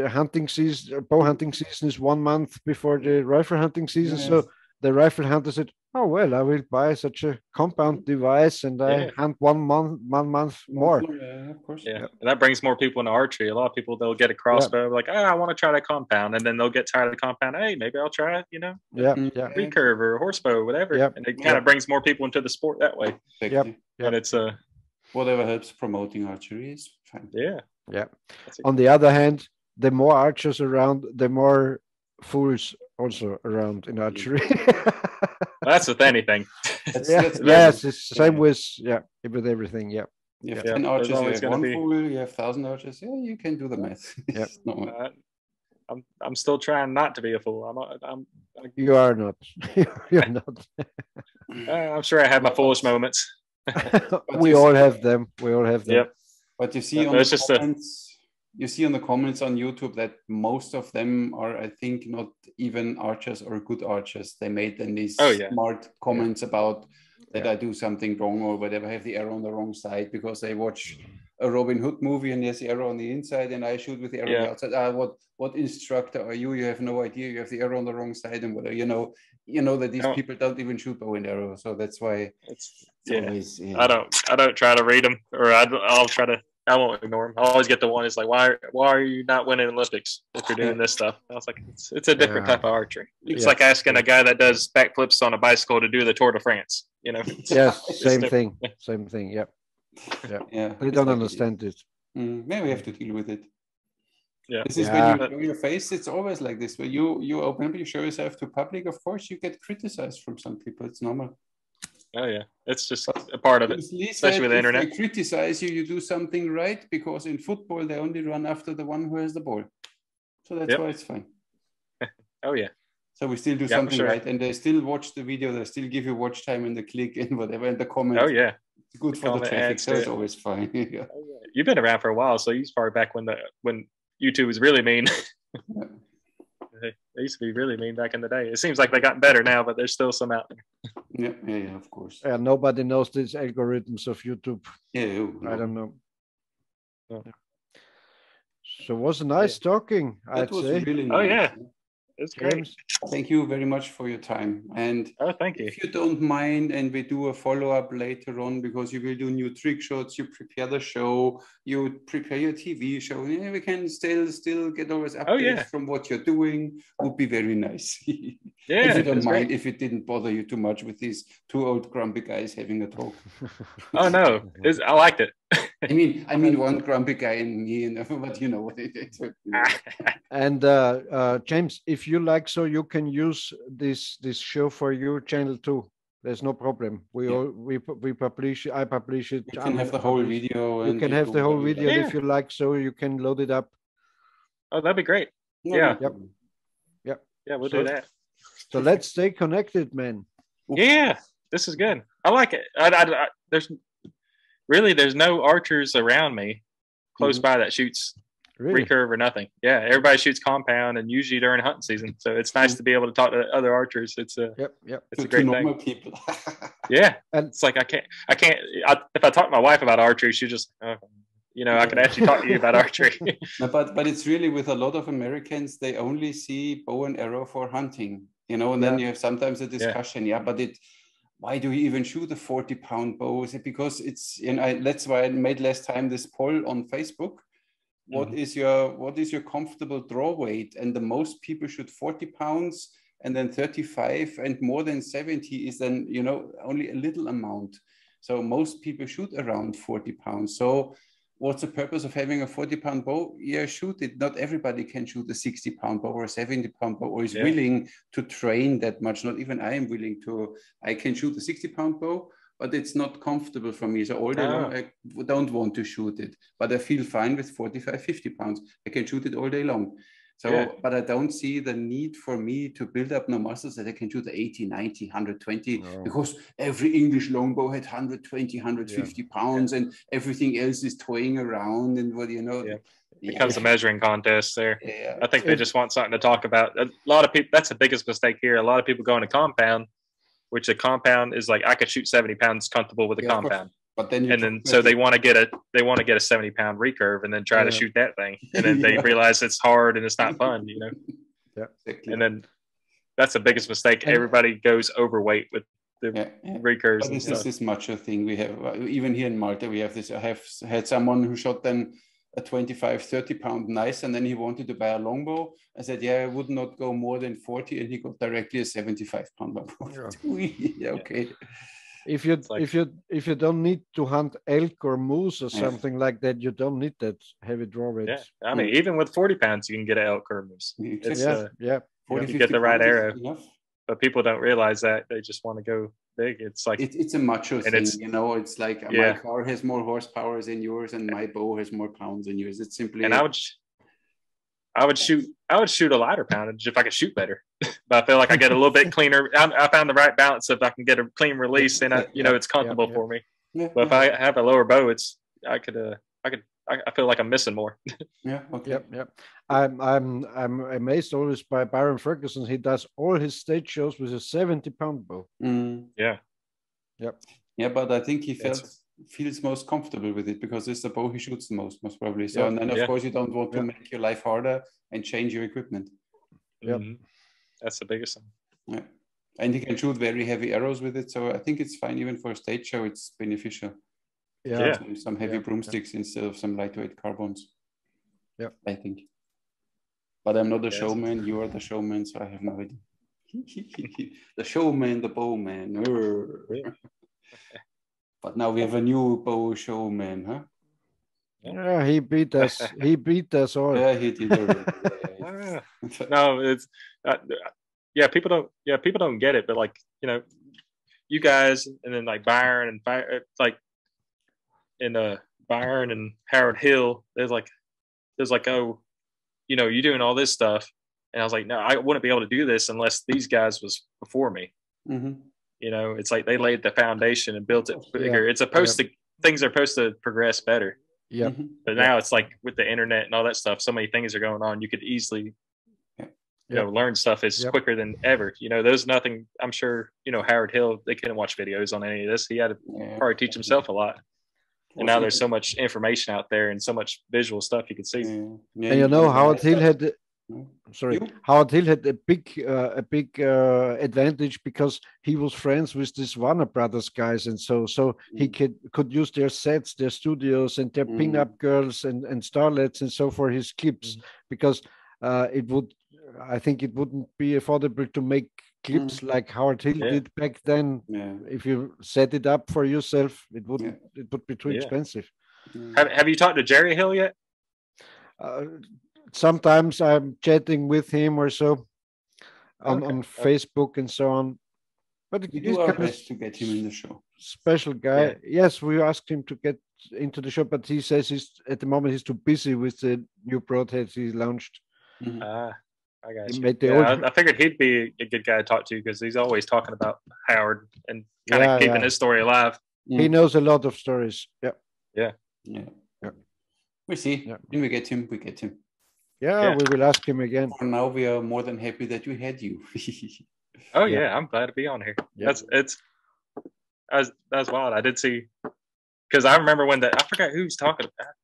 [SPEAKER 2] hunting season, bow hunting season is 1 month before the rifle hunting season. Yes. So the rifle hunter said, "Oh well, I will buy such a compound device, and I hunt 1 month more."
[SPEAKER 1] Yeah, of course.
[SPEAKER 3] Yeah, and that brings more people into archery. A lot of people, they'll get a crossbow, like, I want to try that compound, and then they'll get tired of the compound. Hey, maybe I'll try it. Recurve or horsebow, whatever. And it kind of brings more people into the sport that way. And it's
[SPEAKER 1] whatever helps promoting archery is fine.
[SPEAKER 2] Yeah. On the other hand, the more archers around, the more fools also around in archery.
[SPEAKER 3] That's with anything.
[SPEAKER 2] Yes, it's the same with everything.
[SPEAKER 1] You have 10 archers, you have 1 fool, you have 1,000 archers. Yeah, you can do the math.
[SPEAKER 3] I'm still trying not to be a fool.
[SPEAKER 2] You are not. You're not.
[SPEAKER 3] I'm sure I have my foolish moments.
[SPEAKER 2] We all have them.
[SPEAKER 3] Yep.
[SPEAKER 1] But you see on the comments, on the comments on YouTube that most of them are, I think, not even archers or good archers. They made then these smart comments about that I do something wrong or whatever, I have the arrow on the wrong side because they watch a Robin Hood movie and there's the arrow on the inside and I shoot with the arrow on the outside. What instructor are you? You have no idea. You have the arrow on the wrong side and whatever. You know that these people don't even shoot bow and arrow. So that's why it's always. Yeah.
[SPEAKER 3] I don't try to read them, or I'll try to. I won't ignore them. I always get the one. It's like, why are you not winning Olympics if you're doing this stuff? I was like, it's a different type of archery. It's like asking a guy that does backflips on a bicycle to do the Tour de France.
[SPEAKER 2] Yes, same thing. Yeah. They don't understand it.
[SPEAKER 1] Maybe we have to deal with it.
[SPEAKER 3] Yeah.
[SPEAKER 1] This is when you show your face. It's always like this. When you open up, you show yourself to public. Of course, you get criticized from some people. It's normal.
[SPEAKER 3] Oh yeah, it's just a part of it, especially with the internet.
[SPEAKER 1] If they criticize you, you do something right, because in football they only run after the one who has the ball. So that's why it's fine.
[SPEAKER 3] Oh yeah.
[SPEAKER 1] So we still do something right, and they still watch the video. They still give you watch time and the click and whatever, and the comment.
[SPEAKER 3] Oh yeah,
[SPEAKER 1] it's good for the traffic. So it's always fine. Yeah.
[SPEAKER 3] Oh, yeah. You've been around for a while, so you started back when YouTube was really mean. They used to be really mean back in the day. It seems like they got better now, but there's still some out there.
[SPEAKER 1] Yeah, of course.
[SPEAKER 2] Yeah, nobody knows these algorithms of YouTube.
[SPEAKER 1] Yeah,
[SPEAKER 2] I don't know. Yeah. So it was nice talking, I'd say.
[SPEAKER 1] Really nice.
[SPEAKER 3] Oh yeah. It's great.
[SPEAKER 1] Thank you very much for your time. And
[SPEAKER 3] thank you.
[SPEAKER 1] If you don't mind, and we do a follow-up later on, because you will do new trick shots, you prepare the show, you prepare your TV show. Yeah, we can still get always updates from what you're doing. Would be very nice. If you don't mind, if it didn't bother you too much with these two old grumpy guys having a talk.
[SPEAKER 3] Oh no, I liked it.
[SPEAKER 1] I mean, one grumpy guy and me, but you know what it is.
[SPEAKER 2] And James, if you like, so you can use this show for your channel too. There's no problem. We publish. I publish it.
[SPEAKER 1] You can have the whole video.
[SPEAKER 2] You can have the whole video if you like, so you can load it up.
[SPEAKER 3] Oh, that'd be great. Yeah. We'll do that.
[SPEAKER 2] So let's stay connected, man.
[SPEAKER 3] Yeah, this is good. I like it. There's no archers around me close by that shoots recurve or nothing. Yeah, everybody shoots compound, and usually during hunting season. So it's nice to be able to talk to other archers. It's a it's a great thing.
[SPEAKER 1] People.
[SPEAKER 3] Yeah, and it's like I can't. If I talk to my wife about archery, she just I can actually talk to you about archery.
[SPEAKER 1] No, but it's really, with a lot of Americans, they only see bow and arrow for hunting. And then you have sometimes a discussion. But why do you even shoot a 40-pound bow? Is it because it's, that's why I made last time this poll on Facebook. What is your comfortable draw weight? And the most people shoot 40 pounds, and then 35, and more than 70 is then, only a little amount. So most people shoot around 40 pounds. So what's the purpose of having a 40-pound bow? Yeah, shoot it. Not everybody can shoot a 60-pound bow or a 70-pound bow, or is willing to train that much. Not even I am willing to. I can shoot a 60-pound bow, but it's not comfortable for me. So all day long, I don't want to shoot it. But I feel fine with 45, 50 pounds. I can shoot it all day long. So, but I don't see the need for me to build up no muscles that I can shoot the 80, 90, 120, because every English longbow had 120, 150 pounds, and everything else is toying around, and what, you know.
[SPEAKER 3] It becomes a measuring contest there.
[SPEAKER 1] Yeah.
[SPEAKER 3] I think they just want something to talk about. A lot of people, that's the biggest mistake here. A lot of people go into compound, which a compound is like, I could shoot 70 pounds comfortable with a compound.
[SPEAKER 1] But then
[SPEAKER 3] so they want to get a 70-pound recurve and then try to shoot that thing, and then they realize it's hard and it's not fun, you know.
[SPEAKER 1] Exactly.
[SPEAKER 3] And then that's the biggest mistake. Everybody goes overweight with the recurves.
[SPEAKER 1] But this is this macho thing we have. Even here in Malta, we have this. I have had someone who shot then a 25, 30 pound nice, and then he wanted to buy a longbow. I said, I would not go more than 40, and he got directly a 75 pound longbow. Okay.
[SPEAKER 2] If you don't need to hunt elk or moose or something like that, you don't need that heavy draw rate.
[SPEAKER 3] Yeah, I mean, even with 40 pounds, you can get an elk or moose.
[SPEAKER 1] It's,
[SPEAKER 3] 40, you get the right arrow. But people don't realize that. They just want to go big. It's like
[SPEAKER 1] it's a macho thing, you know. It's like my car has more horsepower than yours, and my bow has more pounds than yours. It's simply.
[SPEAKER 3] And I would shoot a lighter poundage if I could shoot better. But I feel like I get a little bit cleaner. I found the right balance. If I can get a clean release, and it's comfortable for me. But if I have a lower bow, I feel like I'm missing more.
[SPEAKER 2] I'm amazed always by Byron Ferguson. He does all his stage shows with a 70-pound bow.
[SPEAKER 1] But I think he feels most comfortable with it because it's the bow he shoots the most probably. So and then of course you don't want to make your life harder and change your equipment.
[SPEAKER 3] That's the biggest thing.
[SPEAKER 1] And you can shoot very heavy arrows with it, so I think it's fine even for a stage show. It's beneficial. Some heavy broomsticks instead of some lightweight carbons. I think. But I'm not a showman. You are the showman, so I have no idea. The showman, the bowman. But now we have a new bow showman, huh?
[SPEAKER 2] Yeah, he beat us. He beat us all.
[SPEAKER 1] Yeah, he did.
[SPEAKER 3] No, it's people don't get it, but like, you know, you guys, and then like Byron and like in Byron and Howard Hill, there's like, oh, you know, you're doing all this stuff, and I was like, no, I wouldn't be able to do this unless these guys was before me. You know, it's like they laid the foundation and built it bigger. It's supposed to, things are supposed to progress better. But now it's like with the internet and all that stuff, so many things are going on. You could easily, you know, learn stuff is quicker than ever. You know, there's nothing, I'm sure, you know, Howard Hill, they couldn't watch videos on any of this. He had to probably teach himself a lot. And now there's so much information out there and so much visual stuff you can see.
[SPEAKER 2] And you know, Howard Hill had Howard Hill had a big advantage because he was friends with these Warner Brothers guys, and so he could use their sets, their studios, and their pin-up girls and starlets and so for his clips, because I think it wouldn't be affordable to make clips like Howard Hill did back then. If you set it up for yourself, it would be too expensive.
[SPEAKER 3] Have you talked to Jerry Hill yet?
[SPEAKER 2] Sometimes I'm chatting with him or so on Facebook and so on. But
[SPEAKER 1] we do our best to get him in the show.
[SPEAKER 2] Special guy. Yes, we asked him to get into the show, but he says at the moment he's too busy with the new broadheads he launched.
[SPEAKER 3] I got you. I figured he'd be a good guy to talk to because he's always talking about Howard and kind of keeping his story alive.
[SPEAKER 2] He knows a lot of stories.
[SPEAKER 1] We see. When we get him, we get him.
[SPEAKER 2] We will ask him again.
[SPEAKER 1] For now, we are more than happy that we had you.
[SPEAKER 3] I'm glad to be on here. That's wild. I did see, because I remember when I forgot who was talking about.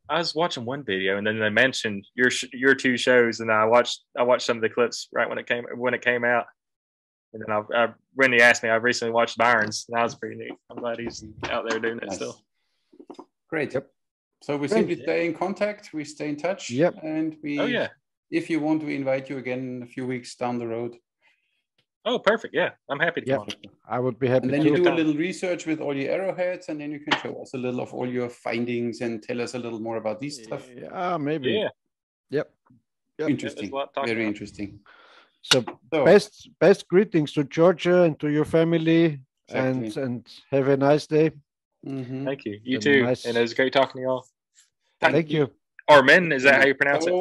[SPEAKER 3] I was watching one video and then they mentioned your two shows, and I watched some of the clips right when it came out, and then when he asked me, I recently watched Byron's, and that was pretty neat. I'm glad he's out there doing it still.
[SPEAKER 1] Great. So we simply stay in contact. We stay in touch. And we. If you want, we invite you again in a few weeks down the road.
[SPEAKER 3] Oh, perfect. Yeah, I'm happy to come on.
[SPEAKER 2] I would be happy.
[SPEAKER 1] And then you do a little research with all your arrowheads, and then you can show us a little of all your findings and tell us a little more about this stuff.
[SPEAKER 2] Maybe.
[SPEAKER 1] Interesting. Very interesting.
[SPEAKER 2] So best greetings to Georgia and to your family, and have a nice day.
[SPEAKER 3] Thank you. You too. And it was great talking to you all.
[SPEAKER 2] Thank you.
[SPEAKER 3] Armin, is that how you pronounce it?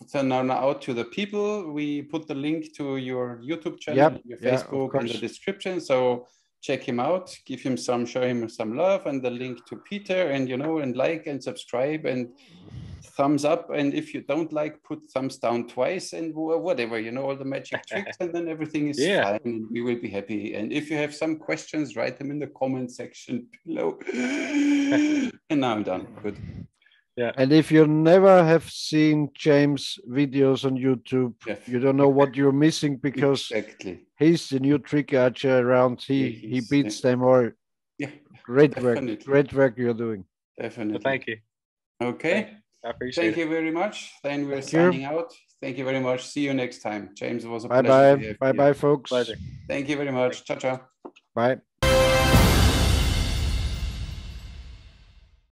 [SPEAKER 1] So now out to the people. We put the link to your YouTube channel, your Facebook in the description. So check him out, show him some love, and the link to Peter, and and like and subscribe and thumbs up. And if you don't like, put thumbs down twice and whatever, all the magic tricks, and then everything is fine and we will be happy. And if you have some questions, write them in the comment section below. And now I'm done. Good.
[SPEAKER 2] Yeah. And if you never have seen James' videos on YouTube, you don't know what you're missing, because he's the new trick archer around. He beats them all. Yeah. Great work you're doing.
[SPEAKER 1] Definitely.
[SPEAKER 3] Well, thank you.
[SPEAKER 1] Okay.
[SPEAKER 3] I appreciate it.
[SPEAKER 1] Thank you very much. Then we're signing out. Thank you very much. See you next time. James, it was a pleasure.
[SPEAKER 2] Bye-bye, folks.
[SPEAKER 3] Pleasure.
[SPEAKER 1] Thank you very much. Ciao, ciao.
[SPEAKER 2] Bye.